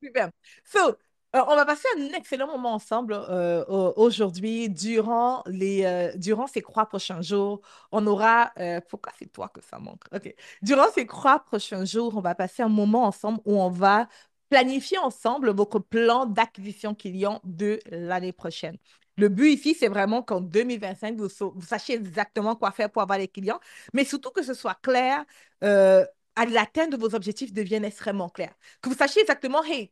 Super. So, on va passer un excellent moment ensemble aujourd'hui. Durant ces 3 prochains jours, on aura. Pourquoi c'est toi que ça manque? OK. Durant ces 3 prochains jours, on va passer un moment ensemble où on va planifier ensemble votre plan d'acquisition client de l'année prochaine. Le but ici, c'est vraiment qu'en 2025, vous sachiez exactement quoi faire pour avoir les clients, mais surtout que ce soit clair, à l'atteinte de vos objectifs devienne extrêmement clair. Que vous sachiez exactement, hey,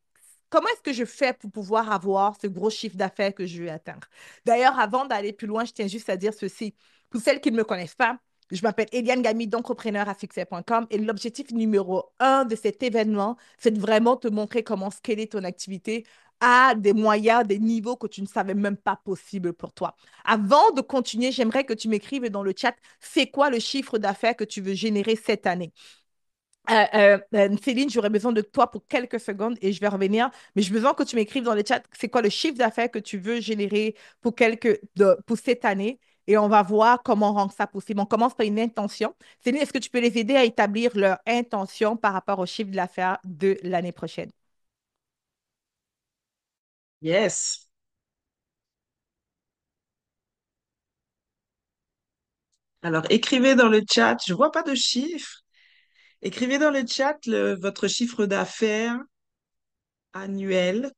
comment est-ce que je fais pour pouvoir avoir ce gros chiffre d'affaires que je veux atteindre? D'ailleurs, avant d'aller plus loin, je tiens juste à dire ceci. Pour celles qui ne me connaissent pas, je m'appelle Eliane Gamy, d'entrepreneur à succès.com et l'objectif numéro un de cet événement, c'est de vraiment te montrer comment scaler ton activité à des moyens, des niveaux que tu ne savais même pas possibles pour toi. Avant de continuer, j'aimerais que tu m'écrives dans le chat, c'est quoi le chiffre d'affaires que tu veux générer cette année? Céline, j'aurais besoin de toi pour quelques secondes et je vais revenir. Mais j'ai besoin que tu m'écrives dans le chat, c'est quoi le chiffre d'affaires que tu veux générer pour cette année et on va voir comment rendre ça possible. On commence par une intention. Céline, est-ce que tu peux les aider à établir leur intention par rapport au chiffre d'affaires de l'année prochaine? Yes. Alors, écrivez dans le chat, je vois pas de chiffres. Écrivez dans le chat votre chiffre d'affaires annuel,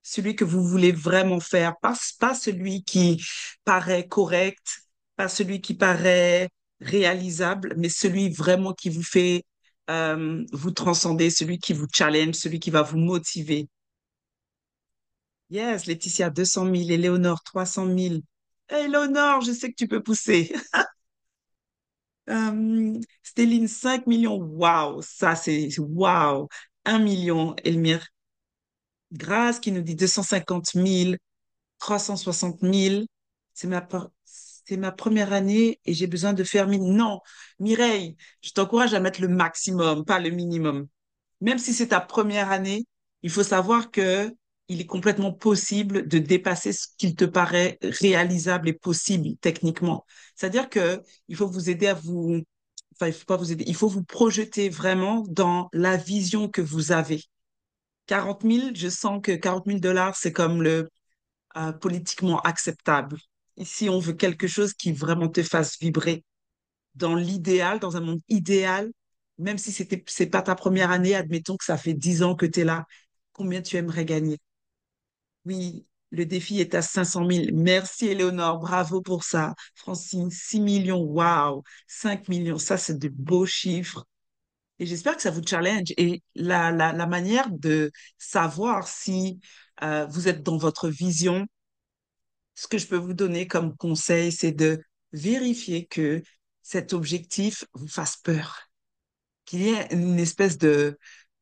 celui que vous voulez vraiment faire, pas celui qui paraît correct, pas celui qui paraît réalisable, mais celui vraiment qui vous fait vous transcender, celui qui vous challenge, celui qui va vous motiver. Yes, Laetitia, 200 000, Éléonore, 300 000. Éléonore, je sais que tu peux pousser. Stéline, 5 millions. Waouh, ça c'est waouh. 1 million, Elmire. Grâce qui nous dit 250 000, 360 000. C'est ma première année et j'ai besoin de faire 1000. Non, Mireille, je t'encourage à mettre le maximum, pas le minimum. Même si c'est ta première année, il faut savoir que il est complètement possible de dépasser ce qu'il te paraît réalisable et possible techniquement. C'est-à-dire que il faut vous aider à vous, enfin, il faut pas vous aider, il faut vous projeter vraiment dans la vision que vous avez. 40 000, je sens que 40 000 dollars, c'est comme le politiquement acceptable. Ici, on veut quelque chose qui vraiment te fasse vibrer. Dans l'idéal, dans un monde idéal, même si c'est pas ta première année, admettons que ça fait 10 ans que tu es là, combien tu aimerais gagner? Oui, le défi est à 500 000. Merci, Éléonore, bravo pour ça. Francine, 6 millions, waouh, 5 millions, ça, c'est de beaux chiffres. Et j'espère que ça vous challenge. Et la manière de savoir si vous êtes dans votre vision, ce que je peux vous donner comme conseil, c'est de vérifier que cet objectif vous fasse peur, qu'il y ait une espèce de...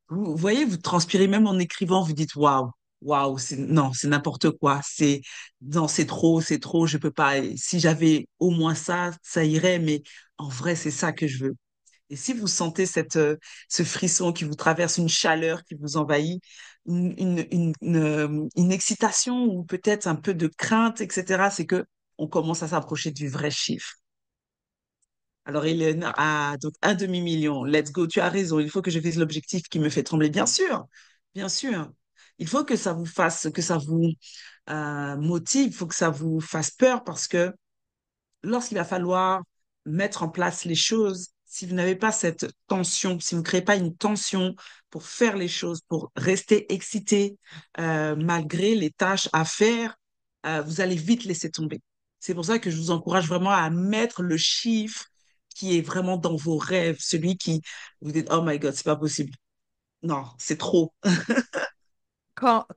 Vous voyez, vous transpirez même en écrivant, vous dites waouh, waouh, non, c'est n'importe quoi, non, c'est trop, je peux pas. Et si j'avais au moins ça, ça irait, mais en vrai, c'est ça que je veux. Et si vous sentez ce frisson qui vous traverse, une chaleur qui vous envahit, une excitation ou peut-être un peu de crainte, etc., c'est que on commence à s'approcher du vrai chiffre. Alors, il est donc 1 demi-million. Let's go. Tu as raison. Il faut que je vise l'objectif qui me fait trembler. Bien sûr, bien sûr. Il faut que ça vous fasse, que ça vous motive. Il faut que ça vous fasse peur parce que lorsqu'il va falloir mettre en place les choses, si vous n'avez pas cette tension, si vous ne créez pas une tension pour faire les choses, pour rester excité malgré les tâches à faire, vous allez vite laisser tomber. C'est pour ça que je vous encourage vraiment à mettre le chiffre qui est vraiment dans vos rêves, celui qui vous dites, oh my God, c'est pas possible. Non, c'est trop.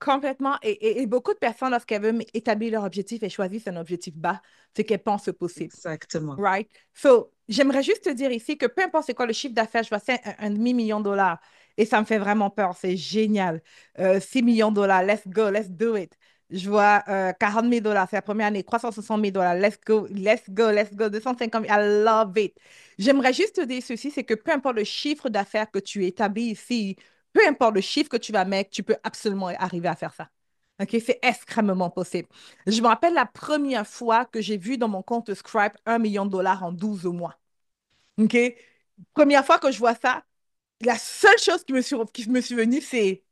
Complètement. Et beaucoup de personnes, lorsqu'elles veulent établir leur objectif et choisissent un objectif bas, c'est qu'elles pensent possible. Exactement. Right? So, j'aimerais juste te dire ici que peu importe c'est quoi le chiffre d'affaires, je vois c'est un demi-million de dollars et ça me fait vraiment peur. C'est génial. 6 millions de dollars, let's go, let's do it. Je vois 40 000 dollars, c'est la première année, 360 000 dollars, let's go, let's go, let's go, 250 000, I love it. J'aimerais juste te dire ceci, c'est que peu importe le chiffre d'affaires que tu établis ici, peu importe le chiffre que tu vas mettre, tu peux absolument arriver à faire ça. OK, c'est extrêmement possible. Je me rappelle la première fois que j'ai vu dans mon compte Scribe 1 million de dollars en 12 mois. OK? Première fois que je vois ça, la seule chose qui me suis venue, c'est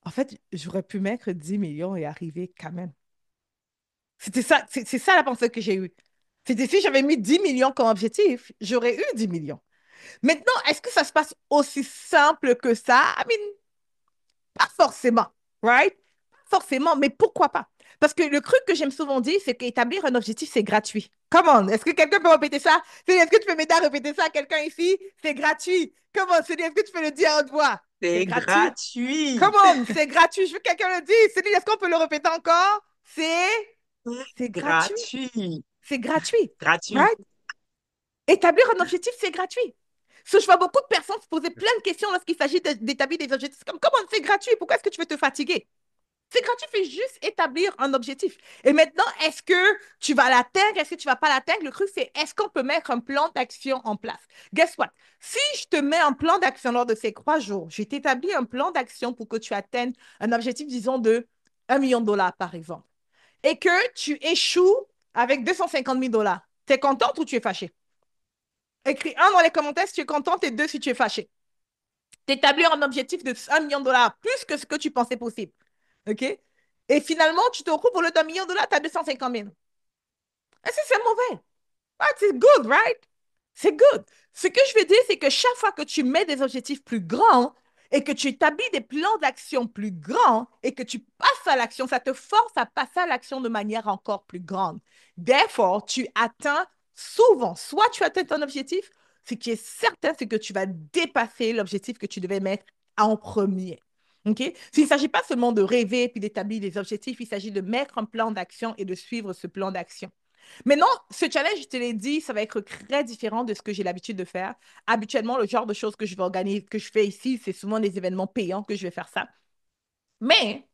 En fait, j'aurais pu mettre 10 millions et arriver quand même. C'était ça, c'est ça la pensée que j'ai eue. C'était si j'avais mis 10 millions comme objectif, j'aurais eu 10 millions. Maintenant, est-ce que ça se passe aussi simple que ça? I mean, pas forcément, right? Pas forcément, mais pourquoi pas? Parce que le truc que j'aime souvent dire, c'est qu'établir un objectif, c'est gratuit. Come on, est-ce que quelqu'un peut répéter ça? Est-ce que tu peux m'aider à répéter ça à quelqu'un ici? C'est gratuit. Come on, Céline, est-ce que tu peux le dire à haute voix? C'est C'est gratuit. gratuit. Come on, c'est gratuit. Je veux que quelqu'un le dise. Céline, est-ce qu'on peut le répéter encore? C'est C'est gratuit. gratuit. C'est gratuit. Gratuit. Right? Établir un objectif, c'est gratuit. So, je vois beaucoup de personnes se poser plein de questions lorsqu'il s'agit d'établir des objectifs. Comme, comment c'est gratuit? Pourquoi est-ce que tu veux te fatiguer? C'est gratuit, fais juste établir un objectif. Et maintenant, est-ce que tu vas l'atteindre? Est-ce que tu ne vas pas l'atteindre? Le truc, c'est est-ce qu'on peut mettre un plan d'action en place? Guess what? Si je te mets un plan d'action lors de ces 3 jours, je t'établis un plan d'action pour que tu atteignes un objectif, disons, de 1 million de dollars, par exemple, et que tu échoues avec 250 000 dollars, tu es contente ou tu es fâchée? Écris un dans les commentaires si tu es contente et deux si tu es fâchée. T'établir un objectif de 1 million de dollars, plus que ce que tu pensais possible. OK? Et finalement, tu te retrouves au lieu d'1 million de dollars, tu as 250 000. Est-ce que c'est mauvais? Ah, c'est good, right? C'est good. Ce que je veux dire, c'est que chaque fois que tu mets des objectifs plus grands et que tu établis des plans d'action plus grands et que tu passes à l'action, ça te force à passer à l'action de manière encore plus grande. Therefore, tu atteins souvent, soit tu atteins ton objectif, ce qui est certain, c'est que tu vas dépasser l'objectif que tu devais mettre en premier. OK? Il ne s'agit pas seulement de rêver puis d'établir des objectifs, il s'agit de mettre un plan d'action et de suivre ce plan d'action. Maintenant, ce challenge, je te l'ai dit, ça va être très différent de ce que j'ai l'habitude de faire. Habituellement, le genre de choses que je vais organiser, que je fais ici, c'est souvent des événements payants que je vais faire ça. Mais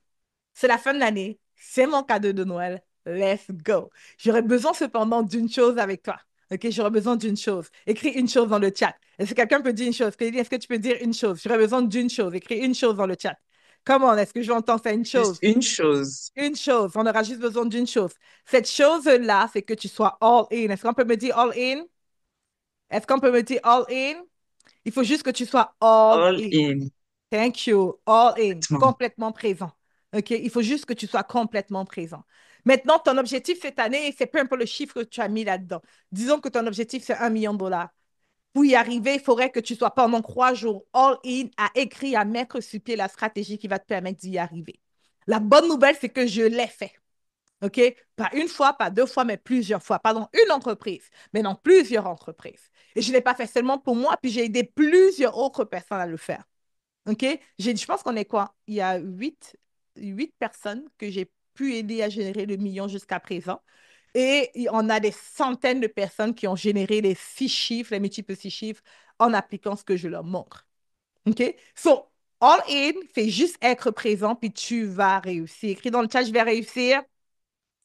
c'est la fin de l'année, c'est mon cadeau de Noël. Let's go. J'aurais besoin cependant d'une chose avec toi. OK, j'aurais besoin d'une chose. Écris une chose dans le chat. Est-ce que quelqu'un peut dire une chose? Est-ce que tu peux dire une chose? J'aurais besoin d'une chose. Écris une chose dans le chat. Comment est-ce que je vais entendre ça, une Juste chose? une chose. Une chose, on aura juste besoin d'une chose. Cette chose-là, c'est que tu sois all in. Est-ce qu'on peut me dire all in? Est-ce qu'on peut me dire all in? Il faut juste que tu sois all All in. in. Thank you. All in. Exactement. Complètement présent. OK? Il faut juste que tu sois complètement présent. Maintenant, ton objectif cette année, c'est peu importe le chiffre que tu as mis là-dedans. Disons que ton objectif, c'est 1 million de dollars. Pour y arriver, il faudrait que tu sois pendant 3 jours all in à écrire, à mettre sur pied la stratégie qui va te permettre d'y arriver. La bonne nouvelle, c'est que je l'ai fait. OK? Pas une fois, pas deux fois, mais plusieurs fois. Pas dans une entreprise, mais dans plusieurs entreprises. Et je ne l'ai pas fait seulement pour moi, puis j'ai aidé plusieurs autres personnes à le faire. OK? Je pense qu'on est quoi? Il y a huit personnes que j'ai pu aider à générer le million jusqu'à présent. Et on a des centaines de personnes qui ont généré les 6 chiffres, les multiples 6 chiffres, en appliquant ce que je leur montre. OK? So, all in, fait juste être présent, puis tu vas réussir. Écris dans le chat, je vais réussir.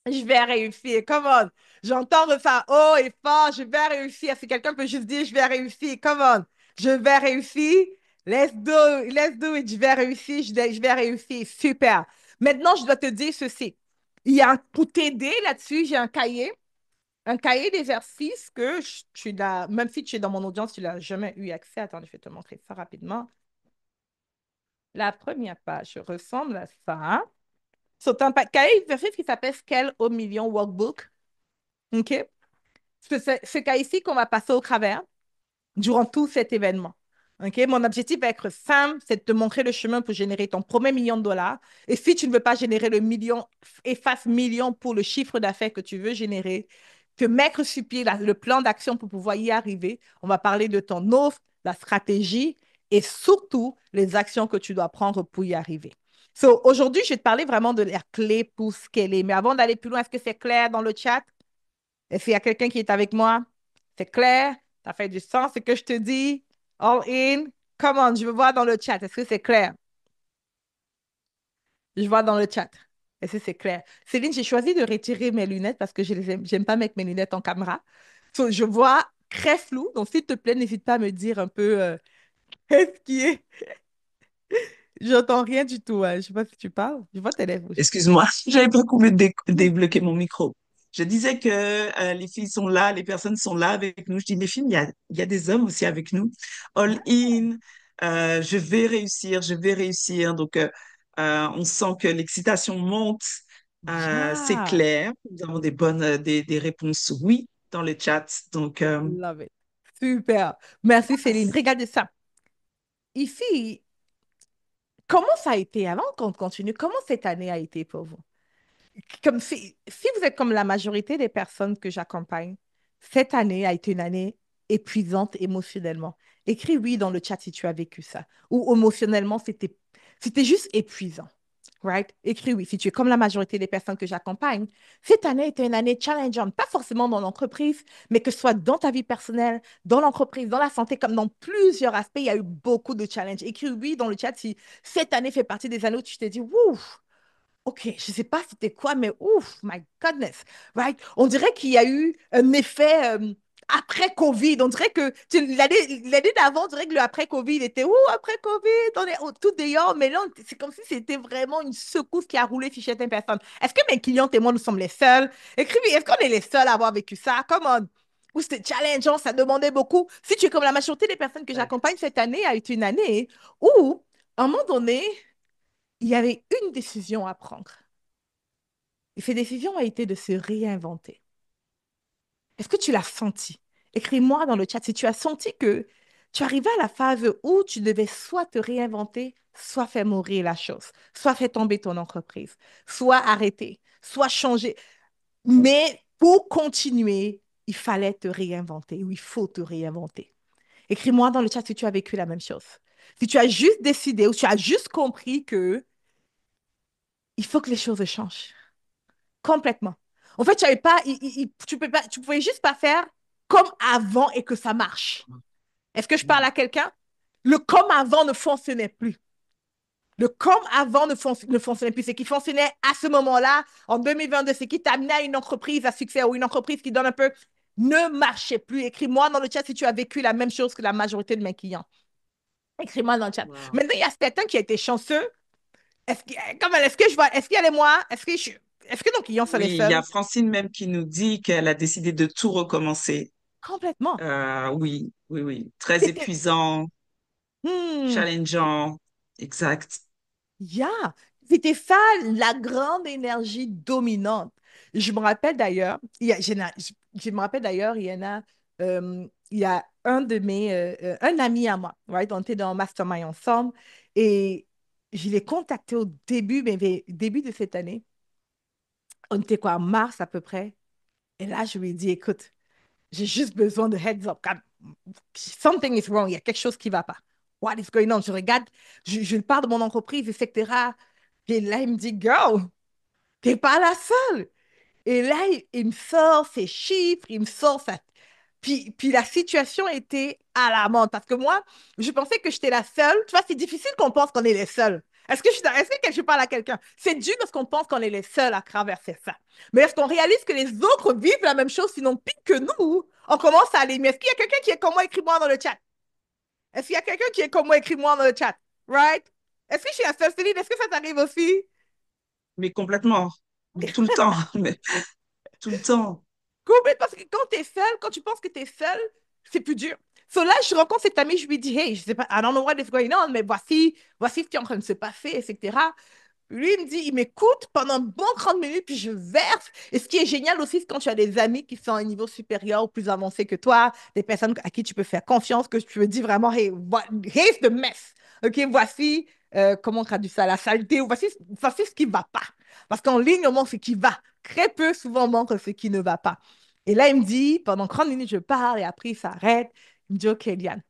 Je vais réussir. Come on. J'entends ça haut et fort. Je vais réussir. Si quelqu'un peut juste dire, je vais réussir. Come on. Je vais réussir. Let's do it. Je vais réussir. Je vais réussir. Super. Maintenant, je dois te dire ceci. Pour t'aider là-dessus, j'ai un cahier d'exercices que tu l'as, même si tu es dans mon audience, tu l'as jamais eu accès. Attends, je vais te montrer ça rapidement. La première page ressemble à ça. C'est un cahier d'exercices qui s'appelle Scale au million Workbook. OK? C'est ce cas ici qu'on va passer au travers durant tout cet événement. OK? Mon objectif va être simple, c'est de te montrer le chemin pour générer ton premier million de dollars. Et si tu ne veux pas générer le million, efface million pour le chiffre d'affaires que tu veux générer, te mettre sur pied le plan d'action pour pouvoir y arriver. On va parler de ton offre, la stratégie et surtout les actions que tu dois prendre pour y arriver. So, aujourd'hui, je vais te parler vraiment de la clé pour scaler. Mais avant d'aller plus loin, est-ce que c'est clair dans le chat? Est-ce qu'il y a quelqu'un qui est avec moi? C'est clair? Ça fait du sens ce que je te dis? All in? Come on, je veux voir dans le chat. Est-ce que c'est clair? Je vois dans le chat. Est-ce que c'est clair? Céline, j'ai choisi de retirer mes lunettes parce que je j'aime pas mettre mes lunettes en caméra. So, je vois très flou. Donc, s'il te plaît, n'hésite pas à me dire un peu qu'est-ce qui est. J'entends rien du tout. Hein. Je sais pas si tu parles. Je vois tes lèvres bouger. Excuse-moi, j'avais pas coupé de débloquer mon micro. Je disais que les filles sont là, les personnes sont là avec nous. Je dis, les filles, il y a des hommes aussi avec nous. All Ouais. in, je vais réussir, je vais réussir. Donc, On sent que l'excitation monte. C'est Yeah, clair. Nous avons des réponses oui dans le chat. Donc, love it. Super. Merci Céline. yes. Regardez ça. Ici, comment ça a été, avant qu'on continue, comment cette année a été pour vous? Comme si vous êtes comme la majorité des personnes que j'accompagne, cette année a été une année épuisante émotionnellement. Écris oui dans le chat si tu as vécu ça. Ou émotionnellement, c'était juste épuisant. Right? Écris oui si tu es comme la majorité des personnes que j'accompagne. Cette année était une année challengeante, pas forcément dans l'entreprise, mais que ce soit dans ta vie personnelle, dans l'entreprise, dans la santé, comme dans plusieurs aspects, il y a eu beaucoup de challenges. Écris oui dans le chat si cette année fait partie des années où tu t'es dit, ouf, OK, je ne sais pas c'était quoi, mais ouf, my goodness, right? On dirait qu'il y a eu un effet après Covid. On dirait que l'année d'avant, on dirait que le après Covid était, ouh, après Covid, on est tout dehors, mais là, c'est comme si c'était vraiment une secousse qui a roulé sur certaines personnes. Est-ce que mes clients et moi, nous sommes les seuls? Écrivez, est-ce qu'on est les seuls à avoir vécu ça? Comment? Ou c'était challengeant, ça demandait beaucoup. Si tu es comme la majorité des personnes que j'accompagne cette année, a été une année où, à un moment donné, il y avait une décision à prendre. Et cette décision a été de se réinventer. Est-ce que tu l'as senti? Écris-moi dans le chat si tu as senti que tu arrivais à la phase où tu devais soit te réinventer, soit faire mourir la chose, soit faire tomber ton entreprise, soit arrêter, soit changer. Mais pour continuer, il fallait te réinventer ou il faut te réinventer. Écris-moi dans le chat si tu as vécu la même chose. Si tu as juste décidé ou tu as juste compris que il faut que les choses changent. Complètement. En fait, tu avais pas, tu peux pas, tu pouvais juste pas faire comme avant et que ça marche. Est-ce que je parle à quelqu'un? Le comme avant ne fonctionnait plus. Le comme avant ne fonctionnait plus. Ce qui fonctionnait à ce moment-là, en 2022, ce qui t'amenait à une entreprise à succès ou une entreprise qui donne un peu, ne marchait plus. Écris-moi dans le chat si tu as vécu la même chose que la majorité de mes clients. Écris-moi dans le chat. Wow. Maintenant, il y a certains qui a été chanceux. Est-ce que je vois, est-ce qu'il y a les moi? Est-ce que nos clients sont les Oui, il y a seuls? Francine même qui nous dit qu'elle a décidé de tout recommencer. Complètement. Oui, oui, oui. Très C'était, épuisant, hmm, challengeant. Exact. yeah, c'était ça la grande énergie dominante. Je me rappelle d'ailleurs, je me rappelle d'ailleurs, il y a un ami à moi, right? On était dans Mastermind ensemble et je l'ai contacté au début, début de cette année. On était quoi, en mars à peu près. Et là, je lui ai dit, écoute, j'ai juste besoin de heads up. Something is wrong. Il y a quelque chose qui ne va pas. What is going on? Je regarde, je lui parle de mon entreprise, etc. Et là, il me dit, girl, t'es pas la seule. Et là, il me sort ses chiffres, il me sort ça. Puis la situation était alarmante parce que moi, je pensais que j'étais la seule. Tu vois, c'est difficile qu'on pense qu'on est les seuls. Est-ce que je parle à quelqu'un? C'est dur parce qu'on pense qu'on est les seuls à traverser ça. Mais est-ce qu'on réalise que les autres vivent la même chose, sinon pire que nous? On commence à aller mieux. Est-ce qu'il y a quelqu'un qui est comme moi? Écris-moi dans le chat. Est-ce qu'il y a quelqu'un qui est comme moi? Écris-moi dans le chat. Right? Est-ce que je suis la seule, Céline? Est-ce que ça t'arrive aussi? Mais complètement. Tout le temps. Mais tout le temps. Complètement, parce que quand tu es seul, quand tu penses que tu es seul, c'est plus dur. So là, je rencontre cet ami, je lui dis, hey, je sais pas, I don't know what is going on, mais voici ce qui est en train de se passer, etc. Lui, il me dit, il m'écoute pendant un bon 30 minutes, puis je verse. Et ce qui est génial aussi, c'est quand tu as des amis qui sont à un niveau supérieur ou plus avancé que toi, des personnes à qui tu peux faire confiance, que tu me dis vraiment, hey, here's the mess. OK, voici, comment on traduit ça, la saleté, ou voici ce qui ne va pas. Parce qu'en ligne, on montre ce qui va. Très peu, souvent, on montre ce qui ne va pas. Et là, il me dit, pendant 30 minutes, je parle, et après, il s'arrête. Il me dit, OK, Liane,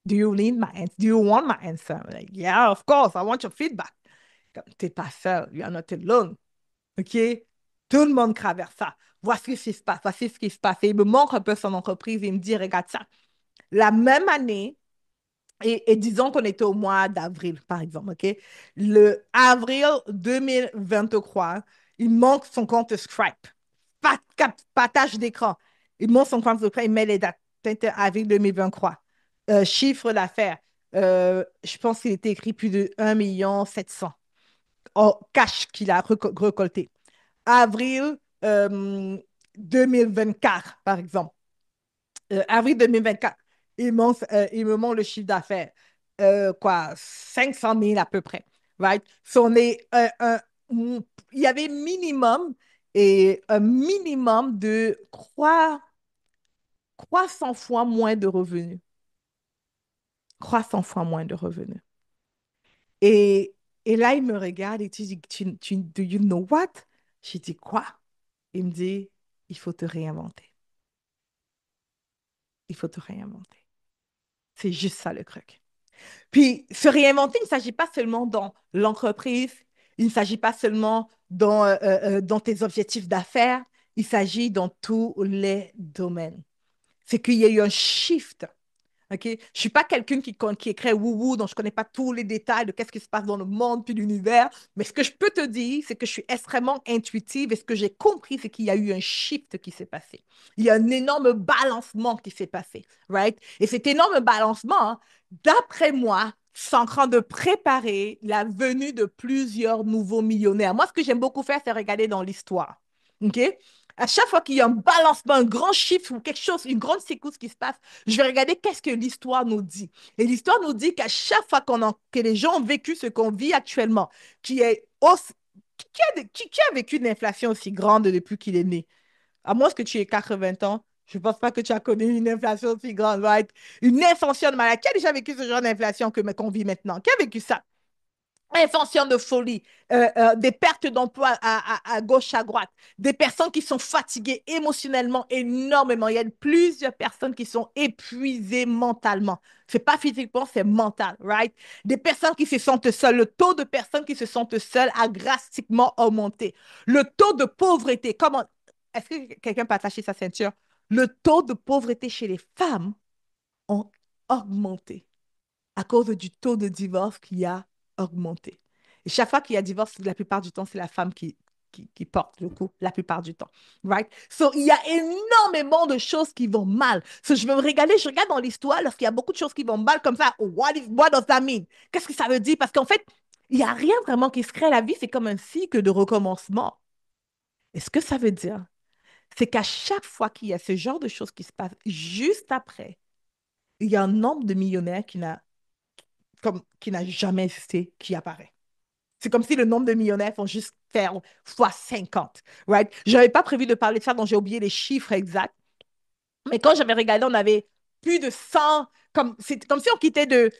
do you need my answer? Do you want my answer? I'm like, yeah, of course, I want your feedback. Comme, t'es pas seul, you are not alone. OK? Tout le monde traverse ça. Voici ce qui se passe, voici ce qui se passe. Et il me montre un peu son entreprise et il me dit, regarde ça. La même année, et disons qu'on était au mois d'avril, par exemple, OK? Le avril 2023, il montre son compte Stripe. Partage d'écran. Il montre son compte Stripe, il met les dates. C'était avril 2023. Chiffre d'affaires. Je pense qu'il était écrit plus de 1 700 000 en cash qu'il a récolté. Avril 2024, par exemple. Avril 2024, il me montre le chiffre d'affaires. Quoi, 500 000 à peu près. right? So, il y avait minimum et un minimum de 300 fois moins de revenus. 300 fois moins de revenus. Et, et là, il me regarde et tu dis, do you know what? J'ai dit, quoi? Il me dit, il faut te réinventer. Il faut te réinventer. C'est juste ça le truc. Puis, se réinventer, il ne s'agit pas seulement dans l'entreprise, il ne s'agit pas seulement dans tes objectifs d'affaires, il s'agit dans tous les domaines. C'est qu'il y a eu un shift. OK? Je ne suis pas quelqu'un qui écrit wou-wou, dont je ne connais pas tous les détails de qu'est-ce qui se passe dans le monde puis l'univers. Mais ce que je peux te dire, c'est que je suis extrêmement intuitive et ce que j'ai compris, c'est qu'il y a eu un shift qui s'est passé. Il y a un énorme balancement qui s'est passé. Right? Et cet énorme balancement, hein, d'après moi, c'est en train de préparer la venue de plusieurs nouveaux millionnaires. Moi, ce que j'aime beaucoup faire, c'est regarder dans l'histoire. OK? À chaque fois qu'il y a un balancement, un grand chiffre ou quelque chose, une grande séquence qui se passe, je vais regarder qu'est-ce que l'histoire nous dit. Et l'histoire nous dit qu'à chaque fois que les gens ont vécu ce qu'on vit actuellement, qui est aussi- qui a vécu une inflation aussi grande depuis qu'il est né? À moins que tu aies 80 ans, je ne pense pas que tu as connu une inflation aussi grande, right? Une inflation de maladie. Qui a déjà vécu ce genre d'inflation qu'on vit maintenant? Qui a vécu ça? Inflation de folie, des pertes d'emploi à gauche, à droite, des personnes qui sont fatiguées émotionnellement énormément. Il y a plusieurs personnes qui sont épuisées mentalement. C'est pas physiquement, c'est mental, right? Des personnes qui se sentent seules. Le taux de personnes qui se sentent seules a drastiquement augmenté. Le taux de pauvreté, comment... Est-ce que quelqu'un peut attacher sa ceinture? Le taux de pauvreté chez les femmes ont augmenté à cause du taux de divorce qui a augmenté. Et chaque fois qu'il y a divorce, la plupart du temps, c'est la femme qui porte le coup, la plupart du temps. Right? So, il y a énormément de choses qui vont mal. So, je vais me regarder, je regarde dans l'histoire, lorsqu'il y a beaucoup de choses qui vont mal, comme ça, what does that mean? Qu'est-ce que ça veut dire? Parce qu'en fait, il n'y a rien vraiment qui se crée. La vie, c'est comme un cycle de recommencement. Et ce que ça veut dire, c'est qu'à chaque fois qu'il y a ce genre de choses qui se passent, juste après, il y a un nombre de millionnaires qui n'a jamais existé qui apparaît. C'est comme si le nombre de millionnaires font juste faire fois 50, right? Je n'avais pas prévu de parler de ça, donc j'ai oublié les chiffres exacts. Mais quand j'avais regardé, on avait plus de 100, c'est comme si on quittait de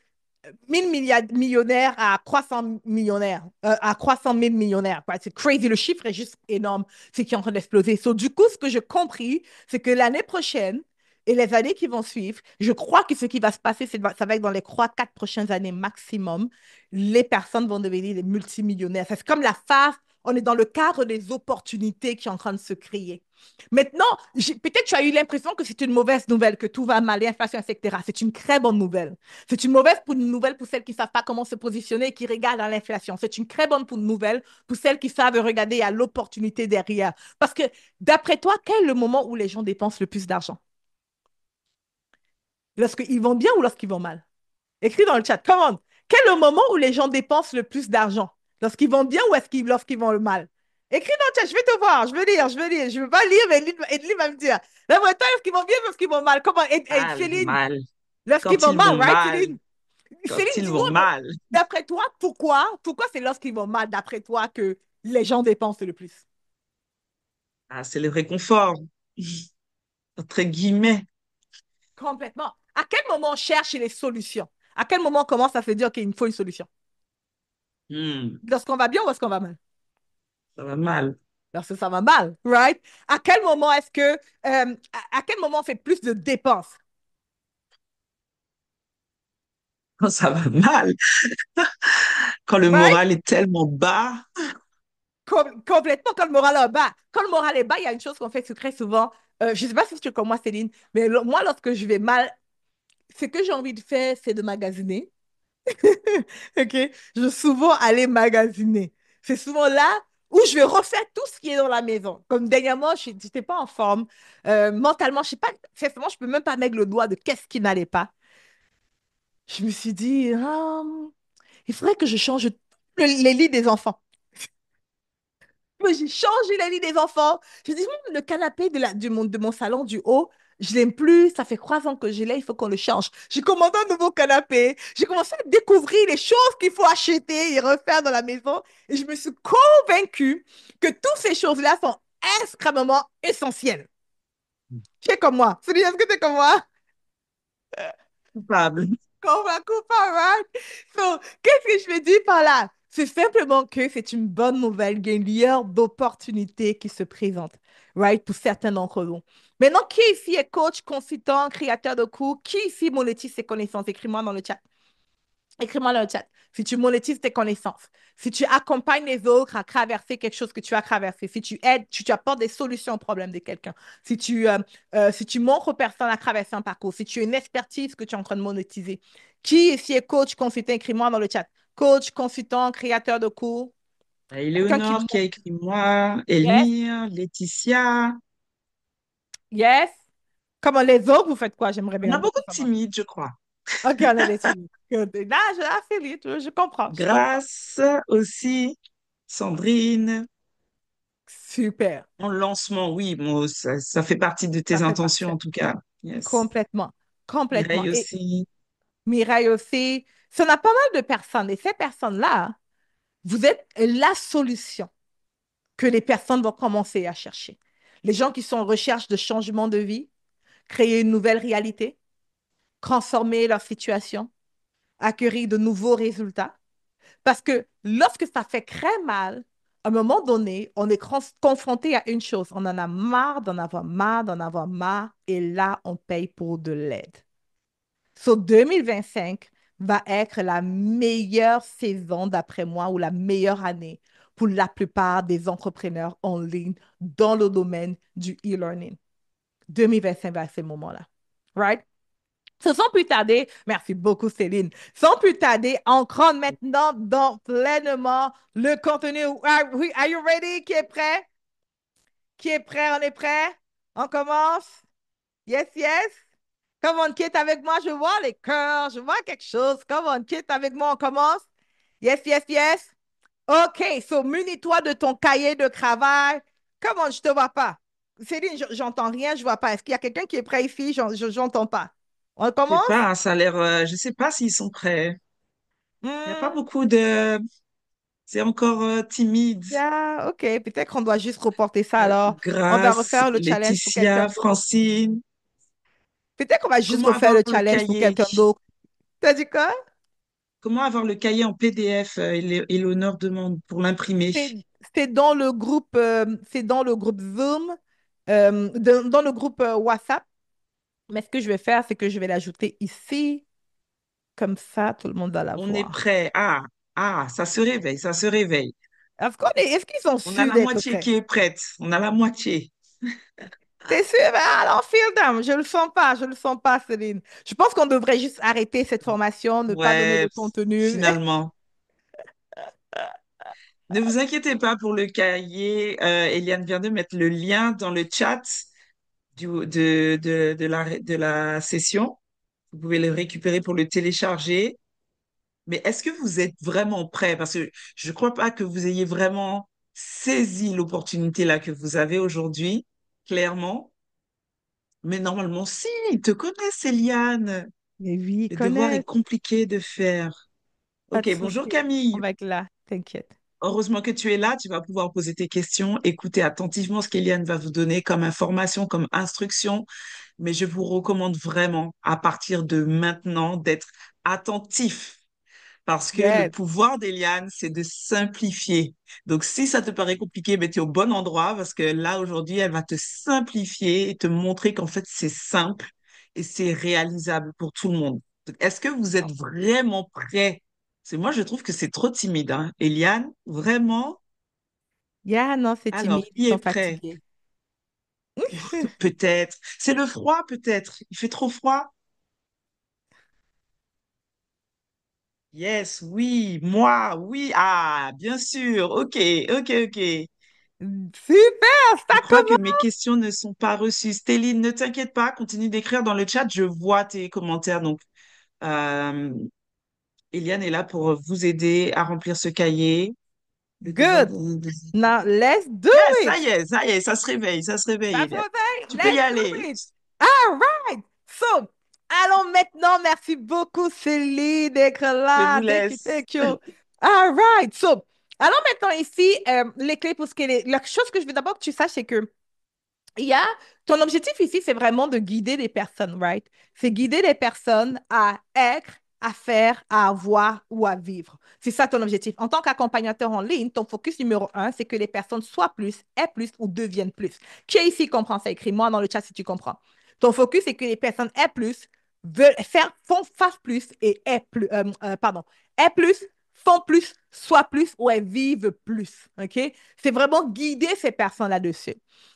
1000 millionnaires à 300 millionnaires, à 300 000 millionnaires. Right? C'est crazy, le chiffre est juste énorme, c'est qui est en train d'exploser. So, du coup, ce que j'ai compris, c'est que l'année prochaine et les années qui vont suivre, je crois que ce qui va se passer, ça va être dans les 3, 4 prochaines années maximum, les personnes vont devenir des multimillionnaires. C'est comme la phase, on est dans le cadre des opportunités qui sont en train de se créer. Maintenant, peut-être tu as eu l'impression que c'est une mauvaise nouvelle, que tout va mal, l'inflation, etc. C'est une très bonne nouvelle. C'est une mauvaise nouvelle pour celles qui ne savent pas comment se positionner et qui regardent à l'inflation. C'est une très bonne nouvelle pour celles qui savent regarder à l'opportunité derrière. Parce que, d'après toi, quel est le moment où les gens dépensent le plus d'argent? Lorsqu'ils vont bien ou lorsqu'ils vont mal? Écris dans le chat, come on. Quel est le moment où les gens dépensent le plus d'argent? Lorsqu'ils vont bien ou lorsqu'ils vont mal? Écris dans le chat, je vais te voir, je veux lire, je veux lire. Je ne veux pas lire, mais Edline va me dire. La Bretagne, est-ce qu'ils vont bien ou est-ce qu'ils vont mal? Comment, Mal, Céline, mal. lorsqu'ils Quand vont ils vont mal, right, mal, Céline? quand Céline, ils vont dis-moi, mal. d'après toi, pourquoi c'est lorsqu'ils vont mal, d'après toi, que les gens dépensent le plus? Ah, c'est le réconfort, entre guillemets. Complètement. À quel moment on cherche les solutions? À quel moment on commence à se dire qu'il me faut une solution? Hmm, Lorsqu'on va bien ou lorsqu'on va mal? ça va mal. Lorsque ça va mal, right? À quel moment est-ce que, à quel moment on fait plus de dépenses? Quand ça va mal. Quand le Right? moral est tellement bas. Complètement, quand le moral est bas. Quand le moral est bas, il y a une chose qu'on fait très souvent. Je ne sais pas si tu es comme moi, Céline, mais moi, lorsque je vais mal, ce que j'ai envie de faire, c'est de magasiner. OK? Je vais souvent aller magasiner. C'est souvent là où je vais refaire tout ce qui est dans la maison. Comme dernièrement, je n'étais pas en forme. Mentalement, je sais pas, sincèrement, je peux même pas mettre le doigt de qu'est-ce qui n'allait pas. Je me suis dit, ah, il faudrait que je change les lits des enfants. Moi, j'ai changé les lits des enfants. Je dis, le canapé de mon salon du haut, Je l'aime plus, ça fait 3 ans que je l'ai, il faut qu'on le change. J'ai commandé un nouveau canapé, j'ai commencé à découvrir les choses qu'il faut acheter et refaire dans la maison et je me suis convaincue que toutes ces choses-là sont extrêmement essentielles. Tu es comme moi. Céline, est-ce que tu es comme moi? Coupable. Convaincu pas, right? So, qu'est-ce que je veux dire par là? C'est simplement que c'est une bonne nouvelle. Il y a une lueur d'opportunités qui se présente, right, pour certains d'entre nous. Maintenant, qui ici est coach, consultant, créateur de cours? Qui ici monétise ses connaissances? Écris-moi dans le chat. Écris-moi dans le chat. Si tu monétises tes connaissances, si tu accompagnes les autres à traverser quelque chose que tu as traversé, si tu aides, tu apportes des solutions aux problèmes de quelqu'un, si tu montres aux personnes à traverser un parcours, si tu as une expertise que tu es en train de monétiser, qui ici est coach, consultant, écris-moi dans le chat. Coach, consultant, créateur de cours, quelqu'un qui Éléonore qui a montre. écrit moi, Yes, Elmire, Laetitia. yes. Comment les autres, vous faites quoi? J'aimerais On a bien beaucoup beaucoup de savoir. timides, je crois. OK, on est des timides. Good. Là, je feel it. Je comprends, je comprends. Grâce aussi, Sandrine. Super. En lancement, oui, bon, ça fait partie de Ça tes fait intentions partie. en tout cas. Yes. Complètement. Complètement. Mireille Et aussi. Mireille aussi, ça n'a pas mal de personnes. Et ces personnes-là, vous êtes la solution que les personnes vont commencer à chercher. Les gens qui sont en recherche de changement de vie, créer une nouvelle réalité, transformer leur situation, acquérir de nouveaux résultats. Parce que lorsque ça fait très mal, à un moment donné, on est confronté à une chose. On en a marre d'en avoir marre, d'en avoir marre. Et là, on paye pour de l'aide. So 2025 va être la meilleure saison, d'après moi, ou la meilleure année pour la plupart des entrepreneurs en ligne dans le domaine du e-learning. 2025 va être ce moment-là. Right? So, sans plus tarder, merci beaucoup Céline. Sans plus tarder, on rentre maintenant dans pleinement le contenu. Oui, are you ready? Qui est prêt? Qui est prêt? On est prêt? On commence? Yes, yes. Come on, Kate, avec moi, je vois les cœurs, je vois quelque chose. Come on, Kate, avec moi, on commence. Yes, yes, yes. OK, so munis-toi de ton cahier de travail. Come on, je te vois pas. Céline, j'entends rien, je vois pas. Est-ce qu'il y a quelqu'un qui est prêt ici? J'entends pas. On Je sais commence? pas, ça a l'air, je sais pas s'ils sont prêts. Il n'y a pas Hmm, beaucoup de, c'est encore timide. yeah, OK, peut-être qu'on doit juste reporter ça alors. On va Grâce, refaire le challenge pour quelqu'un Laetitia, d'autre. Francine. Peut-être qu'on va juste Comment refaire avoir le le challenge pour cahier? quelqu'un d'autre. T'as dit quoi? Comment avoir le cahier en PDF? Éléonore demande pour l'imprimer. C'est c'est dans le groupe Zoom, dans le groupe WhatsApp. Mais ce que je vais faire, c'est que je vais l'ajouter ici. Comme ça, tout le monde va la On est voir. prêt. Ah, ah, ça se réveille, ça se réveille. Est-ce qu'ils sont On a sûrs la d'être moitié prêts? qui est prête. On a la moitié. T'es sûr? Ben, alors, feel them. Je le sens pas, Céline. Je pense qu'on devrait juste arrêter cette formation, ne pas donner de Ouais, contenu. finalement. Ne vous inquiétez pas pour le cahier. Eliane vient de mettre le lien dans le chat de la session. Vous pouvez le récupérer pour le télécharger. Mais est-ce que vous êtes vraiment prêt? Parce que je ne crois pas que vous ayez vraiment saisi l'opportunité là que vous avez aujourd'hui, clairement. Mais normalement, si, ils te connaissent, Eliane. Mais oui, ils Le devoir est connaissent. compliqué de faire. Pas de Ok, bonjour souci. On Camille. va être là, t'inquiète. Heureusement que tu es là, tu vas pouvoir poser tes questions, écouter attentivement ce qu'Eliane va vous donner comme information, comme instruction. Mais je vous recommande vraiment, à partir de maintenant, d'être attentif parce que le Yes. pouvoir d'Eliane, c'est de simplifier. Donc, si ça te paraît compliqué, ben, tu es au bon endroit parce que là, aujourd'hui, elle va te simplifier et te montrer qu'en fait, c'est simple et c'est réalisable pour tout le monde. Donc, est-ce que vous êtes vraiment prêts? Parce que moi, je trouve que c'est trop timide, hein. Eliane, vraiment? Yeah, non, c'est timide, Alors, ils qui est sont prêt? fatigués. Peut-être. C'est le froid, peut-être. Il fait trop froid? Yes, oui, moi, oui, ah, bien sûr, ok, ok, ok. Super, Je ça crois que mes commence. questions ne sont pas reçues. Stéline, ne t'inquiète pas, continue d'écrire dans le chat, je vois tes commentaires. Donc, euh, Eliane est là pour vous aider à remplir ce cahier. Le devoir Good. de... Now, let's do Yes, it. ça y est, ça y est, ça se réveille, Ça se Eliane. réveille. Tu peux y Let's do aller. it. Right. So, allons maintenant. Merci beaucoup, Céline, d'être Je là. vous Thank you, laisse. thank you. All right. So, allons maintenant ici, les clés pour ce qui est. La chose que je veux d'abord que tu saches, c'est que il y a, ton objectif ici, c'est vraiment de guider les personnes, right? C'est guider les personnes à être, à faire, à avoir ou à vivre. C'est ça ton objectif. En tant qu'accompagnateur en ligne, ton focus numéro un, c'est que les personnes soient plus, aient plus ou deviennent plus. Qui est ici comprend ça? Écris-moi dans le chat si tu comprends. Ton focus, c'est que les personnes aient plus, veulent faire, font, fassent plus et aient plus, pardon, aient plus, font plus, soient plus ou elles vivent plus. OK? C'est vraiment guider ces personnes là-dessus.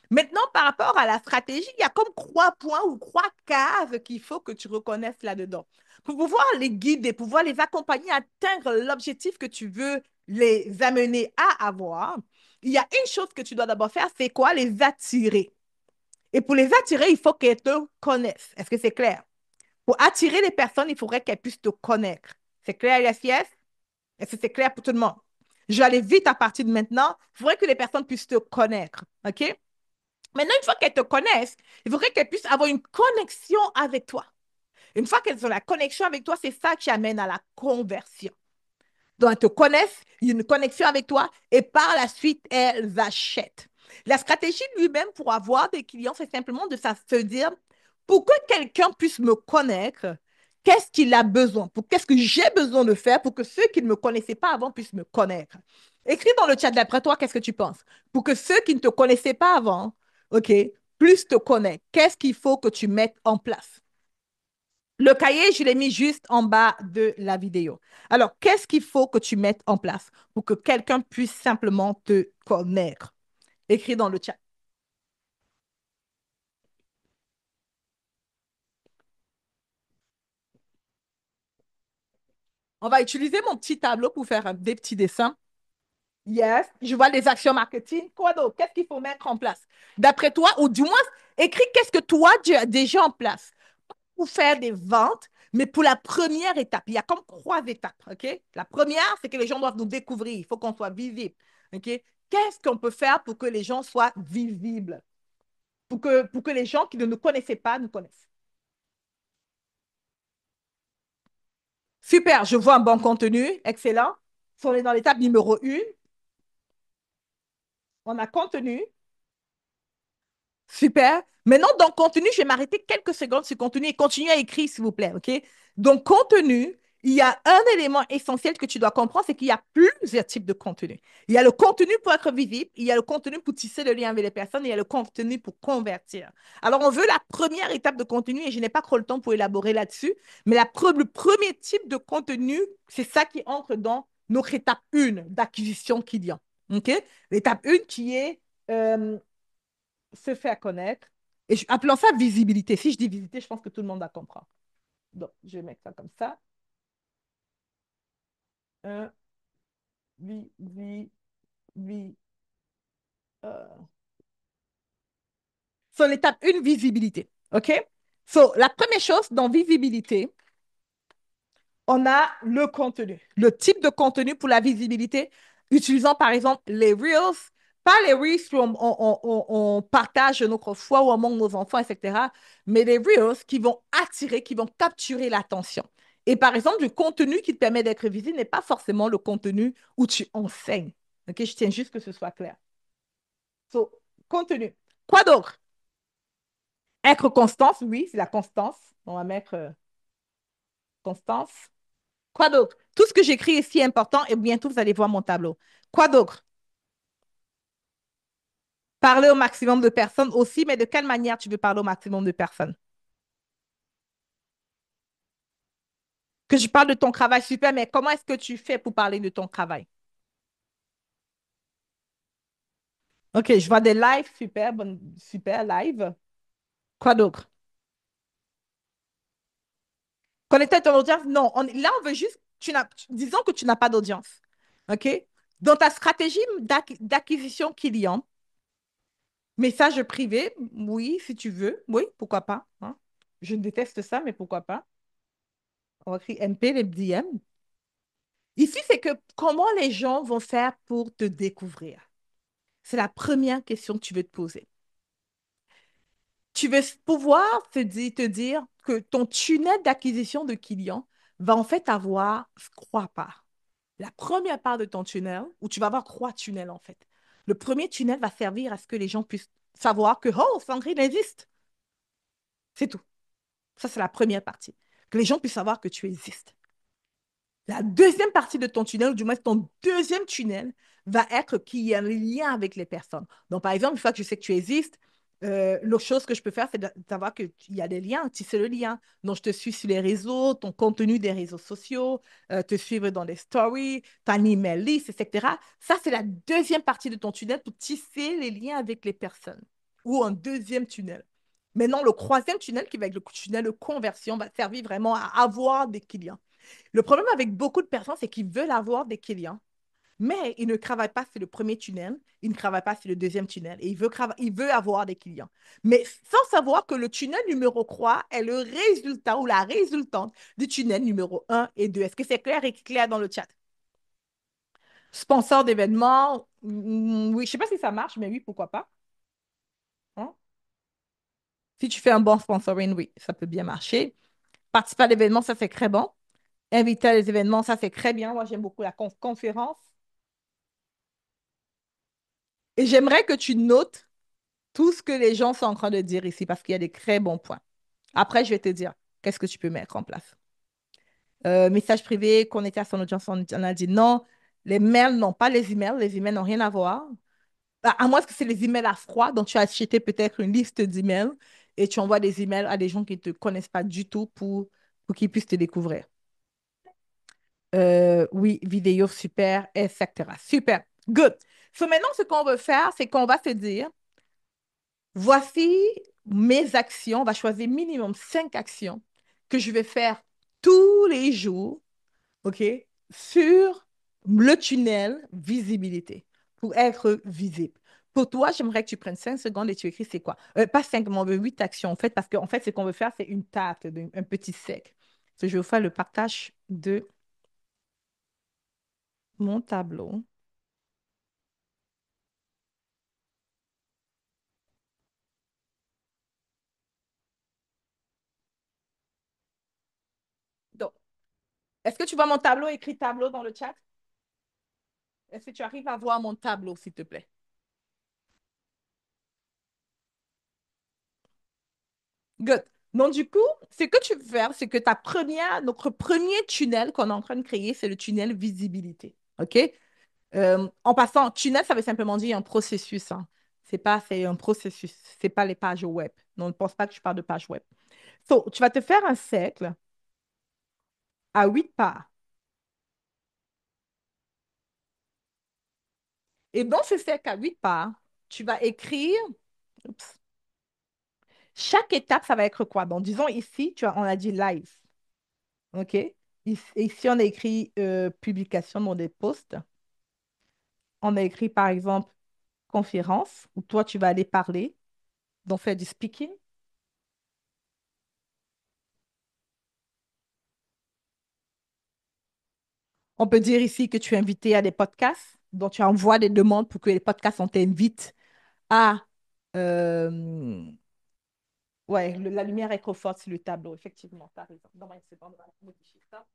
Maintenant, par rapport à la stratégie, il y a comme trois points ou trois cases qu'il faut que tu reconnaisses là-dedans. Pour pouvoir les guider, pouvoir les accompagner à atteindre l'objectif que tu veux les amener à avoir, il y a une chose que tu dois d'abord faire, c'est quoi? Les attirer. Et pour les attirer, il faut qu'elles te connaissent. Est-ce que c'est clair? Pour attirer les personnes, il faudrait qu'elles puissent te connaître. C'est clair, yes, yes? Est-ce que c'est clair pour tout le monde? Je vais aller vite à partir de maintenant. Il faudrait que les personnes puissent te connaître. OK? Maintenant, une fois qu'elles te connaissent, il faudrait qu'elles puissent avoir une connexion avec toi. Une fois qu'elles ont la connexion avec toi, c'est ça qui amène à la conversion. Donc, elles te connaissent, il y a une connexion avec toi et par la suite, elles achètent. La stratégie lui-même pour avoir des clients, c'est simplement de se dire, pour que quelqu'un puisse me connaître, qu'est-ce qu'il a besoin? Qu'est-ce que j'ai besoin de faire pour que ceux qui ne me connaissaient pas avant puissent me connaître? Écris dans le chat d'après toi, qu'est-ce que tu penses? Pour que ceux qui ne te connaissaient pas avant, OK, plus te connaissent, qu'est-ce qu'il faut que tu mettes en place? Le cahier, je l'ai mis juste en bas de la vidéo. Alors, qu'est-ce qu'il faut que tu mettes en place pour que quelqu'un puisse simplement te connaître? Écris dans le chat. On va utiliser mon petit tableau pour faire des petits dessins. Yes, je vois les actions marketing. Quoi d'autre? Qu'est-ce qu'il faut mettre en place? D'après toi, ou du moins, écris qu'est-ce que toi, tu as déjà en place pour faire des ventes, mais pour la première étape. Il y a comme trois étapes, OK? La première, c'est que les gens doivent nous découvrir. Il faut qu'on soit visible, OK? Qu'est-ce qu'on peut faire pour que les gens soient visibles? Pour que les gens qui ne nous connaissaient pas nous connaissent. Super, je vois un bon contenu. Excellent. Si on est dans l'étape numéro 1, on a contenu. Super. Maintenant, dans contenu, je vais m'arrêter quelques secondes sur contenu et continuer à écrire, s'il vous plaît, OK? Donc, contenu, il y a un élément essentiel que tu dois comprendre, c'est qu'il y a plusieurs types de contenu. Il y a le contenu pour être visible, il y a le contenu pour tisser le lien avec les personnes, et il y a le contenu pour convertir. Alors, on veut la première étape de contenu, et je n'ai pas trop le temps pour élaborer là-dessus, mais le premier type de contenu, c'est ça qui entre dans notre étape 1 d'acquisition client. OK? L'étape 1 qui est se faire connaître. Et appelons ça visibilité. Si je dis visibilité, je pense que tout le monde va comprendre. Donc, je vais mettre ça comme ça. Un, vi, vi, vi. So, l'étape 1, visibilité. OK? So, la première chose dans visibilité, on a le contenu. Le type de contenu pour la visibilité, utilisant par exemple les Reels, pas les Reels où on partage notre foi ou on montre nos enfants, etc., mais les Reels qui vont attirer, qui vont capturer l'attention. Et par exemple, le contenu qui te permet d'être visible n'est pas forcément le contenu où tu enseignes. OK, je tiens juste que ce soit clair. So, contenu. Quoi d'autre? Être constance, oui, c'est la constance. On va mettre constance. Quoi d'autre? Tout ce que j'écris ici est important et bientôt vous allez voir mon tableau. Quoi d'autre? Parler au maximum de personnes aussi, mais de quelle manière tu veux parler au maximum de personnes? Que je parle de ton travail, super, mais comment est-ce que tu fais pour parler de ton travail? OK, je vois des lives, super, super live. Quoi d'autre? Connecter à ton audience? Non, là, on veut juste, disons que tu n'as pas d'audience. OK? Dans ta stratégie d'acquisition client, message privé, oui, si tu veux, oui, pourquoi pas, hein? Je déteste ça, mais pourquoi pas? On va écrire MP, les DM. Ici, c'est que comment les gens vont faire pour te découvrir? C'est la première question que tu veux te poser. Tu veux pouvoir te dire que ton tunnel d'acquisition de clients va en fait avoir trois parts. La première part de ton tunnel, où tu vas avoir trois tunnels en fait. Le premier tunnel va servir à ce que les gens puissent savoir que, oh, Sandrine existe. C'est tout. Ça, c'est la première partie. Que les gens puissent savoir que tu existes. La deuxième partie de ton tunnel, ou du moins ton deuxième tunnel, va être qu'il y a un lien avec les personnes. Donc, par exemple, une fois que je sais que tu existes, l'autre chose que je peux faire, c'est de savoir qu'il y a des liens, tisser le lien. Donc, je te suis sur les réseaux, ton contenu des réseaux sociaux, te suivre dans les stories, ton email list, etc. Ça, c'est la deuxième partie de ton tunnel pour tisser les liens avec les personnes. Ou un deuxième tunnel. Maintenant, le troisième tunnel, qui va être le tunnel de conversion, va servir vraiment à avoir des clients. Le problème avec beaucoup de personnes, c'est qu'ils veulent avoir des clients, mais ils ne travaillent pas sur le premier tunnel, ils ne travaillent pas sur le deuxième tunnel, et ils veulent avoir des clients. Mais sans savoir que le tunnel numéro 3 est le résultat ou la résultante du tunnel numéro un et 2. Est-ce que c'est clair et clair dans le chat? Sponsor d'événements, oui, je ne sais pas si ça marche, mais oui, pourquoi pas. Hein? Si tu fais un bon sponsoring, oui, ça peut bien marcher. Participer à l'événement, ça c'est très bon. Inviter à les événements, ça c'est très bien. Moi, j'aime beaucoup la conférence. Et j'aimerais que tu notes tout ce que les gens sont en train de dire ici parce qu'il y a des très bons points. Après, je vais te dire qu'est-ce que tu peux mettre en place. Message privé, connecter à son audience, on a dit non. Les mails, non, pas les emails. Les emails n'ont rien à voir. À moins que c'est les emails à froid, donc tu as acheté peut-être une liste d'emails et tu envoies des emails à des gens qui ne te connaissent pas du tout pour qu'ils puissent te découvrir. Oui, vidéo, super, etc. Super. Good. So maintenant, ce qu'on veut faire, c'est qu'on va se dire, voici mes actions. On va choisir minimum 5 actions que je vais faire tous les jours, OK, sur le tunnel visibilité pour être visible. Pour toi, j'aimerais que tu prennes 5 secondes et tu écris c'est quoi? Pas 5, mais on veut 8 actions en fait, parce qu'en fait, ce qu'on veut faire, c'est une table, un petit sec. So, je vais vous faire le partage de mon tableau. Donc, est-ce que tu vois mon tableau, écrit tableau dans le chat? Est-ce que tu arrives à voir mon tableau, s'il te plaît? Good. Donc, du coup, ce que tu veux faire, c'est que notre premier tunnel qu'on est en train de créer, c'est le tunnel visibilité. OK? En passant, tunnel, ça veut simplement dire un processus. Hein. C'est un processus. C'est pas les pages web. Non, ne pense pas que je parle de page web. So, tu vas te faire un cercle à 8 parts. Et dans ce cercle à 8 parts, tu vas écrire, oups, chaque étape, ça va être quoi? Bon, disons ici, on a dit live. OK? Ici, on a écrit publication dans des posts. On a écrit, par exemple, conférence, où toi, tu vas aller parler, donc faire du speaking. On peut dire ici que tu es invité à des podcasts, donc tu envoies des demandes pour que les podcasts, on t'invite à... euh, ouais, la lumière est trop forte sur le tableau, effectivement, tu as raison. Dans une seconde, on va modifier ça.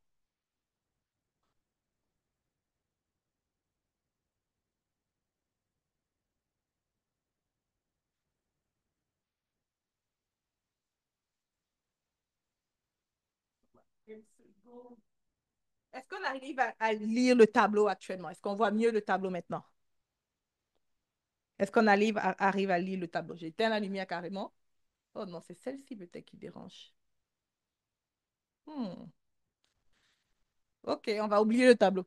Une seconde. Est-ce qu'on arrive à lire le tableau actuellement? Est-ce qu'on voit mieux le tableau maintenant? Est-ce qu'on arrive à lire le tableau? J'ai éteint la lumière carrément. Oh non, c'est celle-ci peut-être qui dérange. Hmm. Ok, on va oublier le tableau.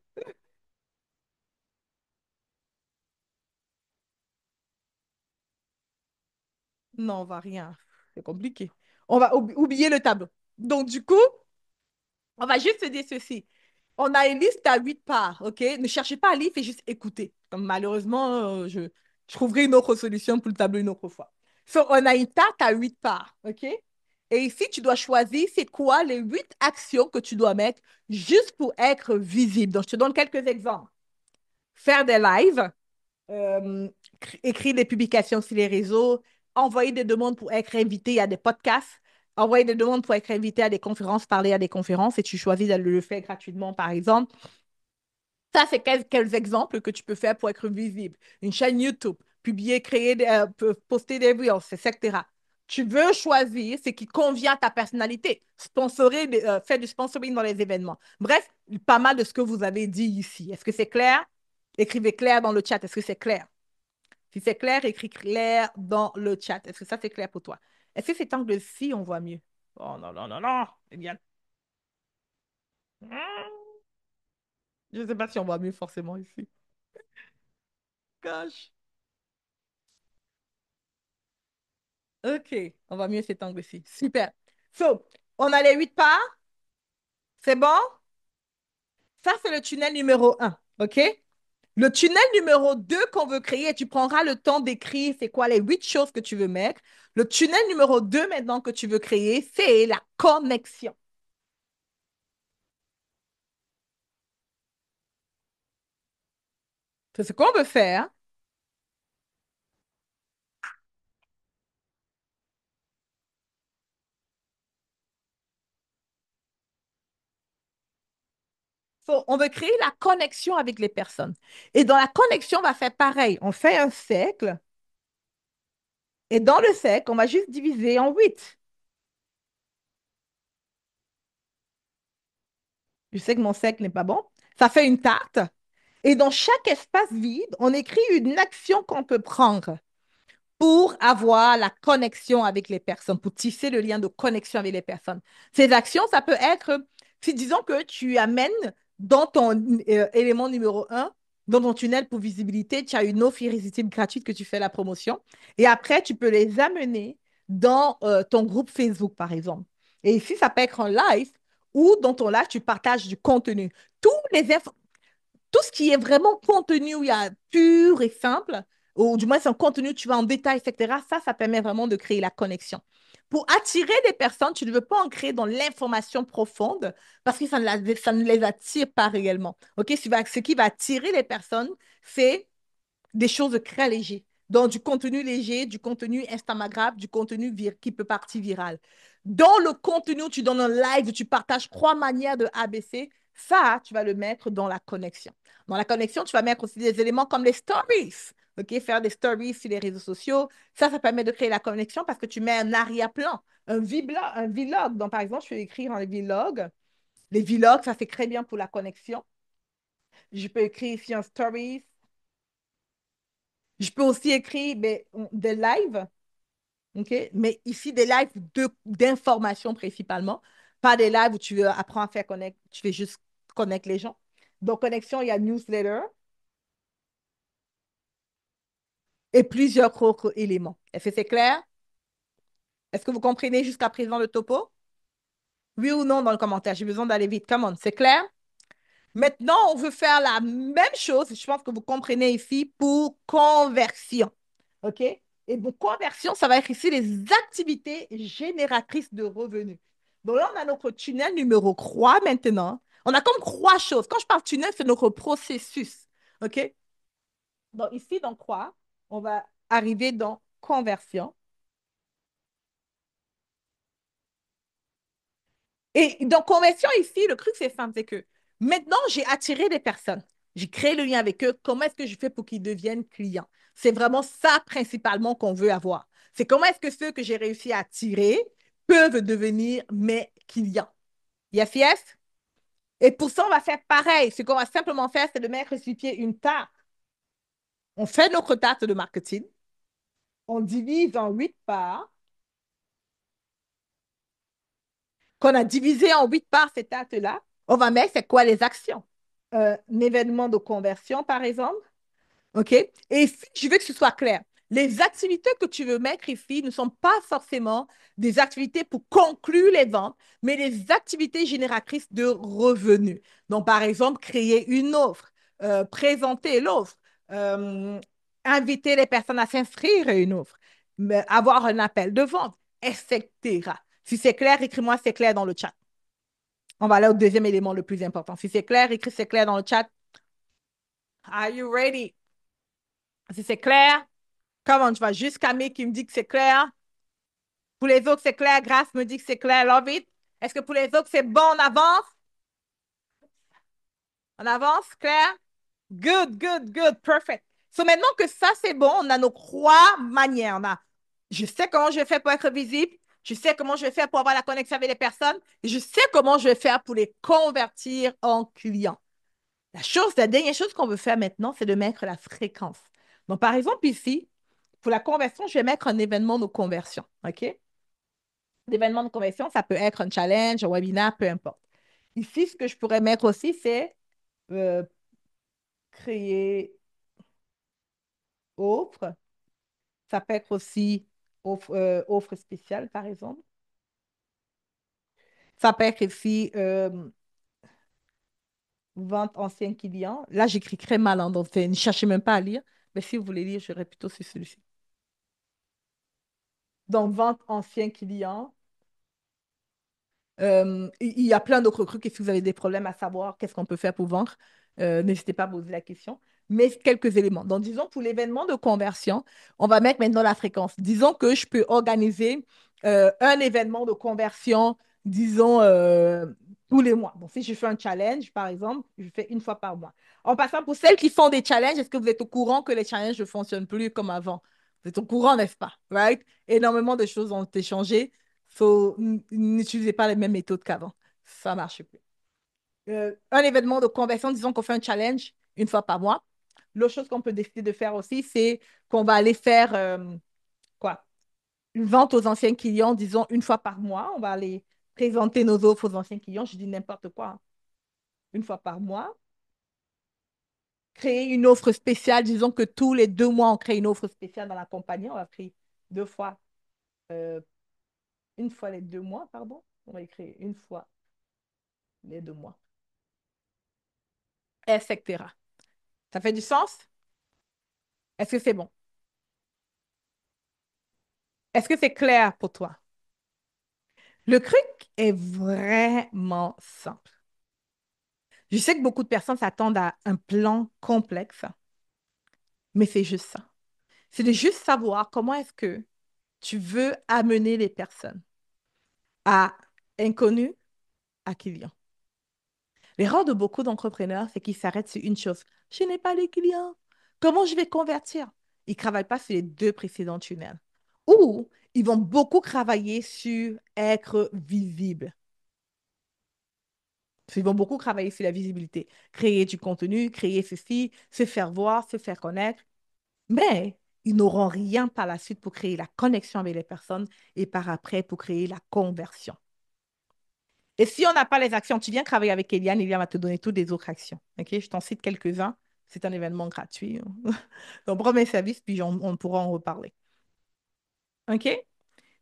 Non, on va rien. C'est compliqué. On va oublier le tableau. Donc, du coup, on va juste se dire ceci. On a une liste à 8 parts, OK? Ne cherchez pas à lire, faites juste écouter. Donc, malheureusement, je trouverai une autre solution pour le tableau une autre fois. So, on a une tarte à 8 parts, OK? Et ici, tu dois choisir c'est quoi les 8 actions que tu dois mettre juste pour être visible. Donc, je te donne quelques exemples. Faire des lives, écrire des publications sur les réseaux, envoyer des demandes pour être invité à des podcasts, envoyer des demandes pour être invité à des conférences, parler à des conférences et tu choisis de le faire gratuitement, par exemple. Ça, c'est quelques exemples que tu peux faire pour être visible. Une chaîne YouTube, publier, créer, poster des reels, etc. Tu veux choisir ce qui convient à ta personnalité. Faire du sponsoring dans les événements. Bref, pas mal de ce que vous avez dit ici. Est-ce que c'est clair? Écrivez clair dans le chat. Est-ce que c'est clair? Si c'est clair, écris clair dans le chat. Est-ce que ça, c'est clair pour toi? Est-ce que cet angle-ci, on voit mieux? Oh non, non, non, non. Eh bien, je ne sais pas si on voit mieux forcément ici. Gosh. OK, on va mieux cet angle-ci. Super. So, on a les 8 pas. C'est bon? Ça, c'est le tunnel numéro un. OK? Le tunnel numéro 2 qu'on veut créer, tu prendras le temps d'écrire c'est quoi les 8 choses que tu veux mettre. Le tunnel numéro 2 maintenant que tu veux créer, c'est la connexion. C'est ce qu'on veut faire. So, on veut créer la connexion avec les personnes. Et dans la connexion, on va faire pareil. On fait un cercle. Et dans le cercle, on va juste diviser en 8. Je sais que mon cercle n'est pas bon. Ça fait une tarte. Et dans chaque espace vide, on écrit une action qu'on peut prendre pour avoir la connexion avec les personnes, pour tisser le lien de connexion avec les personnes. Ces actions, ça peut être, si disons que tu amènes dans ton élément numéro un, dans ton tunnel pour visibilité, tu as une offre irrésistible gratuite que tu fais la promotion. Et après, tu peux les amener dans ton groupe Facebook, par exemple. Et ici, ça peut être en live ou dans ton live, tu partages du contenu. Tous les, inf tout ce qui est vraiment contenu, où il y a pur et simple, ou du moins c'est un contenu, tu vas en détail, etc., ça permet vraiment de créer la connexion. Pour attirer des personnes, tu ne veux pas en créer dans l'information profonde parce que ça ne les attire pas réellement. OK? Ce qui va attirer les personnes, c'est des choses très légères. Donc, du contenu léger, du contenu Instagrammable, du contenu qui peut partir viral. Dans le contenu, tu donnes un live, tu partages 3 manières de ABC. Ça, tu vas le mettre dans la connexion. Dans la connexion, tu vas mettre aussi des éléments comme les stories. OK? Faire des stories sur les réseaux sociaux. Ça permet de créer la connexion parce que tu mets un arrière-plan, un vlog. Donc, par exemple, je vais écrire un vlog. Les vlogs, ça, c'est très bien pour la connexion. Je peux écrire ici un stories. Je peux aussi écrire des lives, OK? Mais ici, des lives d'information principalement, pas des lives où tu veux apprendre à faire connecter, tu fais juste connecter les gens. Donc, connexion, il y a newsletter et plusieurs autres éléments. Est-ce que c'est clair? Est-ce que vous comprenez jusqu'à présent le topo? Oui ou non dans le commentaire? J'ai besoin d'aller vite. Come on, c'est clair? Maintenant, on veut faire la même chose, je pense que vous comprenez ici, pour conversion. OK? Et pour conversion, ça va être ici les activités génératrices de revenus. Donc là, on a notre tunnel numéro 3 maintenant. On a comme 3 choses. Quand je parle tunnel, c'est notre processus. OK? Donc ici, dans 3, on va arriver dans conversion. Et dans conversion ici, le truc, c'est simple, c'est que maintenant, j'ai attiré des personnes. J'ai créé le lien avec eux. Comment est-ce que je fais pour qu'ils deviennent clients? C'est vraiment ça principalement qu'on veut avoir. C'est comment est-ce que ceux que j'ai réussi à attirer peuvent devenir mes clients. Yes, yes? Et pour ça, on va faire pareil. Ce qu'on va simplement faire, c'est de mettre sur pied une tarte. On fait notre tarte de marketing. On divise en 8 parts. Qu'on a divisé en 8 parts, cette tarte-là. On va mettre, c'est quoi les actions? Un événement de conversion, par exemple. OK? Et ici, je veux que ce soit clair. Les activités que tu veux mettre ici ne sont pas forcément des activités pour conclure les ventes, mais des activités génératrices de revenus. Donc, par exemple, créer une offre, présenter l'offre, euh, inviter les personnes à s'inscrire à une offre, avoir un appel de vente, etc. Si c'est clair, écris-moi c'est clair dans le chat. On va aller au deuxième élément le plus important. Si c'est clair, écris c'est clair dans le chat. Are you ready? Si c'est clair, Comment tu vas? Juste Camille qui me dit que c'est clair. Pour les autres, c'est clair. Grâce me dit que c'est clair. Love it. Est-ce que pour les autres, c'est bon? On avance? On avance? Clair? Good, good, good. Perfect. So maintenant que ça, c'est bon, on a nos trois manières. Je sais comment je vais faire pour être visible. Je sais comment je vais faire pour avoir la connexion avec les personnes. Et je sais comment je vais faire pour les convertir en clients. La dernière chose qu'on veut faire maintenant, c'est de mettre la fréquence. Donc, par exemple, ici, pour la conversion, je vais mettre un événement de conversion. OK? L'événement de conversion, ça peut être un challenge, un webinaire, peu importe. Ici, ce que je pourrais mettre aussi, c'est euh, créer offre. Ça peut être aussi offre spéciale, par exemple. Ça peut être aussi vente ancien client. Là, j'écris très mal, hein, donc ne cherchez même pas à lire. Mais si vous voulez lire, j'aurais plutôt sur celui-ci. Donc, vente ancien client. Il y a plein d'autres trucs et si vous avez des problèmes à savoir qu'est-ce qu'on peut faire pour vendre, n'hésitez pas à poser la question. Mais quelques éléments. Donc, disons, pour l'événement de conversion, on va mettre maintenant la fréquence. Disons que je peux organiser un événement de conversion, disons, tous les mois. Donc, si je fais un challenge, par exemple, je fais une fois par mois. En passant, pour celles qui font des challenges, est-ce que vous êtes au courant que les challenges ne fonctionnent plus comme avant? Vous êtes au courant, n'est-ce pas? Right? Énormément de choses ont été changées. N'utilisez pas les mêmes méthodes qu'avant. Ça ne marche plus. Un événement de conversion, disons qu'on fait un challenge une fois par mois. L'autre chose qu'on peut décider de faire aussi, c'est qu'on va aller faire quoi? Une vente aux anciens clients, disons, une fois par mois. On va aller présenter nos offres aux anciens clients. Je dis n'importe quoi, hein. Une fois par mois. Créer une offre spéciale. Disons que tous les 2 mois, on crée une offre spéciale dans la compagnie. On va créer deux fois, euh, une fois les 2 mois, pardon. On va créer une fois les 2 mois, etc. Ça fait du sens? Est-ce que c'est bon? Est-ce que c'est clair pour toi? Le truc est vraiment simple. Je sais que beaucoup de personnes s'attendent à un plan complexe, mais c'est juste ça. C'est de juste savoir comment est-ce que tu veux amener les personnes à inconnus, à clients. L'erreur de beaucoup d'entrepreneurs, c'est qu'ils s'arrêtent sur une chose. Je n'ai pas les clients. Comment je vais convertir? Ils ne travaillent pas sur les deux précédents tunnels. Ou ils vont beaucoup travailler sur être visible. Ils vont beaucoup travailler sur la visibilité, créer du contenu, créer ceci, se faire voir, se faire connaître. Mais ils n'auront rien par la suite pour créer la connexion avec les personnes et par après pour créer la conversion. Et si on n'a pas les actions, tu viens travailler avec Eliane, Eliane va te donner toutes les autres actions. OK? Je t'en cite quelques-uns. C'est un événement gratuit. Donc, prends service, puis on pourra en reparler. OK?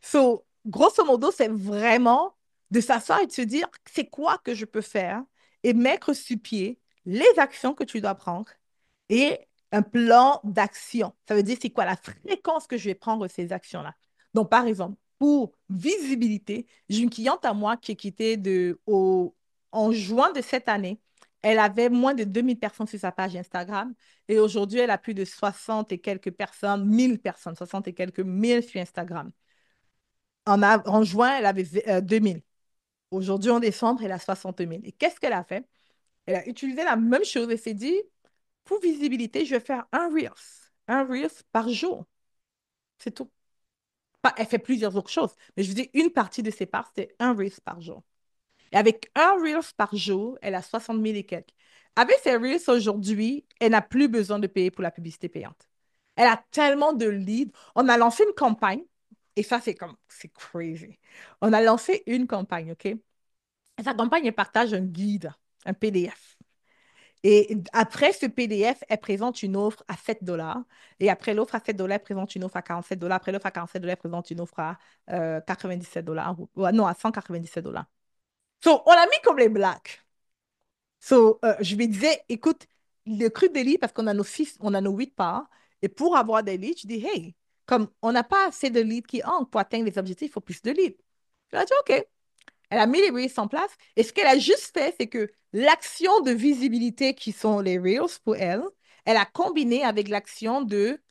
So, grosso modo, c'est vraiment de s'asseoir et de se dire, c'est quoi que je peux faire et mettre sur pied les actions que tu dois prendre et un plan d'action. Ça veut dire, c'est quoi la fréquence que je vais prendre ces actions-là. Donc, par exemple, pour visibilité, j'ai une cliente à moi qui est quittée en juin de cette année. Elle avait moins de 2 000 personnes sur sa page Instagram et aujourd'hui, elle a plus de 60 et quelques personnes, 1 000 personnes, 60 et quelques 1 000 sur Instagram. En juin, elle avait 2 000. Aujourd'hui, en décembre, elle a 60 000. Et qu'est-ce qu'elle a fait? Elle a utilisé la même chose. Elle s'est dit, pour visibilité, je vais faire un Reels. Un Reels par jour. C'est tout. Elle fait plusieurs autres choses. Mais je vous dis, une partie de ses parts, c'est un Reels par jour. Et avec un Reels par jour, elle a 60 000 et quelques. Avec ses Reels aujourd'hui, elle n'a plus besoin de payer pour la publicité payante. Elle a tellement de leads. On a lancé une campagne. Et ça, c'est crazy. On a lancé une campagne, OK? Et sa campagne, elle partage un guide, un PDF. Et après ce PDF, elle présente une offre à 7 dollars. Et après l'offre à 7 dollars, elle présente une offre à 47 dollars. Après l'offre à 47 dollars, elle présente une offre à 97 dollars. Non, à 197 dollars. So, on l'a mis comme les blagues. So, je lui disais, écoute, le truc des leads, parce qu'on a on a nos 8 parts, et pour avoir des leads, je dis, hey, comme on n'a pas assez de leads qui entrent pour atteindre les objectifs, il faut plus de leads. Elle a dit, OK. Elle a mis les Reels en place. Et ce qu'elle a juste fait, c'est que l'action de visibilité qui sont les Reels pour elle, elle a combiné avec l'action de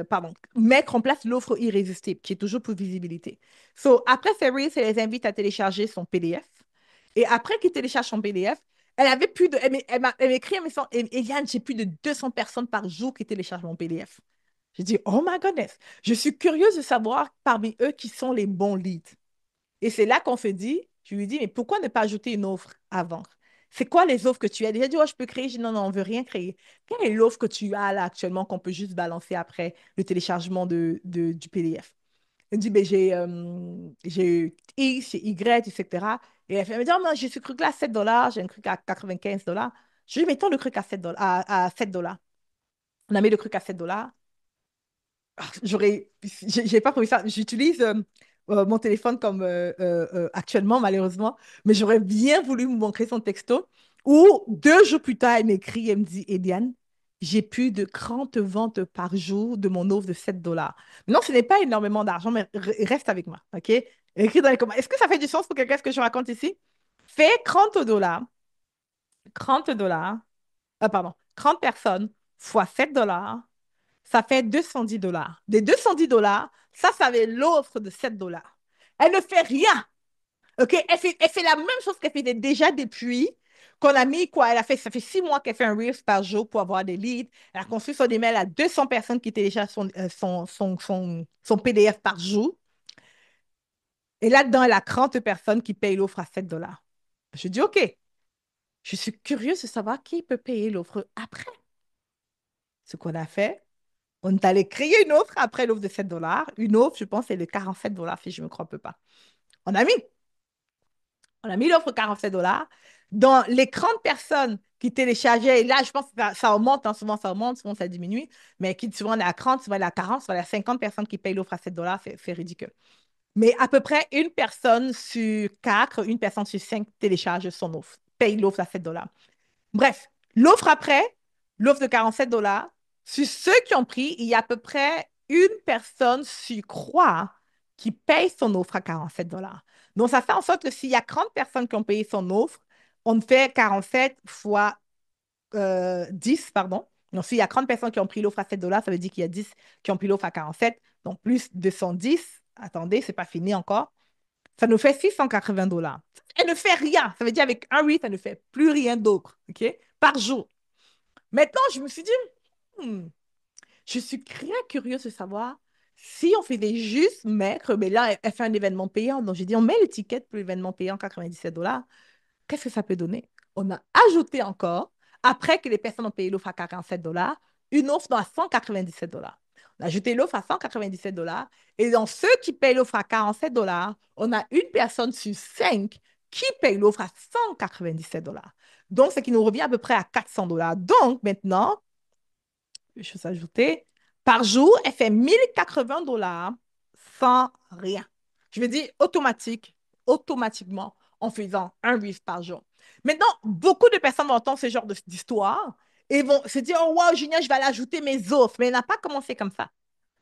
pardon, mettre en place l'offre irrésistible, qui est toujours pour visibilité. So, après ces Reels, elle les invite à télécharger son PDF. Et après qu'il télécharge son PDF, elle avait plus de. Elle m'écrit un message, Eliane, j'ai plus de 200 personnes par jour qui téléchargent mon PDF. J'ai dit, oh my goodness, je suis curieuse de savoir parmi eux qui sont les bons leads. Et c'est là qu'on se dit, je lui dis, mais pourquoi ne pas ajouter une offre à vendre? C'est quoi les offres que tu as? Déjà dit, oh, je peux créer. Je dis, non, non, on ne veut rien créer. Quelle est l'offre que tu as là actuellement qu'on peut juste balancer après le téléchargement du PDF? Elle me dit, ben, j'ai X, j'ai Y, etc. Et elle me dit, oh, non, j'ai ce truc-là à 7 dollars, j'ai un truc à 95 dollars. Je lui dis, mettons le truc à 7 dollars, à 7 dollars. On a mis le truc à 7 dollars. J'ai pas prévu ça. J'utilise mon téléphone comme actuellement, malheureusement, mais j'aurais bien voulu me montrer son texto où 2 jours plus tard, elle m'écrit, elle me dit, Ediane, j'ai plus de 30 ventes par jour de mon offre de 7 dollars. Non, ce n'est pas énormément d'argent, mais reste avec moi, OK? Écris dans les commentaires. Est-ce que ça fait du sens pour quelqu'un ce que je raconte ici? Fais 30 dollars, 30 dollars, pardon, 30 personnes fois 7 dollars ça fait 210 dollars. Des 210 dollars, ça avait l'offre de 7 dollars. Elle ne fait rien. OK? Elle fait la même chose qu'elle fait déjà depuis qu'on a mis quoi? Ça fait 6 mois qu'elle fait un Reels par jour pour avoir des leads. Elle a construit son email à 200 personnes qui téléchargent son PDF par jour. Et là-dedans, elle a 30 personnes qui payent l'offre à 7 dollars. Je dis, OK, je suis curieuse de savoir qui peut payer l'offre après. Ce qu'on a fait, on est allé créer une offre après l'offre de 7 dollars. Une offre, je pense, c'est de 47 dollars, si je ne me trompe pas. On a mis, on a mis l'offre 47 dollars. Dans les 30 personnes qui téléchargeaient, et là, je pense que ça augmente, hein, souvent ça diminue, mais souvent on est à 30, souvent on est à 40, souvent on est à 50 personnes qui payent l'offre à 7 dollars, c'est ridicule. Mais à peu près une personne sur 4, une personne sur 5 télécharge son offre, paye l'offre à 7 dollars. Bref, l'offre après, l'offre de 47 dollars, sur ceux qui ont pris, il y a à peu près une personne sur 3 qui paye son offre à 47 dollars. Donc, ça fait en sorte que s'il y a 30 personnes qui ont payé son offre, on fait 47 fois 10, pardon. Donc, s'il y a 30 personnes qui ont pris l'offre à 7 dollars, ça veut dire qu'il y a 10 qui ont pris l'offre à 47. Donc, plus 210. Attendez, c'est pas fini encore. Ça nous fait 680 dollars. Elle ne fait rien. Ça veut dire avec un read, elle ne fait plus rien d'autre, OK? Par jour. Maintenant, je me suis dit, hmm, je suis très curieuse de savoir si on faisait juste mettre, mais là, elle fait un événement payant. Donc, j'ai dit, on met l'étiquette pour l'événement payant 97 dollars. Qu'est-ce que ça peut donner? On a ajouté encore, après que les personnes ont payé l'offre à 47 dollars, une offre à 197 dollars. On a ajouté l'offre à 197 dollars. Et dans ceux qui payent l'offre à 47 dollars, on a une personne sur 5 qui paye l'offre à 197 dollars. Donc, ce qui nous revient à peu près à 400 dollars. Donc, maintenant, je vais ajouter, par jour, elle fait 1080 dollars sans rien. Je veux dire automatiquement, en faisant un reef par jour. Maintenant, beaucoup de personnes vont entendre ce genre d'histoire et vont se dire, oh wow, Julien, je vais aller ajouter mes offres. Mais elle n'a pas commencé comme ça.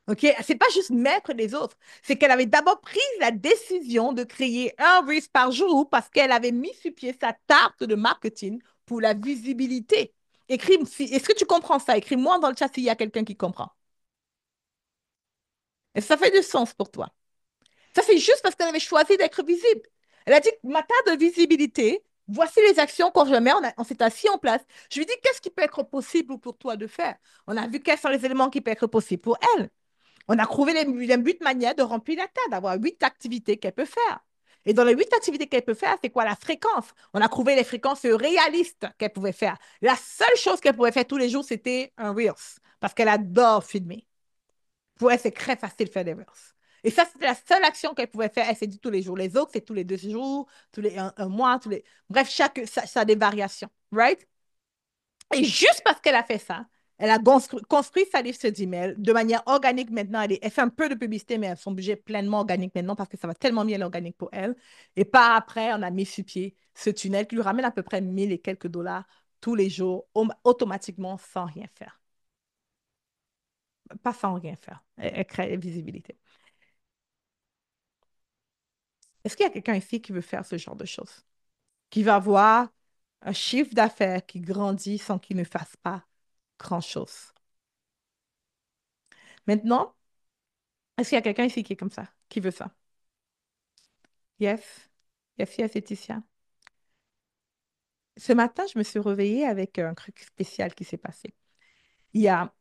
OK? C'est pas juste mettre des offres. C'est qu'elle avait d'abord pris la décision de créer un reef par jour parce qu'elle avait mis sur pied sa tarte de marketing pour la visibilité. Écris, est-ce que tu comprends ça? Écris-moi dans le chat s'il y a quelqu'un qui comprend. Est-ce que ça fait du sens pour toi? Ça, c'est juste parce qu'elle avait choisi d'être visible. Elle a dit, ma tarte de visibilité, voici les actions qu'on remet. On s'est assis en place. Je lui dis, qu'est-ce qui peut être possible pour toi de faire? On a vu quels sont les éléments qui peuvent être possibles pour elle. On a trouvé les 8 manières de remplir la table, d'avoir 8 activités qu'elle peut faire. Et dans les 8 activités qu'elle peut faire, c'est quoi la fréquence? On a trouvé les fréquences réalistes qu'elle pouvait faire. La seule chose qu'elle pouvait faire tous les jours, c'était un Reels, parce qu'elle adore filmer. Pour elle, c'est très facile de faire des Reels. Et ça, c'était la seule action qu'elle pouvait faire. Elle s'est dit tous les jours. Les autres, c'est tous les 2 jours, tous les un mois, tous les. Bref, ça a des variations. Right? Et juste parce qu'elle a fait ça, elle a construit sa liste d'emails de manière organique maintenant. Elle fait un peu de publicité, mais son budget est pleinement organique maintenant parce que ça va tellement bien l'organique pour elle. Et par après, on a mis sur pied ce tunnel qui lui ramène à peu près 1000 et quelques dollars tous les jours, automatiquement, sans rien faire. Pas sans rien faire. Elle crée visibilité. Est-ce qu'il y a quelqu'un ici qui veut faire ce genre de choses? Qui va avoir un chiffre d'affaires qui grandit sans qu'il ne fasse pas grand-chose? Maintenant, est-ce qu'il y a quelqu'un ici qui est comme ça, qui veut ça? Yes. Yes, yes, Laetitia. Ce matin, je me suis réveillée avec un truc spécial qui s'est passé. Il y a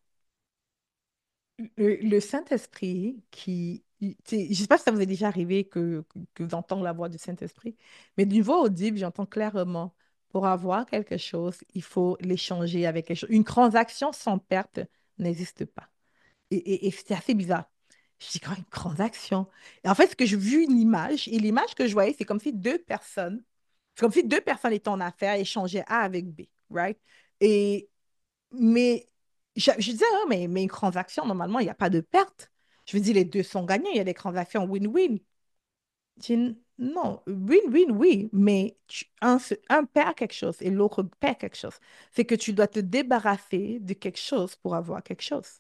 le Saint-Esprit qui... Je ne sais pas si ça vous est déjà arrivé que vous entendez la voix du Saint-Esprit, mais d'une voix audible, j'entends clairement, pour avoir quelque chose, il faut l'échanger avec quelque chose. Une transaction sans perte n'existe pas. Et c'était assez bizarre. Je dis, quand une transaction? Et en fait, ce que j'ai vu une image, et l'image que je voyais, c'est comme si deux personnes étaient en affaires, échangeaient A avec B, right? Et, mais je disais, ah, mais une transaction, normalement, il n'y a pas de perte. Je veux dire, les deux sont gagnants, il y a des transactions win-win. Je dis, non, win-win, oui, mais un perd quelque chose et l'autre perd quelque chose. C'est que tu dois te débarrasser de quelque chose pour avoir quelque chose.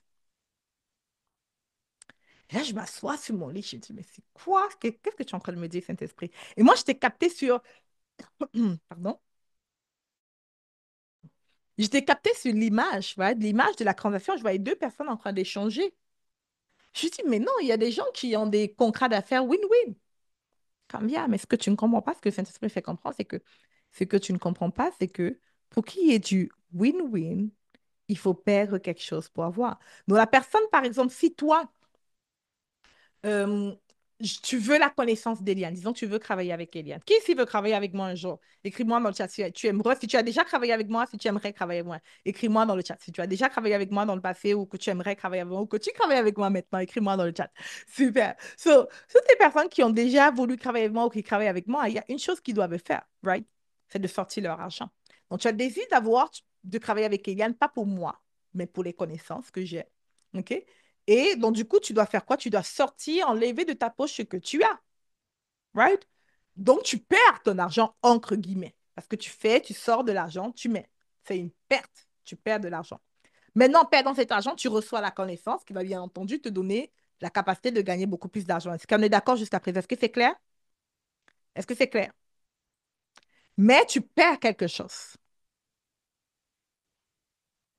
Et là, je m'assois sur mon lit, je me dis, mais c'est quoi? Qu'est-ce que tu es en train de me dire, Saint-Esprit? Et moi, je t'ai capté sur, pardon, j'étais capté sur l'image, right? L'image de la transaction, je voyais deux personnes en train d'échanger. Je me dis, mais non, il y a des gens qui ont des contrats d'affaires win-win. Comme bien, mais ce que tu ne comprends pas, ce que Saint-Esprit fait comprendre, c'est que ce que tu ne comprends pas, c'est que pour qu'il y ait du win-win, il faut perdre quelque chose pour avoir. Donc, la personne, par exemple, si toi, Euh, tu veux la connaissance d'Eliane. Disons que tu veux travailler avec Eliane. Qui ici veut travailler avec moi un jour? Écris-moi dans le chat si tu aimerais, si tu as déjà travaillé avec moi, si tu aimerais travailler avec moi. Écris-moi dans le chat. Si tu as déjà travaillé avec moi dans le passé ou que tu aimerais travailler avec moi ou que tu travailles avec moi maintenant, écris-moi dans le chat. Super. So, toutes les personnes qui ont déjà voulu travailler avec moi ou qui travaillent avec moi, il y a une chose qu'ils doivent faire, right? C'est de sortir leur argent. Donc, tu as le désir de travailler avec Eliane, pas pour moi, mais pour les connaissances que j'ai. OK? Et donc, du coup, tu dois faire quoi? Tu dois sortir, enlever de ta poche ce que tu as, right? Donc, tu perds ton argent, entre guillemets. Parce que tu sors de l'argent, tu mets. C'est une perte. Tu perds de l'argent. Maintenant, en perdant cet argent, tu reçois la connaissance qui va bien entendu te donner la capacité de gagner beaucoup plus d'argent. Est-ce qu'on est d'accord jusqu'à présent? Est-ce que c'est clair? Est-ce que c'est clair? Mais tu perds quelque chose.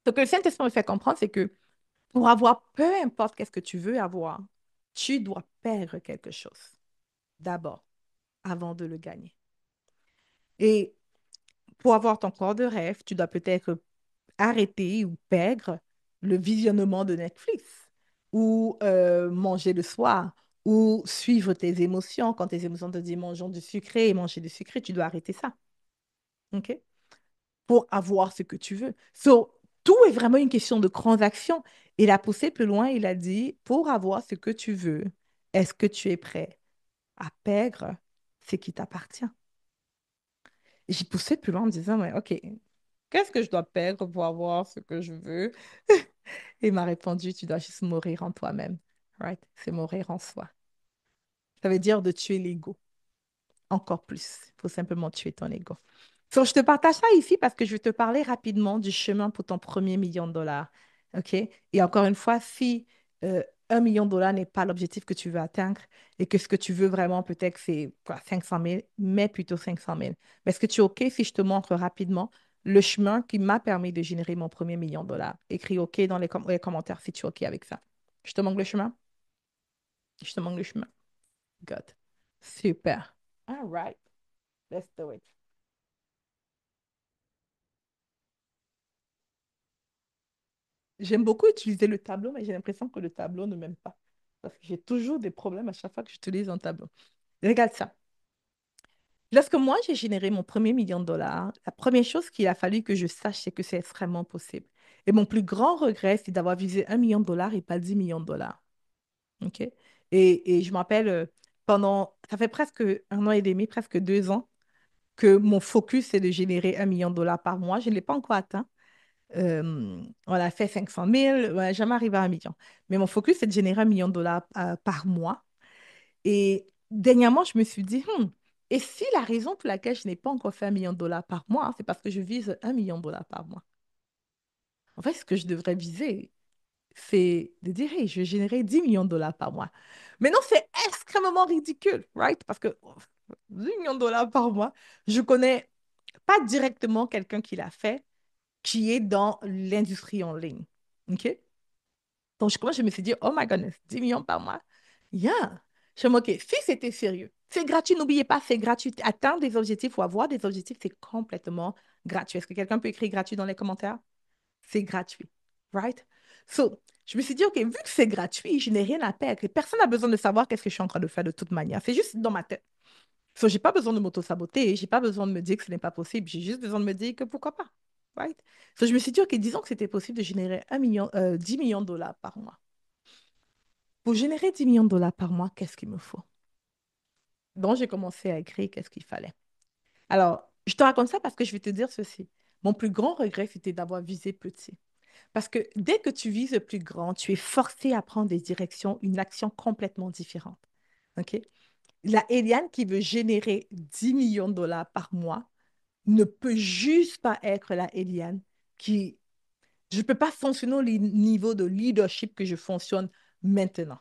Ce que le Saint-Esprit me fait comprendre, c'est que pour avoir peu importe qu'est-ce que tu veux avoir, tu dois perdre quelque chose d'abord avant de le gagner. Et pour avoir ton corps de rêve, tu dois peut-être arrêter ou perdre le visionnement de Netflix ou manger le soir ou suivre tes émotions. Quand tes émotions te disent mangeons du sucré et manger du sucré, tu dois arrêter ça. OK? Pour avoir ce que tu veux. So, tout est vraiment une question de transaction. Il a poussé plus loin, il a dit, pour avoir ce que tu veux, est-ce que tu es prêt à perdre ce qui t'appartient? J'ai poussé plus loin en me disant, ouais, OK, qu'est-ce que je dois perdre pour avoir ce que je veux? Et il m'a répondu, tu dois juste mourir en toi-même. Right? C'est mourir en soi. Ça veut dire de tuer l'ego. Encore plus. Il faut simplement tuer ton ego. So, je te partage ça ici parce que je vais te parler rapidement du chemin pour ton premier million de dollars. OK? Et encore une fois, si 1 million de dollars n'est pas l'objectif que tu veux atteindre et que ce que tu veux vraiment, peut-être, c'est quoi, 500 000, mais plutôt 500 000. Mais est-ce que tu es OK si je te montre rapidement le chemin qui m'a permis de générer mon premier million de dollars? Écris OK dans les commentaires si tu es OK avec ça. Je te montre le chemin? Je te montre le chemin. Good. Super. All right. Let's do it. J'aime beaucoup utiliser le tableau, mais j'ai l'impression que le tableau ne m'aime pas. Parce que j'ai toujours des problèmes à chaque fois que j'utilise un tableau. Regarde ça. Lorsque moi, j'ai généré mon premier million de dollars, la première chose qu'il a fallu que je sache, c'est que c'est extrêmement possible. Et mon plus grand regret, c'est d'avoir visé 1 million de dollars et pas 10 millions de dollars. OK? Et je m'appelle, ça fait presque 1 an et demi, presque 2 ans, que mon focus, c'est de générer 1 million de dollars par mois. Je ne l'ai pas encore atteint. On a fait 500 000, ouais, jamais arrivé à 1 million. Mais mon focus, c'est de générer 1 million de dollars par mois. Et dernièrement, je me suis dit, et si la raison pour laquelle je n'ai pas encore fait 1 million de dollars par mois, c'est parce que je vise 1 million de dollars par mois. En fait, ce que je devrais viser, c'est de dire, hey, je vais générer 10 millions de dollars par mois. Mais non, c'est extrêmement ridicule, right? Parce que 10 millions de dollars par mois, je connais pas directement quelqu'un qui l'a fait, qui est dans l'industrie en ligne. OK? Donc, je me suis dit, oh my goodness, 10 millions par mois. Yeah. Je me dis, OK, si c'était sérieux, c'est gratuit, n'oubliez pas, c'est gratuit. Atteindre des objectifs ou avoir des objectifs, c'est complètement gratuit. Est-ce que quelqu'un peut écrire gratuit dans les commentaires? C'est gratuit. Right? So, je me suis dit, OK, vu que c'est gratuit, je n'ai rien à perdre. Et personne n'a besoin de savoir qu'est-ce que je suis en train de faire de toute manière. C'est juste dans ma tête. So, j'ai pas besoin de m'auto-saboter. J'ai pas besoin de me dire que ce n'est pas possible. J'ai juste besoin de me dire que pourquoi pas. Right? So, je me suis dit, OK, disons que c'était possible de générer 10 millions de dollars par mois. Pour générer 10 millions de dollars par mois, qu'est-ce qu'il me faut? Donc, j'ai commencé à écrire qu'est-ce qu'il fallait. Alors, je te raconte ça parce que je vais te dire ceci. Mon plus grand regret, c'était d'avoir visé petit. Parce que dès que tu vises plus grand, tu es forcé à prendre des directions, une action complètement différente. OK? La Eliane qui veut générer 10 millions de dollars par mois ne peut juste pas être la Eliane qui... Je ne peux pas fonctionner au niveau de leadership que je fonctionne maintenant.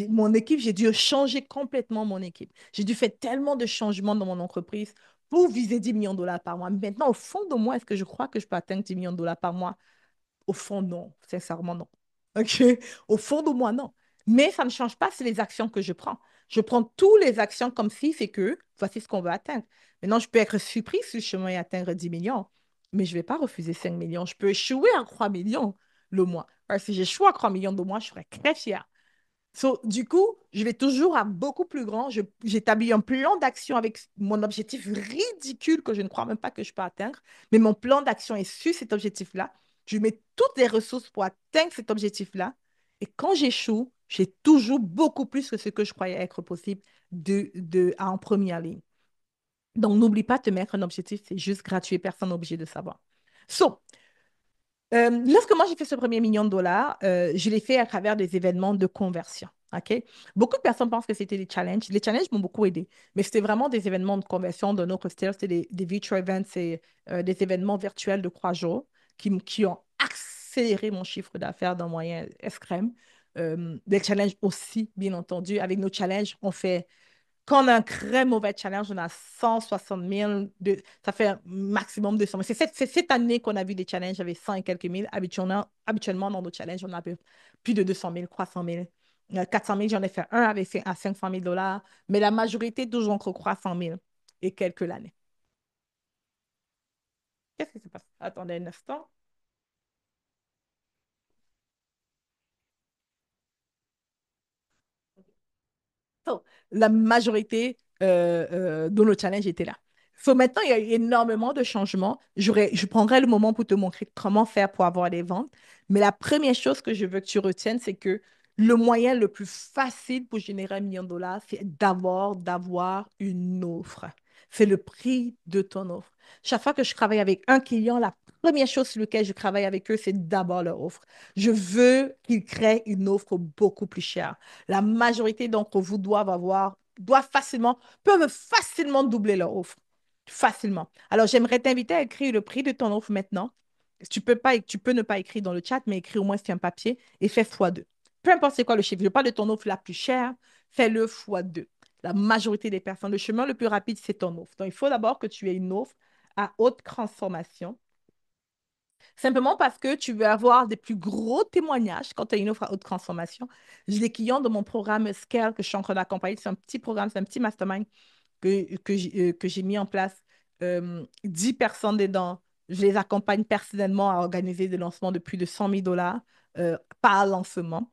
Mon équipe, j'ai dû changer complètement mon équipe. J'ai dû faire tellement de changements dans mon entreprise pour viser 10 millions de dollars par mois. Maintenant, au fond de moi, est-ce que je crois que je peux atteindre 10 millions de dollars par mois? Au fond, non. Sincèrement, non. OK? Au fond de moi, non. Mais ça ne change pas, c'est les actions que je prends. Je prends toutes les actions comme si c'est que voici ce qu'on veut atteindre. Maintenant, je peux être surpris sur le chemin et atteindre 10 millions, mais je ne vais pas refuser 5 millions. Je peux échouer à 3 millions le mois. Alors, si j'échoue à 3 millions de mois, je serais très fière. So, du coup, je vais toujours à beaucoup plus grand. J'établis un plan d'action avec mon objectif ridicule que je ne crois même pas que je peux atteindre. Mais mon plan d'action est sur cet objectif-là. Je mets toutes les ressources pour atteindre cet objectif-là. Et quand j'échoue, j'ai toujours beaucoup plus que ce que je croyais être possible en première ligne. Donc, n'oublie pas de te mettre un objectif. C'est juste gratuit. Personne n'est obligé de savoir. So, lorsque moi j'ai fait ce premier million de dollars, je l'ai fait à travers des événements de conversion. OK? Beaucoup de personnes pensent que c'était des challenges. Les challenges m'ont beaucoup aidé, mais c'était vraiment des événements de conversion de notre style. C'était des virtual events, c'est des événements virtuels de 3 jours qui ont accéléré mon chiffre d'affaires d'un moyen extrême. Des challenges aussi, bien entendu. Avec nos challenges, on fait quand on a un très mauvais challenge, on a 160 000, ça fait un maximum de 100 000. C'est cette année qu'on a vu des challenges avec 100 et quelques mille. Habituellement, dans nos challenges, on a plus de 200 000, 300 000. 400 000, j'en ai fait un avec à 500 000 dollars, mais la majorité toujours entre 300 000 et quelques l'année. Qu'est-ce qui se passe? Attendez un instant. So, la majorité de nos challenges étaient là. So, maintenant, il y a eu énormément de changements. Je prendrai le moment pour te montrer comment faire pour avoir des ventes. Mais la première chose que je veux que tu retiennes, c'est que le moyen le plus facile pour générer 1 million de dollars, c'est d'abord d'avoir une offre. C'est le prix de ton offre. Chaque fois que je travaille avec un client, la première chose sur laquelle je travaille avec eux, c'est d'abord leur offre. Je veux qu'ils créent une offre beaucoup plus chère. La majorité d'entre vous peuvent facilement doubler leur offre. Facilement. Alors, j'aimerais t'inviter à écrire le prix de ton offre maintenant. Tu peux ne pas écrire dans le chat, mais écrire au moins sur un papier et fais x2. Peu importe c'est quoi le chiffre, je parle de ton offre la plus chère, fais-le x2. La majorité des personnes, le chemin le plus rapide, c'est ton offre. Donc, il faut d'abord que tu aies une offre à haute transformation. Simplement parce que tu veux avoir des plus gros témoignages quand tu as une offre à haute transformation. J'ai des clients de mon programme Scale que je suis en train d'accompagner. C'est un petit programme, c'est un petit mastermind que j'ai mis en place. 10 personnes dedans. Je les accompagne personnellement à organiser des lancements de plus de 100 000 dollars par lancement.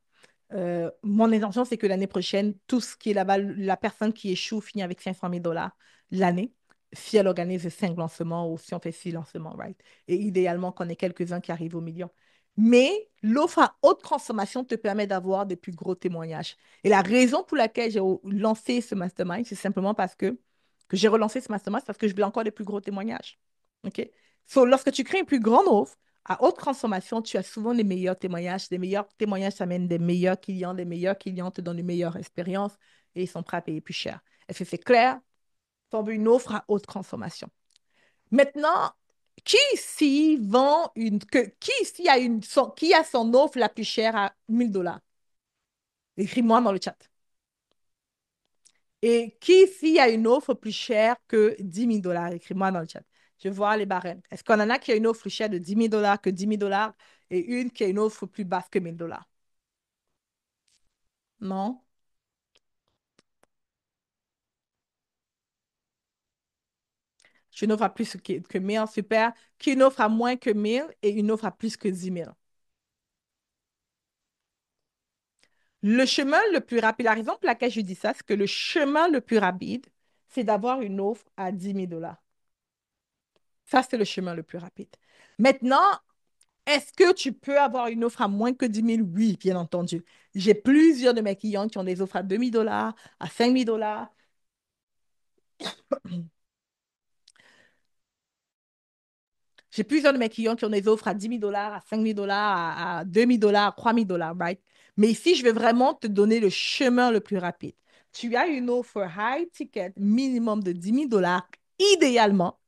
Mon intention, c'est que l'année prochaine, tout ce qui est là-bas, la personne qui échoue finit avec 500 000 dollars l'année, si elle organise 5 lancements ou si on fait 6 lancements, right? Et idéalement, qu'on ait quelques-uns qui arrivent au million. Mais l'offre à haute consommation te permet d'avoir des plus gros témoignages. Et la raison pour laquelle j'ai lancé ce mastermind, c'est simplement que j'ai relancé ce mastermind, c'est parce que je voulais encore des plus gros témoignages. OK? So, lorsque tu crées une plus grande offre, à haute consommation, tu as souvent les meilleurs témoignages. Les meilleurs témoignages amènent des meilleurs clients. Les meilleurs clients te donnent une meilleure expérience et ils sont prêts à payer plus cher. Est-ce que c'est clair? Tu veux une offre à haute consommation. Maintenant, qui ici qui a son offre la plus chère à 1 000 dollars? Écris-moi dans le chat. Et qui ici a une offre plus chère que 10 000 dollars? Écris-moi dans le chat. Je vois les barèmes. Est-ce qu'on en a qui a une offre plus chère de 10 000 dollars que 10 000 dollars et une qui a une offre plus basse que 1 000 dollars? Non. J'ai une offre à plus que 1000, super. Qu'une offre à moins que 1000 et une offre à plus que 10 000. Le chemin le plus rapide, la raison pour laquelle je dis ça, c'est que le chemin le plus rapide, c'est d'avoir une offre à 10 000 dollars. Ça, c'est le chemin le plus rapide. Maintenant, est-ce que tu peux avoir une offre à moins que 10 000? Oui, bien entendu. J'ai plusieurs de mes clients qui ont des offres à 2 000 dollars, à 5 000 dollars. J'ai plusieurs de mes clients qui ont des offres à 10 000 dollars, à 5 000 dollars, à 2 000 dollars, à 3 000 dollars, right? Mais ici, je vais vraiment te donner le chemin le plus rapide. Tu as une offre high ticket minimum de 10 000 dollars, idéalement.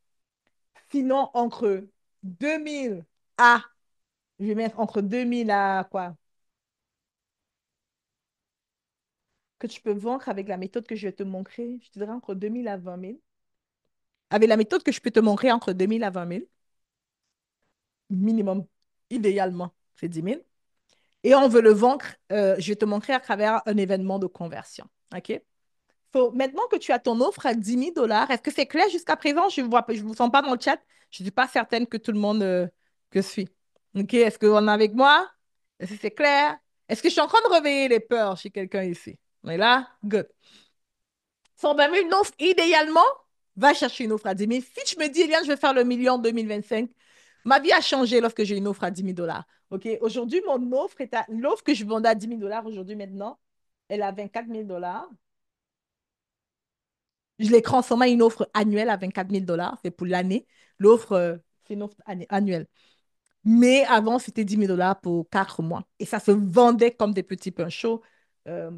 Sinon, entre 2 000 à, je vais mettre entre 2 000 à quoi? Que tu peux vendre avec la méthode que je vais te montrer. Je te dirais entre 2 000 à 20 000. Avec la méthode que je peux te montrer entre 2 000 à 20 000, minimum, idéalement, c'est 10 000. Et on veut le vendre, je vais te montrer à travers un événement de conversion. OK? So, maintenant que tu as ton offre à 10 000 dollars, est-ce que c'est clair jusqu'à présent? Je ne vous sens pas dans le chat. Je ne suis pas certaine que tout le monde que suit. OK? Est-ce qu'on est avec moi? Est-ce que c'est clair? Est-ce que je suis en train de réveiller les peurs chez quelqu'un ici? On est là? Good. Si on même une offre, idéalement, va chercher une offre à 10 000. Si tu me dis, Eliane, je vais faire le million en 2025, ma vie a changé lorsque j'ai une offre à 10 000 dollars. OK? Aujourd'hui, mon offre est à. L'offre que je vendais à 10 000 dollars aujourd'hui, maintenant, elle est à 24 000 dollars. Je l'ai transformée en une offre annuelle à 24 000 dollars. C'est pour l'année. L'offre, c'est une offre annuelle. Mais avant, c'était 10 000 dollars pour 4 mois. Et ça se vendait comme des petits pains chauds. Euh,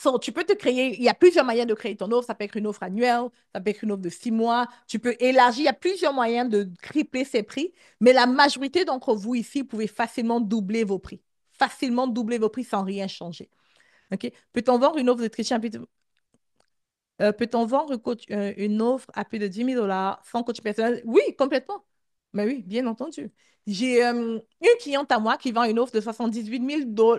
So, tu peux te créer, il y a plusieurs moyens de créer ton offre. Ça peut être une offre annuelle, ça peut être une offre de 6 mois. Tu peux élargir, il y a plusieurs moyens de tripler ses prix. Mais la majorité d'entre vous ici, vous pouvez facilement doubler vos prix. Facilement doubler vos prix sans rien changer. OK? Peut-on vendre une offre de trichage peut-on vendre une offre à plus de 10 000 dollars sans coach personnel? Oui, complètement. Mais oui, bien entendu. J'ai une cliente à moi qui vend une offre de 78 000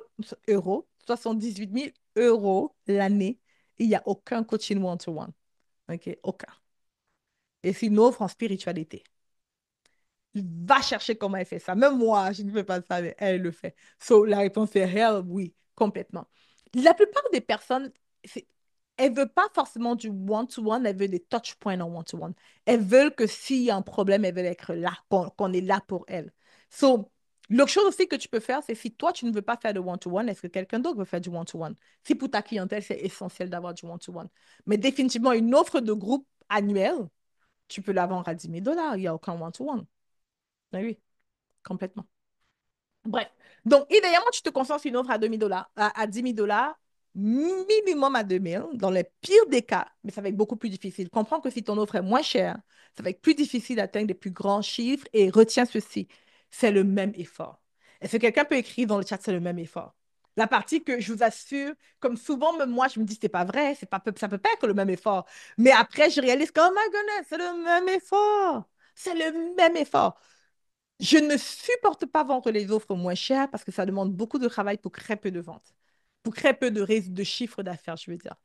euros, 78 000 euros l'année. Il n'y a aucun coaching one-to-one. OK? Aucun. Et c'est une offre en spiritualité. Va chercher comment elle fait ça. Même moi, je ne fais pas ça, mais elle le fait. So, la réponse est réelle, oui, complètement. La plupart des personnes, elles ne veulent pas forcément du one-to-one, elles veulent des touch points en one-to-one. Elles veulent que s'il y a un problème, elles veulent être là, qu'on est là pour elles. So, l'autre chose aussi que tu peux faire, c'est si toi, tu ne veux pas faire de one-to-one, est-ce que quelqu'un d'autre veut faire du one-to-one? Si pour ta clientèle, c'est essentiel d'avoir du one-to-one. Mais définitivement, une offre de groupe annuelle, tu peux la vendre à 10 000 dollars, il n'y a aucun one-to-one. Ben oui, complètement. Bref. Donc, idéalement, tu te concentres sur une offre à 2 000 dollars, à 10 000 dollars, minimum à 2 000 dans les pires des cas, mais ça va être beaucoup plus difficile. Comprends que si ton offre est moins chère, ça va être plus difficile d'atteindre des plus grands chiffres et retiens ceci, c'est le même effort. Est-ce que quelqu'un peut écrire dans le chat, c'est le même effort? La partie que je vous assure, comme souvent, même moi, je me dis, c'est pas vrai, ça peut pas être le même effort. Mais après, je réalise que, oh my goodness, c'est le même effort. C'est le même effort. Je ne supporte pas vendre les offres moins chères parce que ça demande beaucoup de travail pour très peu de ventes, pour très peu de chiffre d'affaires, je veux dire.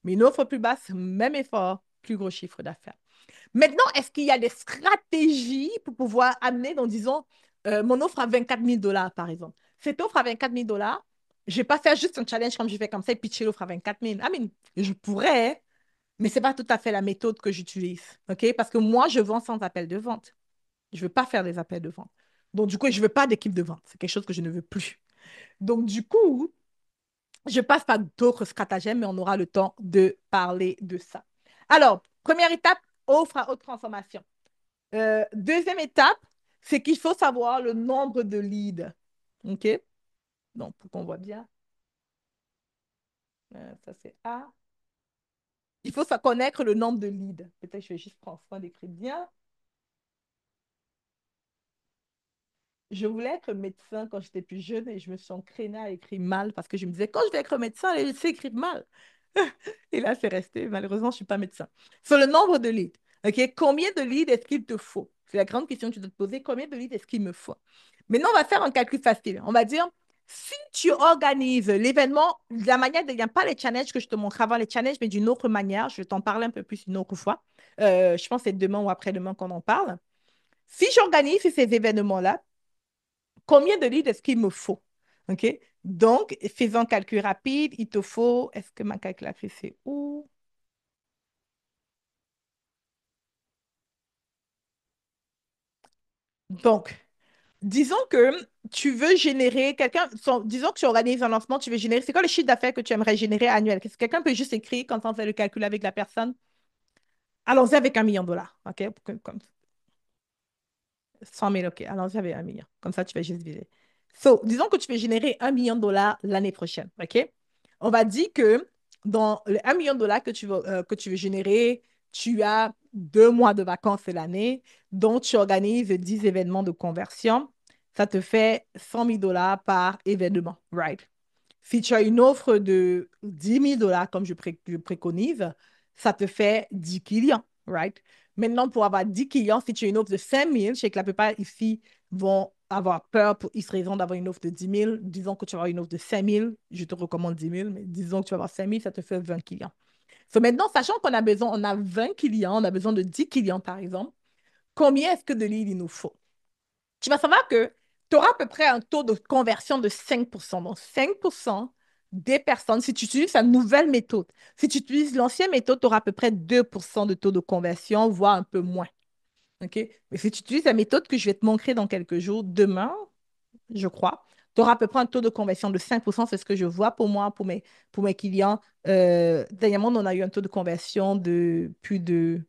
Mais une offre plus basse, même effort, plus gros chiffre d'affaires. Maintenant, est-ce qu'il y a des stratégies pour pouvoir amener, donc disons, mon offre à 24 000 dollars, par exemple. Cette offre à 24 000 dollars, je ne vais pas faire juste un challenge comme je fais comme ça et pitcher l'offre à 24 000. I mean, je pourrais, mais ce n'est pas tout à fait la méthode que j'utilise. OK? Parce que moi, je vends sans appel de vente. Je ne veux pas faire des appels de vente. Donc, du coup, je ne veux pas d'équipe de vente. C'est quelque chose que je ne veux plus. Donc, du coup, je passe par d'autres stratagèmes, mais on aura le temps de parler de ça. Alors, première étape, offre à haute transformation. Deuxième étape, c'est qu'il faut savoir le nombre de leads. OK? Donc, pour qu'on voit bien, ça c'est A. Il faut connaître le nombre de leads. Peut-être que je vais juste prendre soin d'écrire bien. Je voulais être médecin quand j'étais plus jeune et je me suis entraînée à écrire mal parce que je me disais, quand je vais être médecin, je sais écrire mal. Et là, c'est resté. Malheureusement, je ne suis pas médecin. Sur le nombre de leads, OK? Combien de leads est-ce qu'il te faut? C'est la grande question que tu dois te poser. Combien de leads est-ce qu'il me faut? Maintenant, on va faire un calcul facile. On va dire, Si tu organises l'événement, la manière, il n'y a pas les challenges que je te montre avant les challenges, mais d'une autre manière, je vais t'en parler un peu plus une autre fois. Je pense que c'est demain ou après-demain qu'on en parle. Si j'organise ces événements-là, combien de leads est-ce qu'il me faut? OK? Donc, faisant un calcul rapide, il te faut, est-ce que ma calculatrice est où? Donc, disons que tu veux générer quelqu'un, disons que tu organises un lancement, tu veux générer, c'est quoi le chiffre d'affaires que tu aimerais générer annuel? Qu'est-ce que quelqu'un peut juste écrire quand on fait le calcul avec la personne? Allons-y avec 1 million de dollars, OK? Comme 100 000, OK. Allons-y avec 1 million. Comme ça, tu fais juste viser. So, disons que tu veux générer 1 million de dollars l'année prochaine, OK? On va dire que dans le 1 million de dollars que tu veux générer, tu as 2 mois de vacances l'année, donc tu organises 10 événements de conversion. Ça te fait 100 000 dollars par événement, right? Si tu as une offre de 10 000 dollars, comme je préconise, ça te fait 10 clients, right? Maintenant, pour avoir 10 clients, si tu as une offre de 5 000, je sais que la plupart ici vont avoir peur pour X raison d'avoir une offre de 10 000. Disons que tu vas avoir une offre de 5 000, je te recommande 10 000, mais disons que tu vas avoir 5 000, ça te fait 20 clients. So maintenant, sachant qu'on a besoin, on a 20 clients, on a besoin de 10 clients par exemple, combien est-ce que de leads il nous faut? Tu vas savoir que tu auras à peu près un taux de conversion de 5%. Donc, 5% des personnes, si tu utilises la nouvelle méthode, si tu utilises l'ancienne méthode, tu auras à peu près 2% de taux de conversion, voire un peu moins. OK? Mais si tu utilises la méthode que je vais te montrer dans quelques jours, demain, je crois, tu auras à peu près un taux de conversion de 5%. C'est ce que je vois pour moi, pour mes clients. Dernièrement, on a eu un taux de conversion de plus de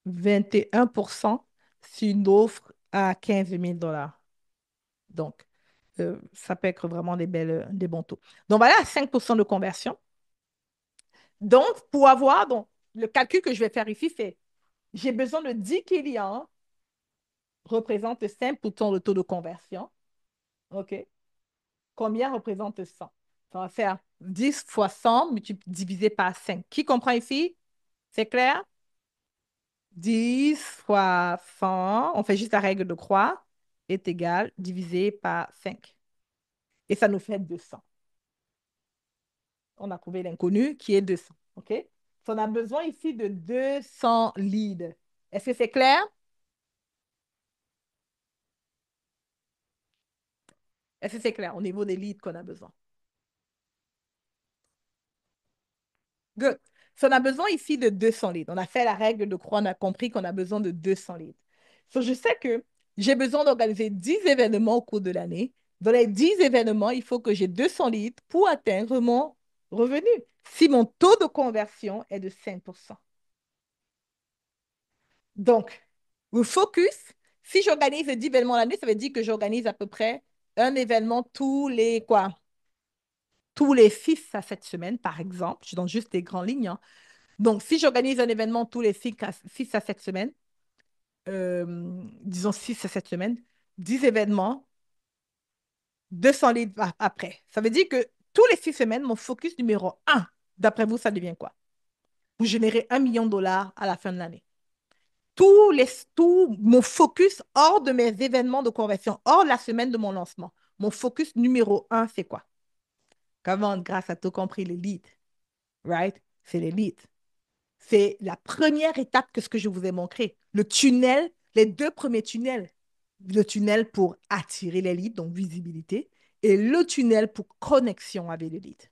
21% sur une offre à 15 000 dollars. Donc, ça peut être vraiment des bons taux. Donc, voilà, 5% de conversion. Donc, pour avoir, donc, le calcul que je vais faire ici, c'est j'ai besoin de 10 clients, représente 5% de taux de conversion. OK? Combien représente 100? Ça va faire 10 fois 100 divisé par 5. Qui comprend ici? C'est clair? 10 fois 100, on fait juste la règle de croix, est égal divisé par 5. Et ça nous fait 200. On a trouvé l'inconnu qui est 200. OK? On a besoin ici de 200 leads. Est-ce que c'est clair? Est-ce que c'est clair au niveau des leads qu'on a besoin? Good. On a besoin ici de 200 leads. On a fait la règle de croix, on a compris qu'on a besoin de 200 leads. Je sais que j'ai besoin d'organiser 10 événements au cours de l'année. Dans les 10 événements, il faut que j'ai 200 leads pour atteindre mon revenu. Si mon taux de conversion est de 5%. Donc, le focus, si j'organise 10 événements l'année, ça veut dire que j'organise à peu près un événement tous les 6 à 7 semaines, par exemple. Je donne juste des grandes lignes, hein. Donc, si j'organise un événement tous les 6 à 7 semaines, disons 6 à 7 semaines, 10 événements, 200 leads après. Ça veut dire que tous les 6 semaines, mon focus numéro un, d'après vous, ça devient quoi? Vous générez 1 million de dollars à la fin de l'année. Tout mon focus hors de mes événements de conversion, hors de la semaine de mon lancement, mon focus numéro un, c'est quoi? Comment, grâce à tout compris, les leads, right? C'est les leads. C'est la première étape que ce que je vous ai montré. Le tunnel, les deux premiers tunnels. Le tunnel pour attirer les leads, donc visibilité, et le tunnel pour connexion avec les leads.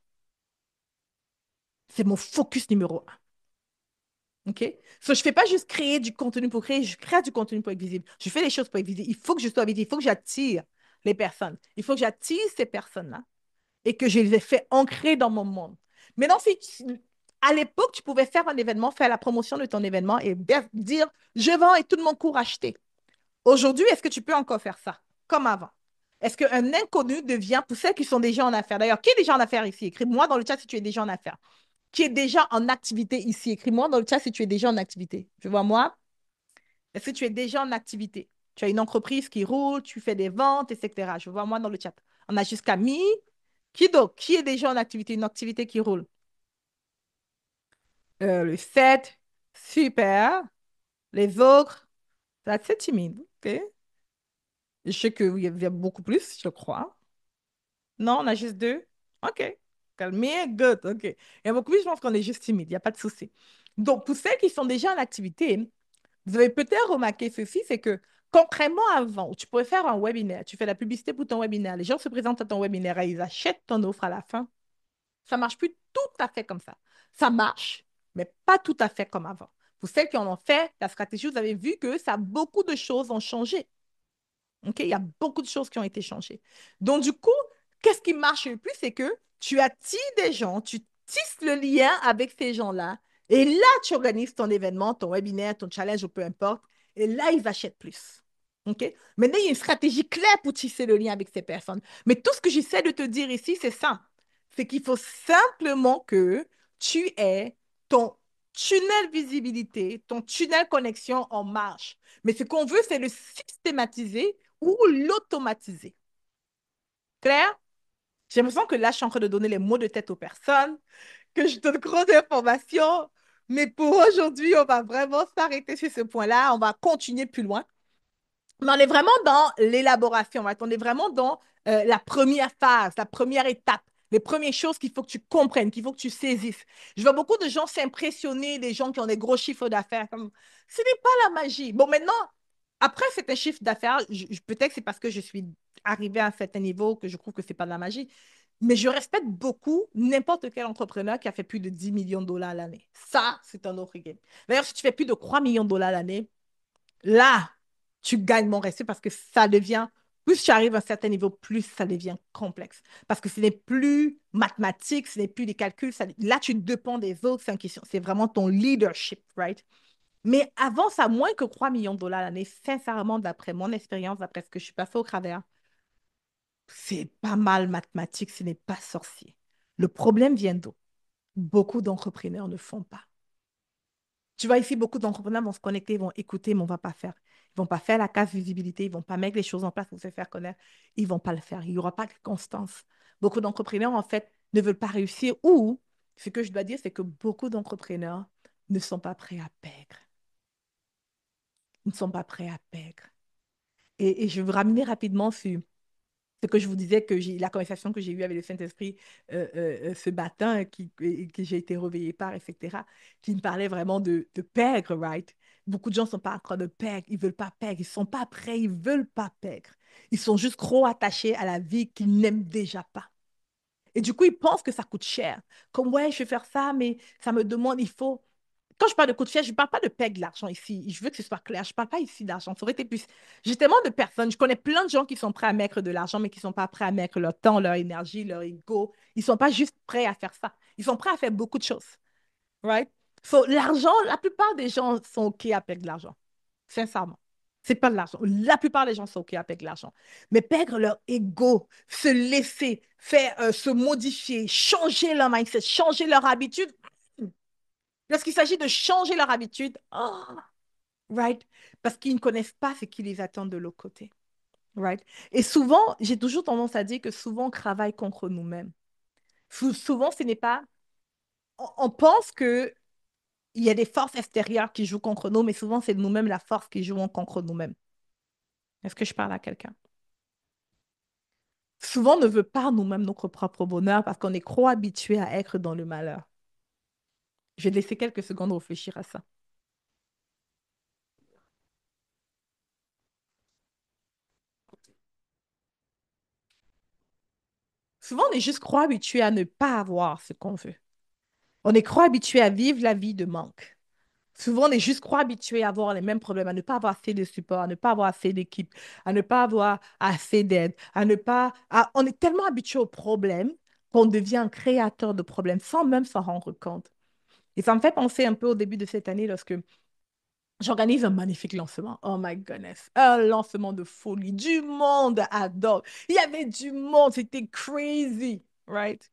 C'est mon focus numéro un. OK? Je ne fais pas juste créer du contenu pour créer, je crée du contenu pour être visible. Je fais les choses pour être visible. Il faut que je sois visible, il faut que j'attire les personnes. Il faut que j'attire ces personnes-là et que je les ai fait ancrer dans mon monde. Maintenant, à l'époque, tu pouvais faire un événement, faire la promotion de ton événement et dire je vends et tout le monde court acheter. Aujourd'hui, est-ce que tu peux encore faire ça comme avant? Est-ce qu'un inconnu devient, pour ceux qui sont déjà en affaires, d'ailleurs, qui est déjà en affaires ici? Écris-moi dans le chat si tu es déjà en affaires. Qui est déjà en activité ici? Écris-moi dans le chat si tu es déjà en activité. Je vois moi. Est-ce que tu es déjà en activité? Tu as une entreprise qui roule, tu fais des ventes, etc. Je vois moi dans le chat. On a jusqu'à mi. Qui d'autre? Qui est déjà en activité? Une activité qui roule. Le 7. Super. Les autres, c'est assez timide. OK? Je sais qu'il y a beaucoup plus, je crois. Non, on a juste deux. OK. Calmez, good. OK. Et beaucoup plus, je pense qu'on est juste timide. Il n'y a pas de souci. Donc, pour celles qui sont déjà en activité, vous avez peut-être remarqué ceci, c'est que concrètement avant, où tu pourrais faire un webinaire, tu fais la publicité pour ton webinaire, les gens se présentent à ton webinaire et ils achètent ton offre à la fin. Ça ne marche plus tout à fait comme ça. Ça marche, mais pas tout à fait comme avant. Pour celles qui en ont fait la stratégie, vous avez vu que ça, beaucoup de choses ont changé. OK? Il y a beaucoup de choses qui ont été changées. Donc, du coup, qu'est-ce qui marche le plus? C'est que tu attires des gens, tu tisses le lien avec ces gens-là, et là, tu organises ton événement, ton webinaire, ton challenge, ou peu importe, et là, ils achètent plus. OK? Maintenant, il y a une stratégie claire pour tisser le lien avec ces personnes. Mais tout ce que j'essaie de te dire ici, c'est ça. C'est qu'il faut simplement que tu aies ton tunnel visibilité, ton tunnel connexion en marche. Mais ce qu'on veut, c'est le systématiser ou l'automatiser. Claire? J'ai l'impression que là, je suis en train de donner les mots de tête aux personnes, que je donne trop d'informations. Mais pour aujourd'hui, on va vraiment s'arrêter sur ce point-là. On va continuer plus loin. Mais on est vraiment dans l'élaboration, right? On est vraiment dans la première phase, la première étape, les premières choses qu'il faut que tu comprennes, qu'il faut que tu saisisses. Je vois beaucoup de gens s'impressionner, des gens qui ont des gros chiffres d'affaires. Comme, ce n'est pas la magie. Bon, maintenant, après c'est un chiffre d'affaires, peut-être que c'est parce que je suis arrivée à un certain niveau que je trouve que ce n'est pas de la magie. Mais je respecte beaucoup n'importe quel entrepreneur qui a fait plus de 10 millions de dollars l'année. Ça, c'est un autre game. D'ailleurs, si tu fais plus de 3 millions de dollars l'année, là, tu gagnes mon respect parce que ça devient, plus tu arrives à un certain niveau, plus ça devient complexe. Parce que ce n'est plus mathématique, ce n'est plus des calculs. Là, tu dépends des autres, c'est vraiment ton leadership, right? Mais avance à moins que 3 millions de dollars l'année, sincèrement, d'après mon expérience, d'après ce que je suis passée au travers, c'est pas mal mathématique, ce n'est pas sorcier. Le problème vient d'où? Beaucoup d'entrepreneurs ne font pas. Tu vois, ici, beaucoup d'entrepreneurs vont se connecter, vont écouter, mais on ne va pas faire. Ils ne vont pas faire la case visibilité, ils ne vont pas mettre les choses en place pour se faire connaître. Ils ne vont pas le faire. Il n'y aura pas de constance. Beaucoup d'entrepreneurs, en fait, ne veulent pas réussir ou, ce que je dois dire, c'est que beaucoup d'entrepreneurs ne sont pas prêts à perdre. Ils ne sont pas prêts à perdre. Et je vais vous ramener rapidement sur ce que je vous disais, la conversation que j'ai eue avec le Saint-Esprit ce matin, que j'ai été réveillée par, etc., qui me parlait vraiment de pègre, right? Beaucoup de gens ne sont pas en train de pègre, ils ne veulent pas pègre, ils ne sont pas prêts, ils ne veulent pas pègre. Ils sont juste trop attachés à la vie qu'ils n'aiment déjà pas. Et du coup, ils pensent que ça coûte cher. Comme, ouais, je vais faire ça, mais ça me demande, il faut. Quand je parle de coût de cher, je ne parle pas de payer de l'argent ici. Je veux que ce soit clair. Je ne parle pas ici d'argent. Ça aurait été plus. J'ai tellement de personnes, je connais plein de gens qui sont prêts à mettre de l'argent, mais qui ne sont pas prêts à mettre leur temps, leur énergie, leur ego. Ils ne sont pas juste prêts à faire ça. Ils sont prêts à faire beaucoup de choses. Right? So, l'argent, la plupart des gens sont OK à payer de l'argent. Sincèrement. C'est pas de l'argent. La plupart des gens sont OK avec l'argent. Mais perdre leur ego, se laisser faire, se modifier, changer leur mindset, changer leur habitude. Lorsqu'il s'agit de changer leur habitude, oh, right? Parce qu'ils ne connaissent pas ce qui les attend de l'autre côté. Right? Et souvent, j'ai toujours tendance à dire que souvent, on travaille contre nous-mêmes. Souvent, ce n'est pas. On pense que il y a des forces extérieures qui jouent contre nous, mais souvent, c'est nous-mêmes la force qui joue contre nous-mêmes. Est-ce que je parle à quelqu'un? Souvent, on ne veut pas nous-mêmes notre propre bonheur parce qu'on est trop habitué à être dans le malheur. Je vais te laisser quelques secondes réfléchir à ça. Souvent, on est juste trop habitué à ne pas avoir ce qu'on veut. On est trop habitué à vivre la vie de manque. Souvent, on est juste trop habitué à avoir les mêmes problèmes, à ne pas avoir assez de support, à ne pas avoir assez d'équipe, à ne pas avoir assez d'aide, à ne pas... On est tellement habitué aux problèmes qu'on devient un créateur de problèmes sans même s'en rendre compte. Et ça me fait penser un peu au début de cette année lorsque j'organise un magnifique lancement. Oh my goodness. Un lancement de folie. Du monde adore. Il y avait du monde. C'était crazy. Right?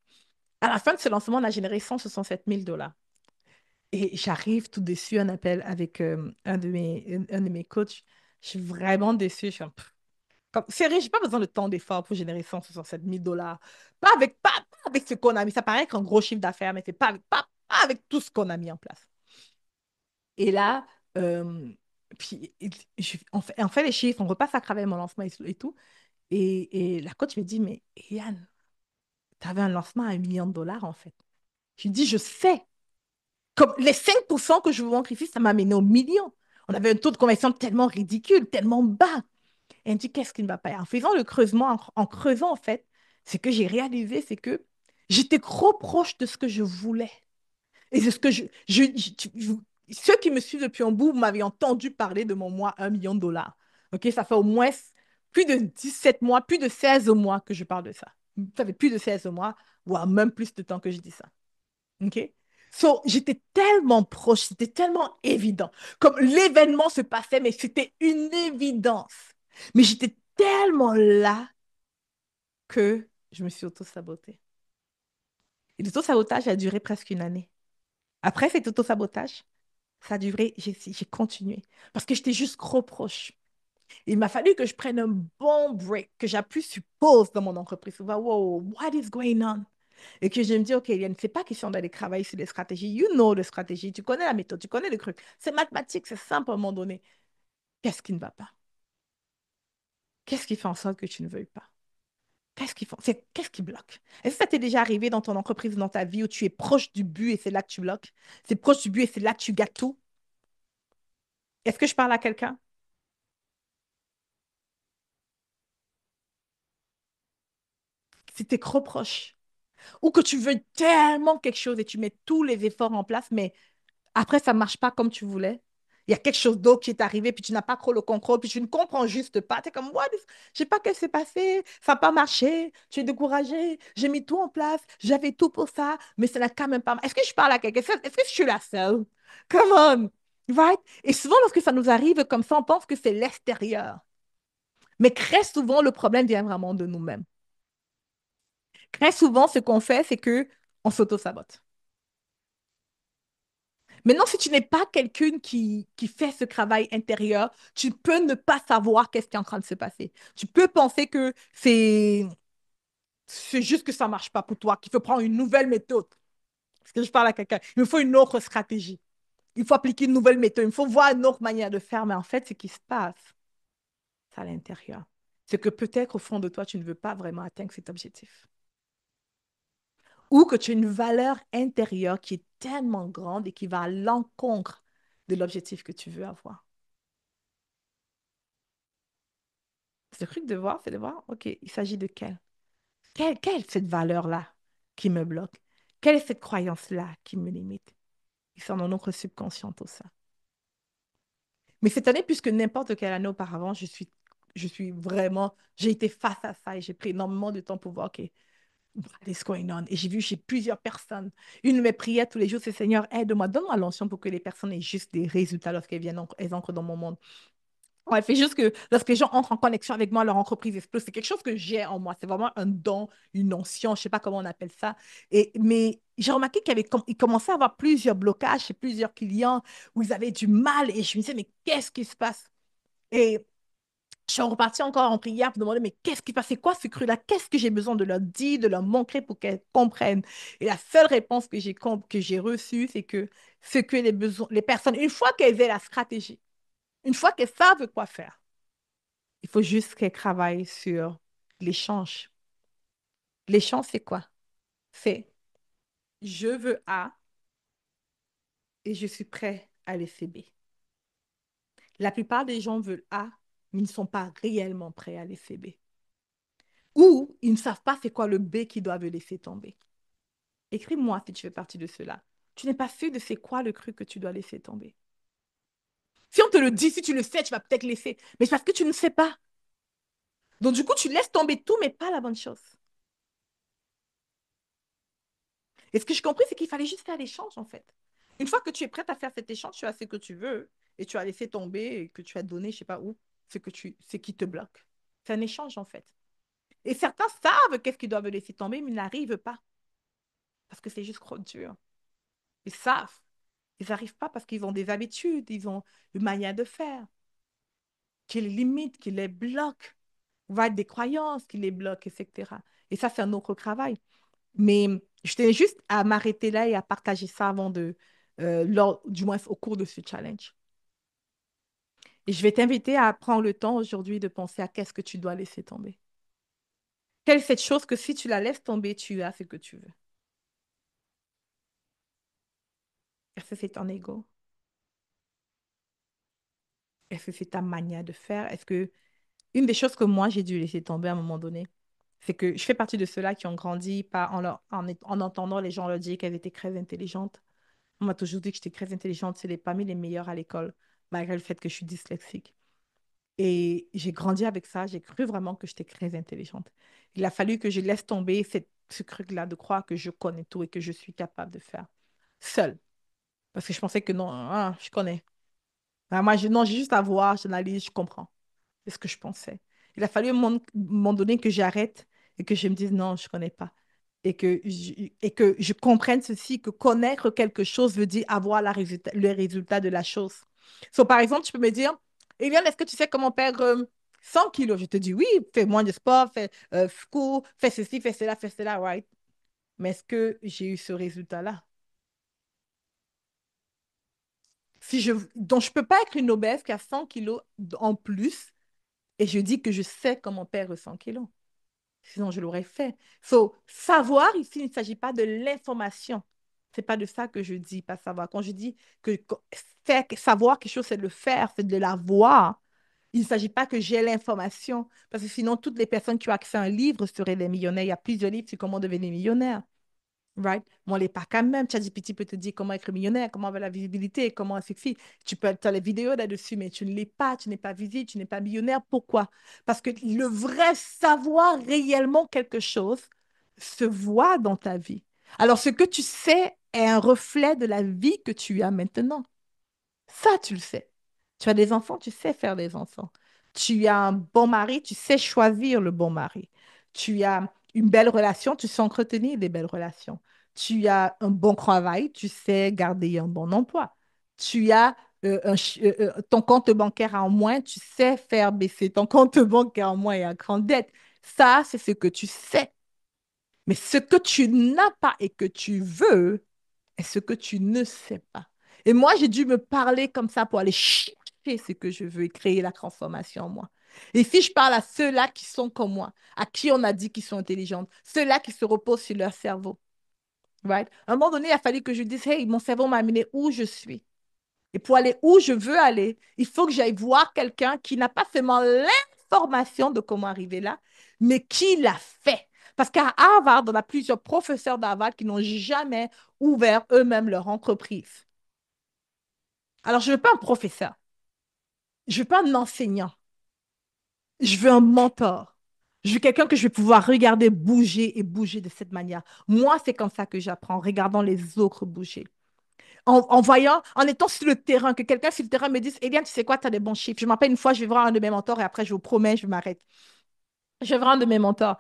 À la fin de ce lancement, on a généré 167 000 dollars. Et j'arrive tout déçu, un appel avec un de mes coachs. Je suis vraiment déçue. Je suis sérieux, je n'ai pas besoin de tant d'efforts pour générer 167 000 dollars. Pas avec ce qu'on a mis. Ça paraît qu'un gros chiffre d'affaires, mais c'est pas avec tout ce qu'on a mis en place. Et là, euh, puis, on fait les chiffres, on repasse à travers mon lancement et tout. Et la coach me dit, mais Yann, Tu avais un lancement à 1 million de dollars, en fait. Je dis, je sais. Comme les 5% que je vous montre ici, ça m'a amené au million. On avait un taux de conversion tellement ridicule, tellement bas. Et elle me dit, qu'est-ce qui ne va pas? En faisant le creusement, en creusant, en fait, ce que j'ai réalisé, c'est que j'étais trop proche de ce que je voulais. Et c'est ce que ceux qui me suivent depuis un bout, vous m'avez entendu parler de mon mois 1 million de dollars. OK, ça fait au moins plus de 17 mois, plus de 16 mois que je parle de ça. Ça fait plus de 16 mois, voire même plus de temps que je dis ça. OK? So, j'étais tellement proche, c'était tellement évident. Comme l'événement se passait, mais c'était une évidence. Mais j'étais tellement là que je me suis auto-sabotée. Et l'auto-sabotage a duré presque une année. Après cet auto-sabotage, ça a duré, j'ai continué. Parce que j'étais juste trop proche. Il m'a fallu que je prenne un bon break, que j'appuie sur pause dans mon entreprise. Wow, what is going on? Et que je me dis, OK, Eliane, c'est pas question d'aller travailler sur des stratégies. You know the stratégie, tu connais la méthode, tu connais le truc. C'est mathématique, c'est simple à un moment donné. Qu'est-ce qui ne va pas? Qu'est-ce qui fait en sorte que tu ne veuilles pas? Qu'est-ce qui bloque? Est-ce que ça t'est déjà arrivé dans ton entreprise, dans ta vie, où tu es proche du but et c'est là que tu bloques? C'est proche du but et c'est là que tu gâtes tout? Est-ce que je parle à quelqu'un? Si tu es trop proche. Ou que tu veux tellement quelque chose et tu mets tous les efforts en place, mais après, ça ne marche pas comme tu voulais. Il y a quelque chose d'autre qui est arrivé, puis tu n'as pas trop le contrôle, puis tu ne comprends juste pas. Tu es comme, je sais pas ce qui s'est passé, ça n'a pas marché, tu es découragé, j'ai mis tout en place, j'avais tout pour ça, mais ça n'a quand même pas marché. Est-ce que je parle à quelqu'un? Est-ce que je suis la seule? Come on, right? Et souvent, lorsque ça nous arrive comme ça, on pense que c'est l'extérieur. Mais très souvent, le problème vient vraiment de nous-mêmes. Très souvent, ce qu'on fait, c'est que on s'auto-sabote. Maintenant, si tu n'es pas quelqu'un qui fait ce travail intérieur, tu peux ne pas savoir qu'est-ce qui est en train de se passer. Tu peux penser que c'est juste que ça ne marche pas pour toi, qu'il faut prendre une nouvelle méthode. Parce que je parle à quelqu'un, il me faut une autre stratégie. Il faut appliquer une nouvelle méthode. Il faut voir une autre manière de faire. Mais en fait, ce qui se passe, c'est à l'intérieur. C'est que peut-être au fond de toi, tu ne veux pas vraiment atteindre cet objectif. Ou que tu as une valeur intérieure qui est tellement grande et qui va à l'encontre de l'objectif que tu veux avoir. C'est le truc de voir, c'est de voir, OK, il s'agit de quelle? Quelle est cette valeur-là qui me bloque? Quelle est cette croyance-là qui me limite? Ils sont dans notre subconscient, tout ça. Mais cette année, plus que n'importe quelle année auparavant, je suis vraiment, j'ai été face à ça et j'ai pris énormément de temps pour voir, OK, what is going on? Et j'ai vu chez plusieurs personnes. Une de mes prières tous les jours, c'est Seigneur, aide-moi, donne-moi l'onction pour que les personnes aient juste des résultats lorsqu'elles viennent, elles entrent dans mon monde. Ouais, c'est juste que lorsque les gens entrent en connexion avec moi, leur entreprise explose. C'est quelque chose que j'ai en moi. C'est vraiment un don, une onction, je ne sais pas comment on appelle ça. Mais j'ai remarqué il commençait à avoir plusieurs blocages chez plusieurs clients où ils avaient du mal. Et je me disais, mais qu'est-ce qui se passe? Et je suis repartie encore en prière pour demander, mais qu'est-ce qui se passe? C'est quoi ce cru-là? Qu'est-ce que j'ai besoin de leur dire, de leur montrer pour qu'elles comprennent? Et la seule réponse que j'ai reçue, c'est que ce que les personnes, une fois qu'elles aient la stratégie, une fois qu'elles savent quoi faire, il faut juste qu'elle travaille sur l'échange. L'échange, c'est quoi? C'est je veux A et je suis prêt à laisser B. La plupart des gens veulent A, mais ils ne sont pas réellement prêts à laisser B. Ou ils ne savent pas c'est quoi le B qu'ils doivent laisser tomber. Écris-moi si tu fais partie de cela. Tu n'es pas sûr de c'est quoi le cru que tu dois laisser tomber. Si on te le dit, si tu le sais, tu vas peut-être laisser. Mais c'est parce que tu ne sais pas. Donc du coup, tu laisses tomber tout, mais pas la bonne chose. Et ce que j'ai compris, c'est qu'il fallait juste faire l'échange, en fait. Une fois que tu es prête à faire cet échange, tu as ce que tu veux et tu as laissé tomber et que tu as donné, je ne sais pas où, ce qui te bloque. C'est un échange, en fait. Et certains savent qu'est-ce qu'ils doivent laisser tomber, mais ils n'arrivent pas parce que c'est juste trop dur. Ils savent. Ils n'arrivent pas parce qu'ils ont des habitudes, ils ont une manière de faire qui les limite, qui les bloque, va être des croyances qui les bloquent, etc. Et ça, c'est un autre travail. Mais je tenais juste à m'arrêter là et à partager ça avant du moins au cours de ce challenge. Et je vais t'inviter à prendre le temps aujourd'hui de penser à qu'est-ce que tu dois laisser tomber. Quelle est cette chose que si tu la laisses tomber, tu as ce que tu veux? Est-ce que c'est ton ego? Est-ce que c'est ta manière de faire? Est-ce que une des choses que moi j'ai dû laisser tomber à un moment donné, c'est que je fais partie de ceux-là qui ont grandi par, en entendant les gens leur dire qu'elles étaient très intelligentes. On m'a toujours dit que j'étais très intelligente, c'est parmi les meilleures à l'école, malgré le fait que je suis dyslexique. Et j'ai grandi avec ça, j'ai cru vraiment que j'étais très intelligente. Il a fallu que je laisse tomber ce truc-là de croire que je connais tout et que je suis capable de faire seule. Parce que je pensais que non, je connais. Ah, moi, non, j'ai juste à voir, j'analyse, je comprends. C'est ce que je pensais. Il a fallu à un moment donné que j'arrête et que je me dise non, je ne connais pas. Et que je comprenne ceci, que connaître quelque chose veut dire avoir le résultat de la chose. So, par exemple, tu peux me dire, Eliane, est-ce que tu sais comment perdre 100 kilos? Je te dis oui, fais moins de sport, fais cours, fais ceci, fais cela, right? Mais est-ce que j'ai eu ce résultat-là? Donc, je ne peux pas être une obèse qui a 100 kilos en plus et je dis que je sais comment perdre 100 kilos. Sinon, je l'aurais fait. So, savoir, ici, il ne s'agit pas de l'information. C'est pas de ça que je dis, pas savoir. Quand je dis savoir quelque chose, c'est de le faire, c'est de l'avoir. Il ne s'agit pas que j'ai l'information, parce que sinon, toutes les personnes qui ont accès à un livre seraient des millionnaires. Il y a plusieurs livres sur comment devenir millionnaire. Right? Bon, les pas quand même. ChatGPT peut te dire comment être millionnaire, comment avoir la visibilité, comment sexy. Tu peux as les vidéos là-dessus, mais tu ne l'es pas, tu n'es pas visible, tu n'es pas millionnaire. Pourquoi? Parce que le vrai savoir réellement quelque chose se voit dans ta vie. Alors, ce que tu sais est un reflet de la vie que tu as maintenant. Ça, tu le sais. Tu as des enfants, tu sais faire des enfants. Tu as un bon mari, tu sais choisir le bon mari. Tu as une belle relation, tu sais entretenir des belles relations. Tu as un bon travail, tu sais garder un bon emploi. Tu as ton compte bancaire en moins, tu sais faire baisser ton compte bancaire en moins et en grande dette. Ça, c'est ce que tu sais. Mais ce que tu n'as pas et que tu veux, est ce que tu ne sais pas. Et moi, j'ai dû me parler comme ça pour aller chercher ce que je veux et créer la transformation en moi. Et si je parle à ceux-là qui sont comme moi, à qui on a dit qu'ils sont intelligents, ceux-là qui se reposent sur leur cerveau, right? À un moment donné, il a fallu que je dise, hey, mon cerveau m'a amené où je suis. Et pour aller où je veux aller, il faut que j'aille voir quelqu'un qui n'a pas seulement l'information de comment arriver là, mais qui l'a fait. Parce qu'à Harvard, on a plusieurs professeurs d'Harvard qui n'ont jamais ouvert eux-mêmes leur entreprise. Alors, je ne veux pas un professeur, je ne veux pas un enseignant, je veux un mentor. Je veux quelqu'un que je vais pouvoir regarder bouger et bouger de cette manière. Moi, c'est comme ça que j'apprends, en regardant les autres bouger. En voyant, en étant sur le terrain, que quelqu'un sur le terrain me dise, Eliane, tu sais quoi, tu as des bons chiffres. Je m'appelle une fois, je vais voir un de mes mentors et après, je vous promets, je m'arrête. Je vais voir un de mes mentors.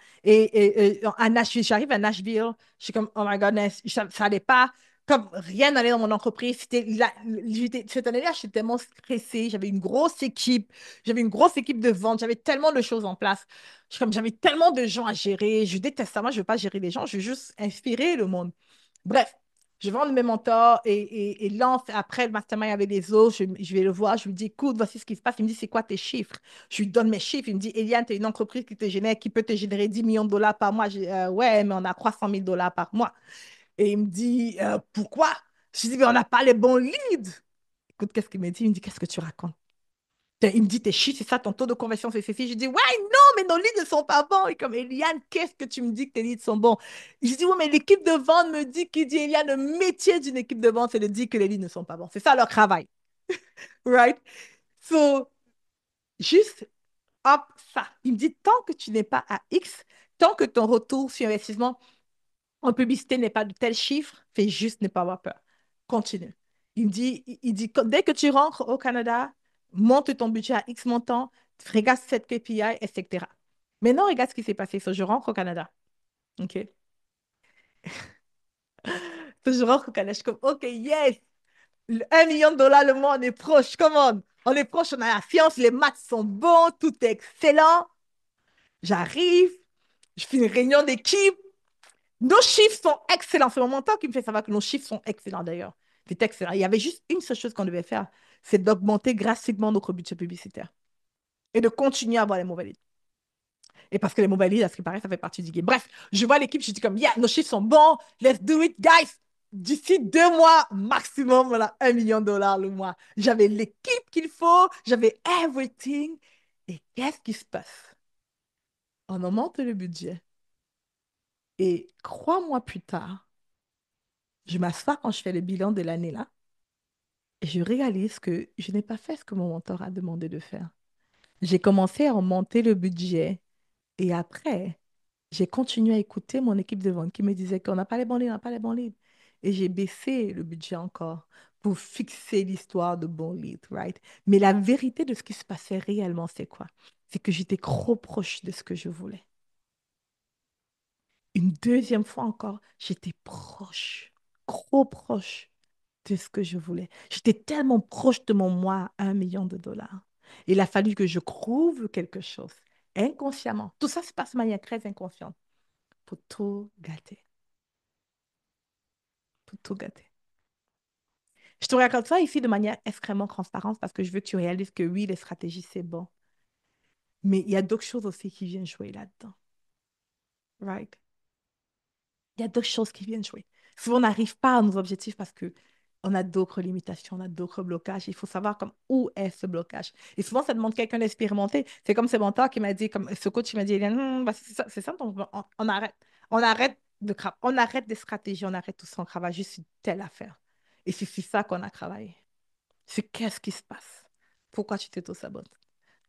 À Nashville, j'arrive à Nashville, je suis comme, oh my goodness, ça n'allait pas, comme rien n'allait dans mon entreprise. Cette année-là, j'étais tellement stressée, j'avais une grosse équipe de vente, j'avais tellement de choses en place. J'avais tellement de gens à gérer. Je déteste ça, moi, je ne veux pas gérer les gens, je veux juste inspirer le monde. Bref, je vais vendre mes mentors et lance après le mastermind avec les autres. Je vais le voir, je lui dis, écoute, voici ce qui se passe. Il me dit, c'est quoi tes chiffres? Je lui donne mes chiffres. Il me dit, Eliane, tu es une entreprise qui peut te générer 10 millions de dollars par mois. Ouais, mais on a 300 000 dollars par mois. Et il me dit, pourquoi? Je lui dis, mais on n'a pas les bons leads. Écoute, qu'est-ce qu'il me dit? Il me dit, qu'est-ce que tu racontes? Il me dit, tes chiffres, c'est ça, ton taux de conversion, c'est ceci. Je dis, ouais, non, mais nos leads ne sont pas bons. Et comme, Eliane, qu'est-ce que tu me dis que tes leads sont bons? Je dis, oui, mais l'équipe de vente me dit qu'il dit, Eliane, le métier d'une équipe de vente, c'est de dire que les leads ne sont pas bons. C'est ça leur travail. Right? So, juste, hop, ça. Il me dit, tant que tu n'es pas à X, tant que ton retour sur investissement en publicité n'est pas de tel chiffre, fais juste ne pas avoir peur. Continue. Il dit, dès que tu rentres au Canada, monte ton budget à X montant, regarde cette KPI, etc. Maintenant, regarde ce qui s'est passé. So, je rentre au Canada. OK? So, je rentre au Canada. Je suis comme, OK, yes! 1 million de dollars le mois, on est proche. Come on! On est proche, on a la science, les maths sont bons, tout est excellent. J'arrive, je fais une réunion d'équipe. Nos chiffres sont excellents. C'est mon mentor qui me fait savoir que nos chiffres sont excellents d'ailleurs. C'est excellent. Il y avait juste une seule chose qu'on devait faire, c'est d'augmenter drastiquement notre budget publicitaire et de continuer à avoir les mauvais leads. Et parce que les mobile leads, à ce qui paraît, ça fait partie du game. Bref, je vois l'équipe, je dis comme, yeah, nos chiffres sont bons, let's do it, guys. D'ici 2 mois, maximum, voilà, 1 million de dollars le mois. J'avais l'équipe qu'il faut, j'avais everything. Et qu'est-ce qui se passe? On augmente le budget. Et 3 mois plus tard, je m'assois quand je fais le bilan de l'année là, et je réalise que je n'ai pas fait ce que mon mentor a demandé de faire. J'ai commencé à augmenter le budget. Et après, j'ai continué à écouter mon équipe de vente qui me disait qu'on n'a pas les bons leads, on n'a pas les bons leads. Et j'ai baissé le budget encore pour fixer l'histoire de bons leads, right? Mais la vérité de ce qui se passait réellement, c'est quoi? C'est que j'étais trop proche de ce que je voulais. Une deuxième fois encore, j'étais proche, trop proche de ce que je voulais. J'étais tellement proche de mon moi à 1 million de dollars. Il a fallu que je trouve quelque chose inconsciemment. Tout ça se passe de manière très inconsciente pour tout gâter. Pour tout gâter. Je te raconte ça ici de manière extrêmement transparente parce que je veux que tu réalises que oui, les stratégies, c'est bon. Mais il y a d'autres choses aussi qui viennent jouer là-dedans. Right? Il y a d'autres choses qui viennent jouer. Souvent, on n'arrive pas à nos objectifs parce que on a d'autres limitations, on a d'autres blocages. Il faut savoir comme où est ce blocage. Et souvent, ça demande quelqu'un d'expérimenté. C'est comme ce mentor qui m'a dit, comme ce coach qui m'a dit, Eliane, bah, c'est ça, donc on arrête. On arrête des stratégies, on arrête tout ça, on travaille juste sur telle affaire. Et c'est ça qu'on a travaillé. C'est qu'est-ce qui se passe? Pourquoi tu t'auto-sabotes?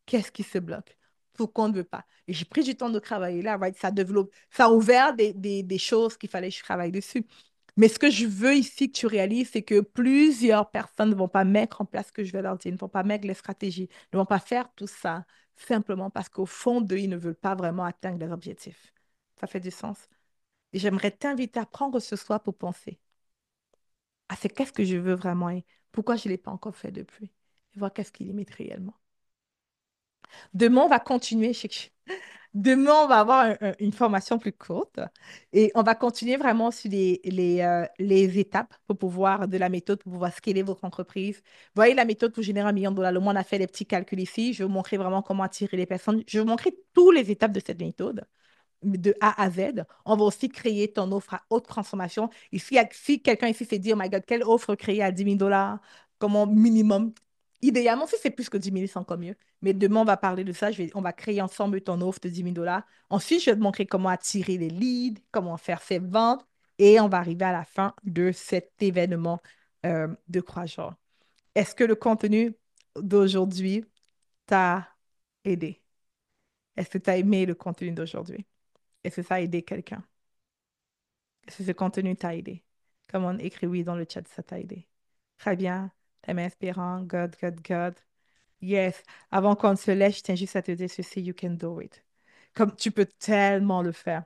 Qu'est-ce qui se bloque? Pourquoi on ne veut pas? Et j'ai pris du temps de travailler là, right? Ça développe, ça a ouvert des choses qu'il fallait que je travaille dessus. Mais ce que je veux ici que tu réalises, c'est que plusieurs personnes ne vont pas mettre en place ce que je vais leur dire, ne vont pas mettre les stratégies, ne vont pas faire tout ça simplement parce qu'au fond d'eux, ils ne veulent pas vraiment atteindre leurs objectifs. Ça fait du sens. Et j'aimerais t'inviter à prendre ce soir pour penser à c'est qu'est-ce que je veux vraiment et pourquoi je ne l'ai pas encore fait depuis. Et voir qu'est-ce qui limite réellement. Demain, on va continuer. Demain, on va avoir une formation plus courte et on va continuer vraiment sur les étapes pour pouvoir, de la méthode pour pouvoir scaler votre entreprise. Vous voyez la méthode pour générer 1 million de dollars. Le mois, on a fait les petits calculs ici. Je vais vous montrer vraiment comment attirer les personnes. Je vais vous montrer toutes les étapes de cette méthode de A à Z. On va aussi créer ton offre à haute transformation. Ici, si quelqu'un ici s'est dit, oh my God, quelle offre créer à 10 000 dollars, comment minimum. Idéalement, si c'est plus que 10 000, c'est encore mieux. Mais demain, on va parler de ça. On va créer ensemble ton offre de 10 000 dollars. Ensuite, je vais te montrer comment attirer les leads, comment faire ses ventes. Et on va arriver à la fin de cet événement de 3 jours. Est-ce que le contenu d'aujourd'hui t'a aidé? Est-ce que tu as aimé le contenu d'aujourd'hui? Est-ce que ça a aidé quelqu'un? Est-ce que ce contenu t'a aidé? Comme on écrit oui dans le chat, ça t'a aidé. Très bien. T'es inspirant. Good, good, good. Yes. Avant qu'on se laisse, je tiens juste à te dire ceci, you can do it. Comme tu peux tellement le faire,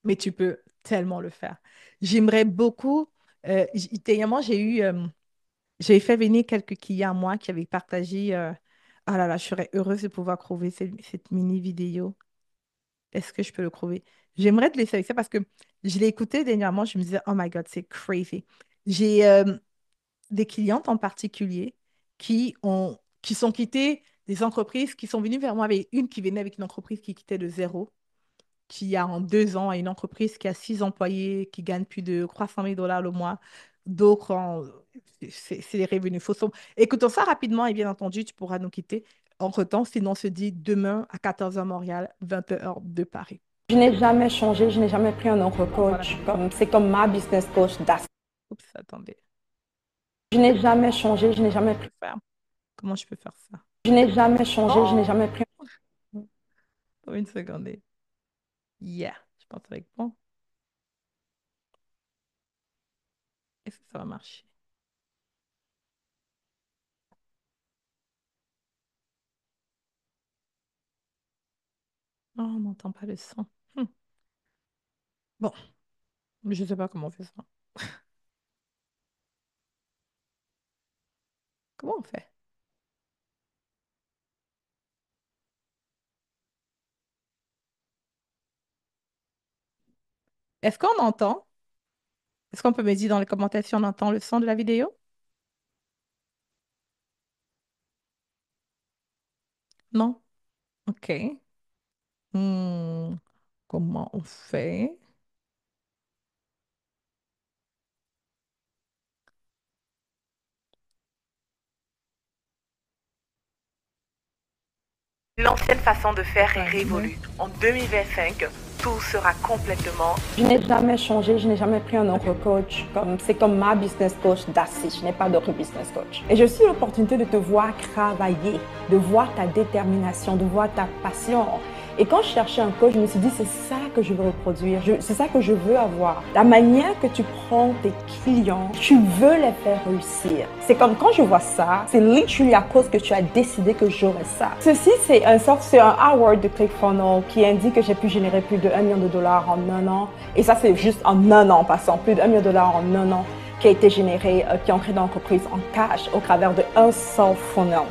mais tu peux tellement le faire. J'aimerais beaucoup, dernièrement, j'ai fait venir quelques clients à moi qui avaient partagé, ah là là, je serais heureuse de pouvoir trouver cette mini vidéo. Est-ce que je peux le trouver? J'aimerais te laisser avec ça parce que je l'ai écouté dernièrement, je me disais, oh my God, c'est crazy. J'ai des clientes en particulier qui sont quittées des entreprises, qui sont venues vers moi avec une qui venait avec une entreprise qui quittait de zéro, qui a en 2 ans une entreprise qui a 6 employés, qui gagne plus de 300 000 dollars le mois. D'autres, c'est les revenus faux. Écoutons ça rapidement et bien entendu, tu pourras nous quitter. Entre-temps, sinon, on se dit demain à 14 h Montréal, 20 h de Paris. Je n'ai jamais changé, je n'ai jamais pris un autre Voilà. coach. C'est comme ma business coach. Oups, attendez. Je n'ai jamais changé, je n'ai jamais pris. Comment je peux faire ça? Je n'ai jamais changé, je n'ai Oh! jamais pris. Une seconde. Yeah, je pense avec bon. Est-ce que ça va marcher? Oh, on n'entend pas le son. Bon, je ne sais pas comment on fait ça. Comment on fait? Est-ce qu'on entend? Est-ce qu'on peut me dire dans les commentaires si on entend le son de la vidéo? Non? OK. Hmm, comment on fait? L'ancienne façon de faire est Vas-y. révolue. En 2025, tout sera complètement... Je n'ai jamais changé, je n'ai jamais pris un autre Ok. coach. C'est comme ma business coach, that's it. Je n'ai pas d'autre business coach. Et je suis l'opportunité de te voir travailler, de voir ta détermination, de voir ta passion. Et quand je cherchais un coach, je me suis dit, c'est ça que je veux reproduire, c'est ça que je veux avoir. La manière que tu prends tes clients, tu veux les faire réussir. C'est comme quand je vois ça, c'est literally à cause que tu as décidé que j'aurais ça. Ceci, c'est un award de ClickFunnels qui indique que j'ai pu générer plus de 1 million de dollars en un an. Et ça, c'est juste en un an, passant plus de 1 million de dollars en un an qui a été généré, qui ont créé dans l'entreprise en cash au travers de un seul funnel.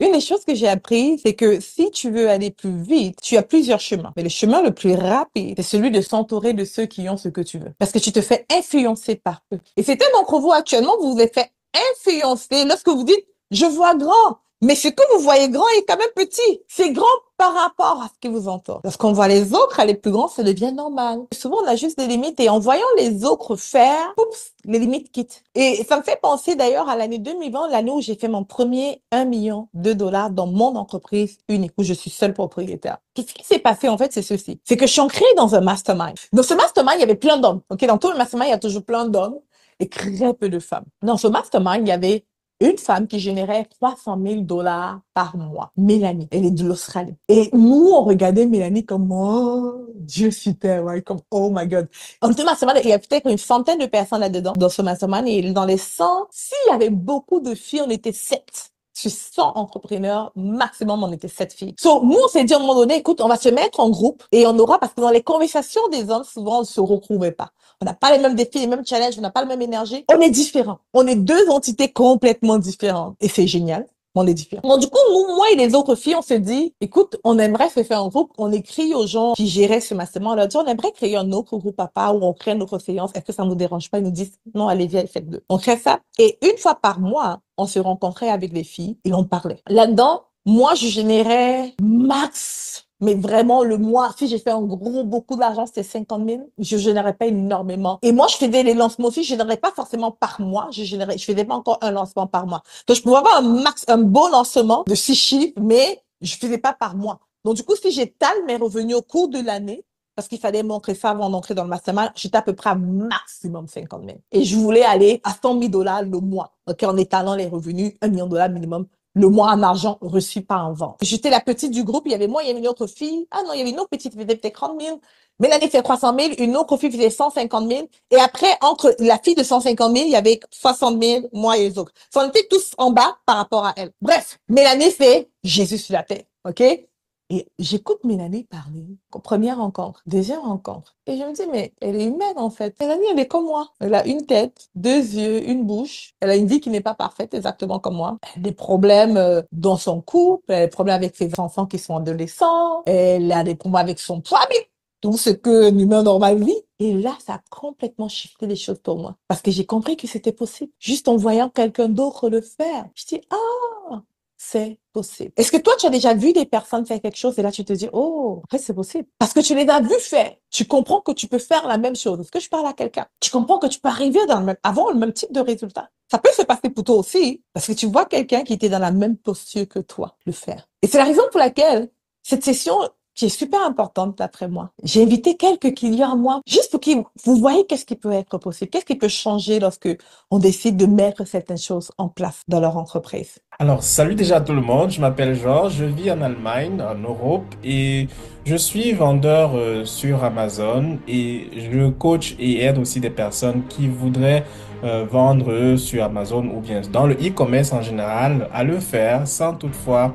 Une des choses que j'ai appris, c'est que si tu veux aller plus vite, tu as plusieurs chemins. Mais le chemin le plus rapide, c'est celui de s'entourer de ceux qui ont ce que tu veux. Parce que tu te fais influencer par eux. Et certains d'entre vous actuellement, vous vous êtes fait influencer lorsque vous dites, je vois grand. Mais ce que vous voyez grand est quand même petit. C'est grand par rapport à ce qui vous entoure. Lorsqu'on voit les autres aller plus grand, ça devient normal. Souvent, on a juste des limites et en voyant les autres faire, oups, les limites quittent. Et ça me fait penser d'ailleurs à l'année 2020, l'année où j'ai fait mon premier 1 million de dollars dans mon entreprise unique, où je suis seule propriétaire. Qu'est-ce qui s'est passé en fait, c'est ceci. C'est que je suis ancrée dans un mastermind. Dans ce mastermind, il y avait plein d'hommes. Ok, dans tout le mastermind, il y a toujours plein d'hommes et très peu de femmes. Dans ce mastermind, il y avait une femme qui générait 300 000 dollars par mois. Mélanie, elle est de l'Australie. Et nous, on regardait Mélanie comme, oh, Dieu super, ouais, comme, oh my God. En tout mastermind, il y a peut-être une centaine de personnes là-dedans, dans ce mastermind. Et dans les 100, s'il y avait beaucoup de filles, on était 7. Sur 100 entrepreneurs, maximum, on était 7 filles. So, nous, on s'est dit à un moment donné, écoute, on va se mettre en groupe et on aura, parce que dans les conversations des hommes, souvent, on ne se retrouvait pas. On n'a pas les mêmes défis, les mêmes challenges, on n'a pas la même énergie. On est différents. On est deux entités complètement différentes. Et c'est génial. On est différents. Donc, du coup, nous, moi et les autres filles, on s'est dit, écoute, on aimerait se faire un groupe. On écrit aux gens qui géraient ce mastermind. On leur dit, on aimerait créer un autre groupe à part où on crée une autre séance. Est-ce que ça nous dérange pas? Ils nous disent, non, allez, viens, faites-le. On crée ça. Et une fois par mois, on se rencontrait avec les filles et on parlait. Là-dedans, moi, je générais max, mais vraiment le mois, si j'ai fait un gros, beaucoup d'argent, c'était 50 000, je générais pas énormément. Et moi, je faisais les lancements aussi, je générais pas forcément par mois, je faisais pas encore un lancement par mois. Donc, je pouvais avoir un beau lancement de 6 chiffres, mais je faisais pas par mois. Donc, du coup, si j'étale mes revenus au cours de l'année, parce qu'il fallait montrer ça avant d'entrer dans le mastermind, j'étais à peu près à maximum 50 000. Et je voulais aller à 100 000 dollars le mois, ok, en étalant les revenus, 1 million de dollars minimum le mois en argent reçu pas en vente. J'étais la petite du groupe, il y avait moi, il y avait une autre fille. Ah non, il y avait une autre petite qui faisait peut-être 30 000. Mélanie fait 300 000, une autre fille faisait 150 000. Et après, entre la fille de 150 000, il y avait 60 000, moi et les autres. On était tous en bas par rapport à elle. Bref, Mélanie fait Jésus sur la tête, ok? Et j'écoute Mélanie parler. Première rencontre, deuxième rencontre. Et je me dis, mais elle est humaine en fait. Mélanie, elle est comme moi. Elle a une tête, deux yeux, une bouche. Elle a une vie qui n'est pas parfaite, exactement comme moi. Elle a des problèmes dans son couple. Elle a des problèmes avec ses enfants qui sont adolescents. Elle a des problèmes avec son poids, mais tout ce qu'un humain normal vit. Et là, ça a complètement shifté les choses pour moi. Parce que j'ai compris que c'était possible. Juste en voyant quelqu'un d'autre le faire. Je dis, ah, c'est possible. Est-ce que toi, tu as déjà vu des personnes faire quelque chose et là, tu te dis, oh, en fait, c'est possible. Parce que tu les as vus faire. Tu comprends que tu peux faire la même chose. Est-ce que je parle à quelqu'un? Tu comprends que tu peux arriver avoir le même type de résultat. Ça peut se passer pour toi aussi parce que tu vois quelqu'un qui était dans la même posture que toi le faire. Et c'est la raison pour laquelle cette session qui est super importante d'après moi. J'ai invité quelques clients à moi, juste pour que vous voyez qu'est-ce qui peut être possible, qu'est-ce qui peut changer lorsque on décide de mettre certaines choses en place dans leur entreprise. Alors, salut déjà à tout le monde, je m'appelle Georges, je vis en Allemagne, en Europe, et je suis vendeur sur Amazon et je coach et aide aussi des personnes qui voudraient vendre sur Amazon ou bien dans le e-commerce en général à le faire sans toutefois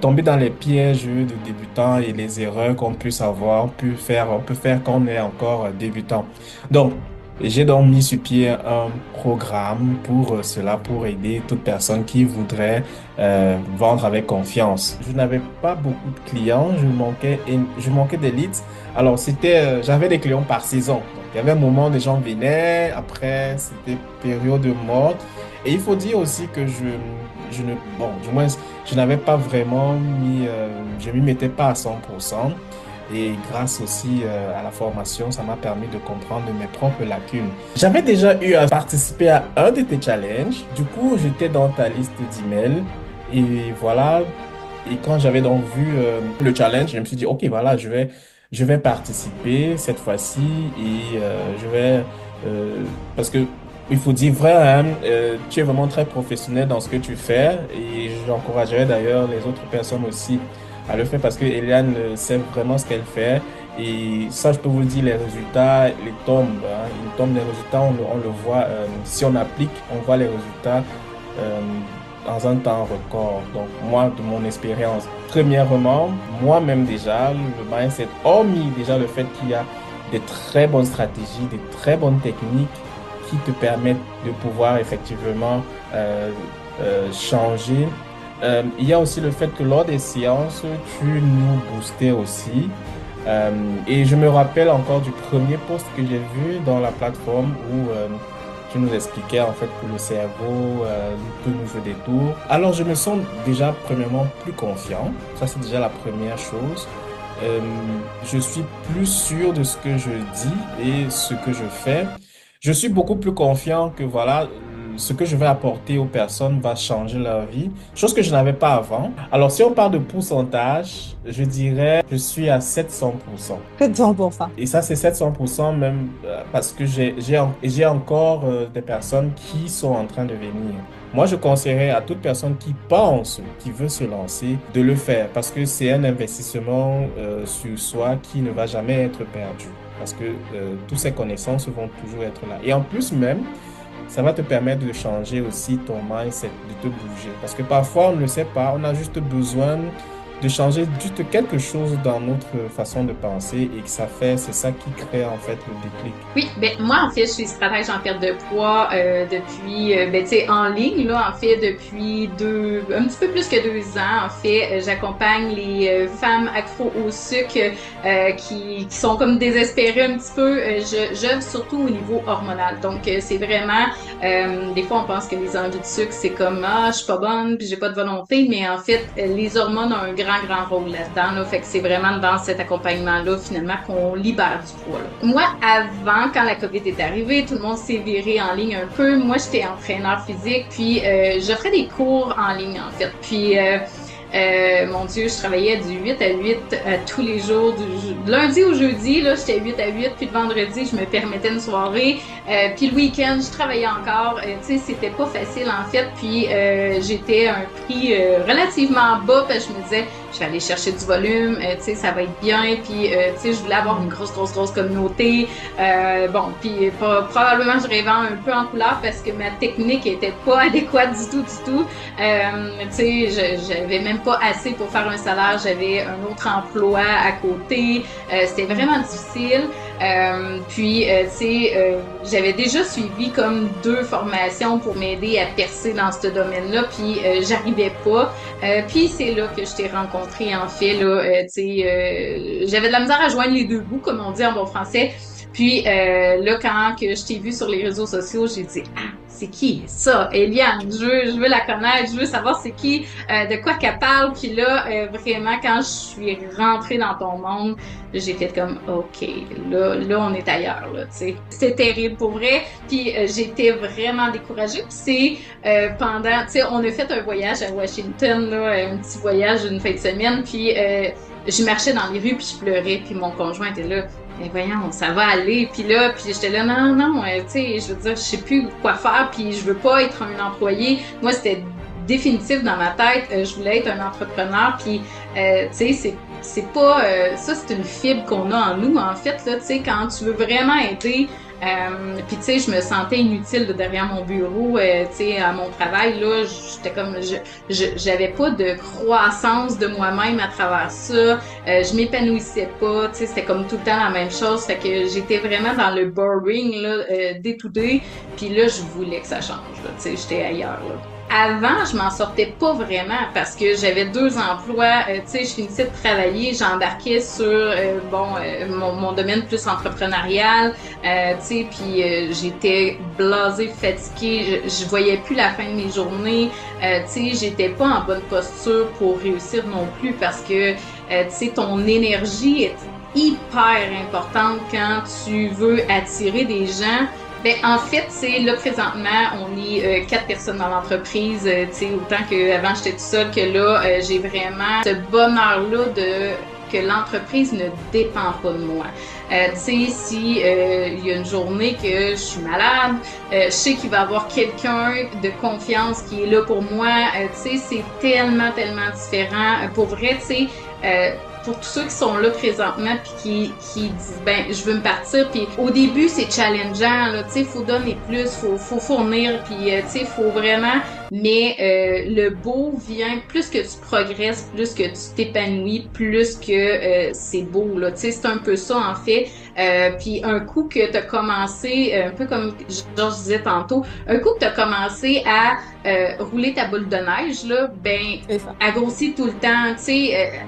tomber dans les pièges de débutants et les erreurs qu'on puisse avoir, on peut faire quand on est encore débutant. Donc, j'ai donc mis sur pied un programme pour cela, pour aider toute personne qui voudrait vendre avec confiance. Je n'avais pas beaucoup de clients, je manquais des leads. Alors j'avais des clients par saison. Donc, il y avait un moment où les gens venaient, après c'était période morte. Et il faut dire aussi que je ne, bon, du moins, je n'avais pas vraiment je m'y mettais pas à 100%. Et grâce aussi à la formation, ça m'a permis de comprendre mes propres lacunes. J'avais déjà eu à participer à un de tes challenges. Du coup, j'étais dans ta liste d'emails. Et voilà. Et quand j'avais donc vu le challenge, je me suis dit, OK, voilà, je vais participer cette fois-ci et je vais... parce que il faut dire vrai, hein, tu es vraiment très professionnel dans ce que tu fais et j'encouragerais d'ailleurs les autres personnes aussi à le faire parce que Eliane sait vraiment ce qu'elle fait. Et ça, je peux vous le dire, les résultats, ils tombent. Hein, ils tombent, les résultats, on le voit. Si on applique, on voit les résultats euh, dans un temps record. Donc, moi, de mon expérience, premièrement, moi-même déjà, le mindset, hormis déjà le fait qu'il y a des très bonnes stratégies, des très bonnes techniques qui te permettent de pouvoir effectivement changer. Il y a aussi le fait que lors des séances, tu nous boostais aussi. Et je me rappelle encore du premier post que j'ai vu dans la plateforme où tu nous expliquais en fait que le cerveau peut nous jouer des tours. Alors je me sens déjà premièrement plus confiant. Ça c'est déjà la première chose. Euh, je suis plus sûr de ce que je dis et ce que je fais. Je suis beaucoup plus confiant que voilà, ce que je vais apporter aux personnes va changer leur vie, chose que je n'avais pas avant. Alors, si on parle de pourcentage, je dirais je suis à 700%. 700%. Et ça, c'est 700% même parce que j'ai encore des personnes qui sont en train de venir. Moi, je conseillerais à toute personne qui pense, qui veut se lancer, de le faire parce que c'est un investissement sur soi qui ne va jamais être perdu parce que toutes ces connaissances vont toujours être là. Et en plus même, ça va te permettre de changer aussi ton mindset, de te bouger. Parce que parfois, on ne le sait pas, on a juste besoin de changer juste quelque chose dans notre façon de penser et que c'est ça qui crée en fait le déclic. Oui, ben moi en fait, je suis stratège en perte de poids depuis, ben tu sais, en ligne là, en fait depuis un petit peu plus que 2 ans. En fait, j'accompagne les femmes accro au sucre qui sont comme désespérées un petit peu. J'œuvre surtout au niveau hormonal. Donc c'est vraiment, des fois on pense que les envies de sucre c'est comme je suis pas bonne puis j'ai pas de volonté, mais en fait les hormones ont un grand rôle là-dedans. Là, fait que c'est vraiment dans cet accompagnement-là finalement qu'on libère du poids. Là. Moi, avant, quand la COVID est arrivée, tout le monde s'est viré en ligne un peu. Moi, j'étais entraîneur physique, puis j'offrais des cours en ligne en fait. Puis mon Dieu, je travaillais du 8 à 8 tous les jours, du lundi au jeudi, là, j'étais 8 à 8, puis le vendredi, je me permettais une soirée, puis le week-end, je travaillais encore, tu sais, c'était pas facile en fait, puis j'étais à un prix relativement bas, parce que je me disais, je vais aller chercher du volume, tu sais, ça va être bien, puis tu sais, je voulais avoir une grosse communauté, bon, puis probablement je rêvais un peu en couleur parce que ma technique était pas adéquate du tout, tu sais, j'avais même pas assez pour faire un salaire, j'avais un autre emploi à côté, c'était vraiment difficile. Puis, tu sais, j'avais déjà suivi comme 2 formations pour m'aider à percer dans ce domaine-là, puis j'arrivais pas. Puis c'est là que je t'ai rencontré en fait, là, tu sais, j'avais de la misère à joindre les 2 bouts, comme on dit en bon français. Puis là, quand que je t'ai vu sur les réseaux sociaux, j'ai dit c'est qui ça, Eliane? Je veux la connaître, je veux savoir c'est qui, de quoi qu'elle parle. Puis là, vraiment, quand je suis rentrée dans ton monde, j'ai fait comme OK, là on est ailleurs, là, tu sais. C'était terrible pour vrai. Puis j'étais vraiment découragée. Puis c'est pendant, tu sais, on a fait un voyage à Washington, là, un petit voyage d'une fin de semaine. Puis je marchais dans les rues puis je pleurais. Puis mon conjoint était là. Mais voyons, ça va aller. Puis là, puis j'étais là, non, tu sais, je veux dire, je sais plus quoi faire, puis je veux pas être un employé. Moi, c'était définitif dans ma tête. Je voulais être un entrepreneur, puis tu sais, c'est pas ça, c'est une fibre qu'on a en nous, en fait, là, tu sais, quand tu veux vraiment aider. Puis tu sais, je me sentais inutile là, derrière mon bureau, tu sais, à mon travail là, j'étais comme, j'avais pas de croissance de moi-même à travers ça, je m'épanouissais pas, tu sais, c'était comme tout le temps la même chose, fait que j'étais vraiment dans le boring là, day to day, puis là je voulais que ça change, là, tu sais, j'étais ailleurs là. avant, je m'en sortais pas vraiment parce que j'avais deux emplois. Tu sais, je finissais de travailler, j'embarquais sur mon domaine plus entrepreneurial. Tu sais, puis j'étais blasée, fatiguée. Je voyais plus la fin de mes journées. Tu sais, j'étais pas en bonne posture pour réussir non plus parce que tu sais, ton énergie est hyper importante quand tu veux attirer des gens. Ben, en fait, c'est là présentement, on est quatre personnes dans l'entreprise. Tu sais, autant qu'avant j'étais toute seule que là, j'ai vraiment ce bonheur-là de que l'entreprise ne dépend pas de moi. Tu sais, si il y a une journée que je suis malade, je sais qu'il va y avoir quelqu'un de confiance qui est là pour moi. Tu sais, c'est tellement, tellement différent. Pour vrai, tu sais, pour tous ceux qui sont là présentement puis qui disent ben je veux me partir puis au début c'est challengeant là, tu sais faut donner plus, faut fournir puis tu sais faut vraiment mais le beau vient plus que tu progresses, plus que tu t'épanouis, plus que c'est beau là, tu sais c'est un peu ça en fait. Puis un coup que tu as commencé un peu comme Georges disait tantôt, un coup que tu as commencé à rouler ta boule de neige là, ben C'est ça. elle grossit tout le temps, tu sais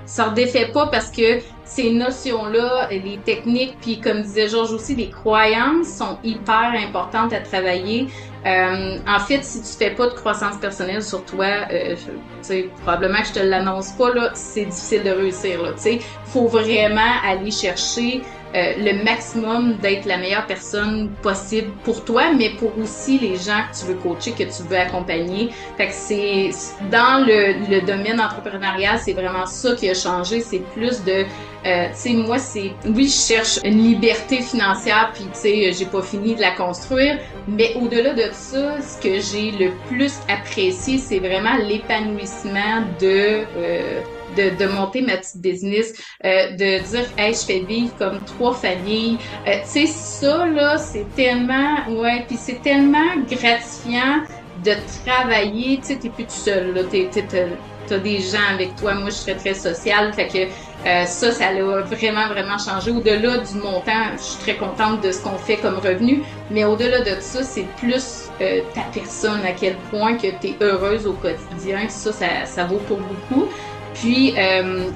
ça redéfait pas parce que ces notions-là, les techniques, puis comme disait Georges aussi, les croyances sont hyper importantes à travailler. En fait, si tu fais pas de croissance personnelle sur toi, tu sais, probablement que je te l'annonce pas, là, c'est difficile de réussir, là, tu sais. Faut vraiment aller chercher le maximum d'être la meilleure personne possible pour toi, mais pour aussi les gens que tu veux coacher, que tu veux accompagner. Fait que c'est dans le domaine entrepreneurial, c'est vraiment ça qui a changé. C'est plus de, tu sais, moi c'est, oui, je cherche une liberté financière, puis tu sais, j'ai pas fini de la construire, mais au-delà de ça, ce que j'ai le plus apprécié, c'est vraiment l'épanouissement de monter ma petite business, de dire hey je fais vivre comme trois familles, tu sais ça là c'est tellement ouais puis c'est tellement gratifiant de travailler, tu sais t'es plus tout seul là, t'as des gens avec toi, moi je suis très très sociale, fait que ça l'a vraiment vraiment changé. Au-delà du montant, je suis très contente de ce qu'on fait comme revenu, mais au-delà de ça c'est plus ta personne, à quel point que t'es heureuse au quotidien, ça vaut pour beaucoup. Puis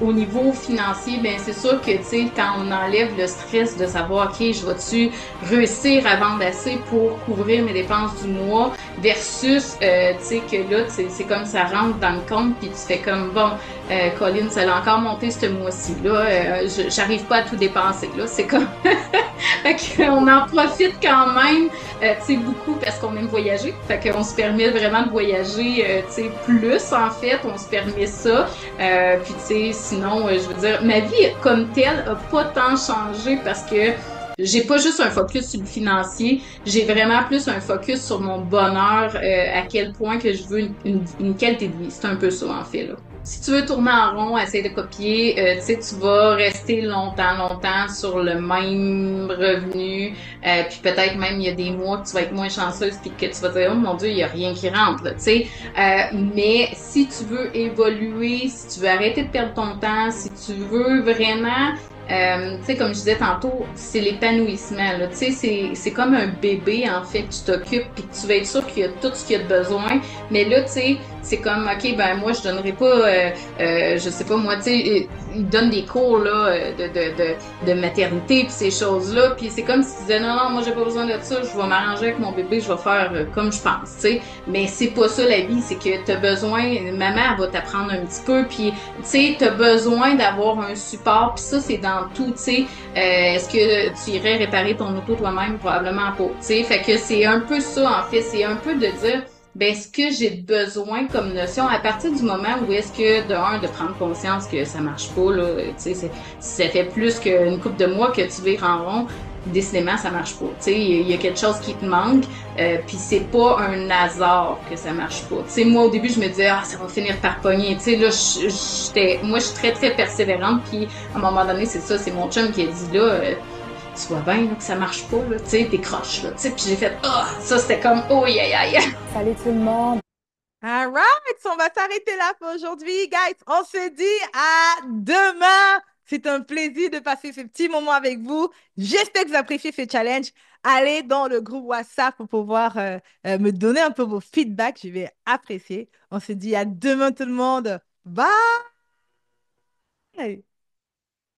au niveau financier, ben c'est sûr que tu sais quand on enlève le stress de savoir ok je vais-tu réussir à vendre assez pour couvrir mes dépenses du mois versus tu sais que là c'est comme ça rentre dans le compte puis tu fais comme bon Colin ça l'a encore monté ce mois-ci là j'arrive pas à tout dépenser là c'est comme fait qu'on en profite quand même tu sais beaucoup parce qu'on aime voyager fait qu'on se permet vraiment de voyager tu sais plus en fait on se permet ça. Puis tu sais, sinon, je veux dire, ma vie comme telle a pas tant changé parce que j'ai pas juste un focus sur le financier, j'ai vraiment plus un focus sur mon bonheur, à quel point que je veux une qualité de vie. C'est un peu ça en fait là. Si tu veux tourner en rond, essayer de copier, tu sais, tu vas rester longtemps sur le même revenu, puis peut-être même il y a des mois que tu vas être moins chanceuse puis que tu vas dire oh mon Dieu, il y a rien qui rentre, tu sais. Mais si tu veux évoluer, si tu veux arrêter de perdre ton temps, si tu veux vraiment tu sais, comme je disais tantôt, c'est l'épanouissement, là. Tu sais, c'est comme un bébé, en fait, que tu t'occupes puis que tu vas être sûr qu'il y a tout ce qu'il y a de besoin. Mais là, tu sais, c'est comme, OK, ben moi, je donnerai pas, je sais pas, moi, tu sais, ils donnent des cours, là, de maternité puis ces choses-là. Puis c'est comme si tu disais, non, moi, j'ai pas besoin de ça, je vais m'arranger avec mon bébé, je vais faire comme je pense, tu sais. Mais c'est pas ça, la vie, c'est que t'as besoin, maman, elle va t'apprendre un petit peu puis, tu sais, t'as besoin d'avoir un support puis ça, c'est dans tout, tu sais, est-ce que tu irais réparer ton auto toi-même? Probablement pas, tu sais, fait que c'est un peu ça, en fait, c'est un peu de dire, ben, ce que j'ai besoin comme notion, à partir du moment où est-ce que, de prendre conscience que ça marche pas, là, tu sais, ça fait plus qu'une couple de mois que tu vires en rond, décidément, ça marche pas. Tu sais, il y a quelque chose qui te manque, puis c'est pas un hasard que ça marche pas. Tu sais, moi, au début, je me disais, ah, ça va finir par pogner. Tu sais, là, moi, je suis très, très persévérante, puis à un moment donné, c'est ça, c'est mon chum qui a dit, là, tu vois bien, là, que ça marche pas, là, tu sais, décroche, là, tu sais, puis j'ai fait, ah, ça, c'était comme, oh, aïe, aïe, aïe. Salut tout le monde. All right, on va s'arrêter là pour aujourd'hui, guys. On se dit à demain. C'est un plaisir de passer ce petit moment avec vous. J'espère que vous appréciez ce challenge. Allez dans le groupe WhatsApp pour pouvoir me donner un peu vos feedbacks. Je vais apprécier. On se dit à demain tout le monde. Bye!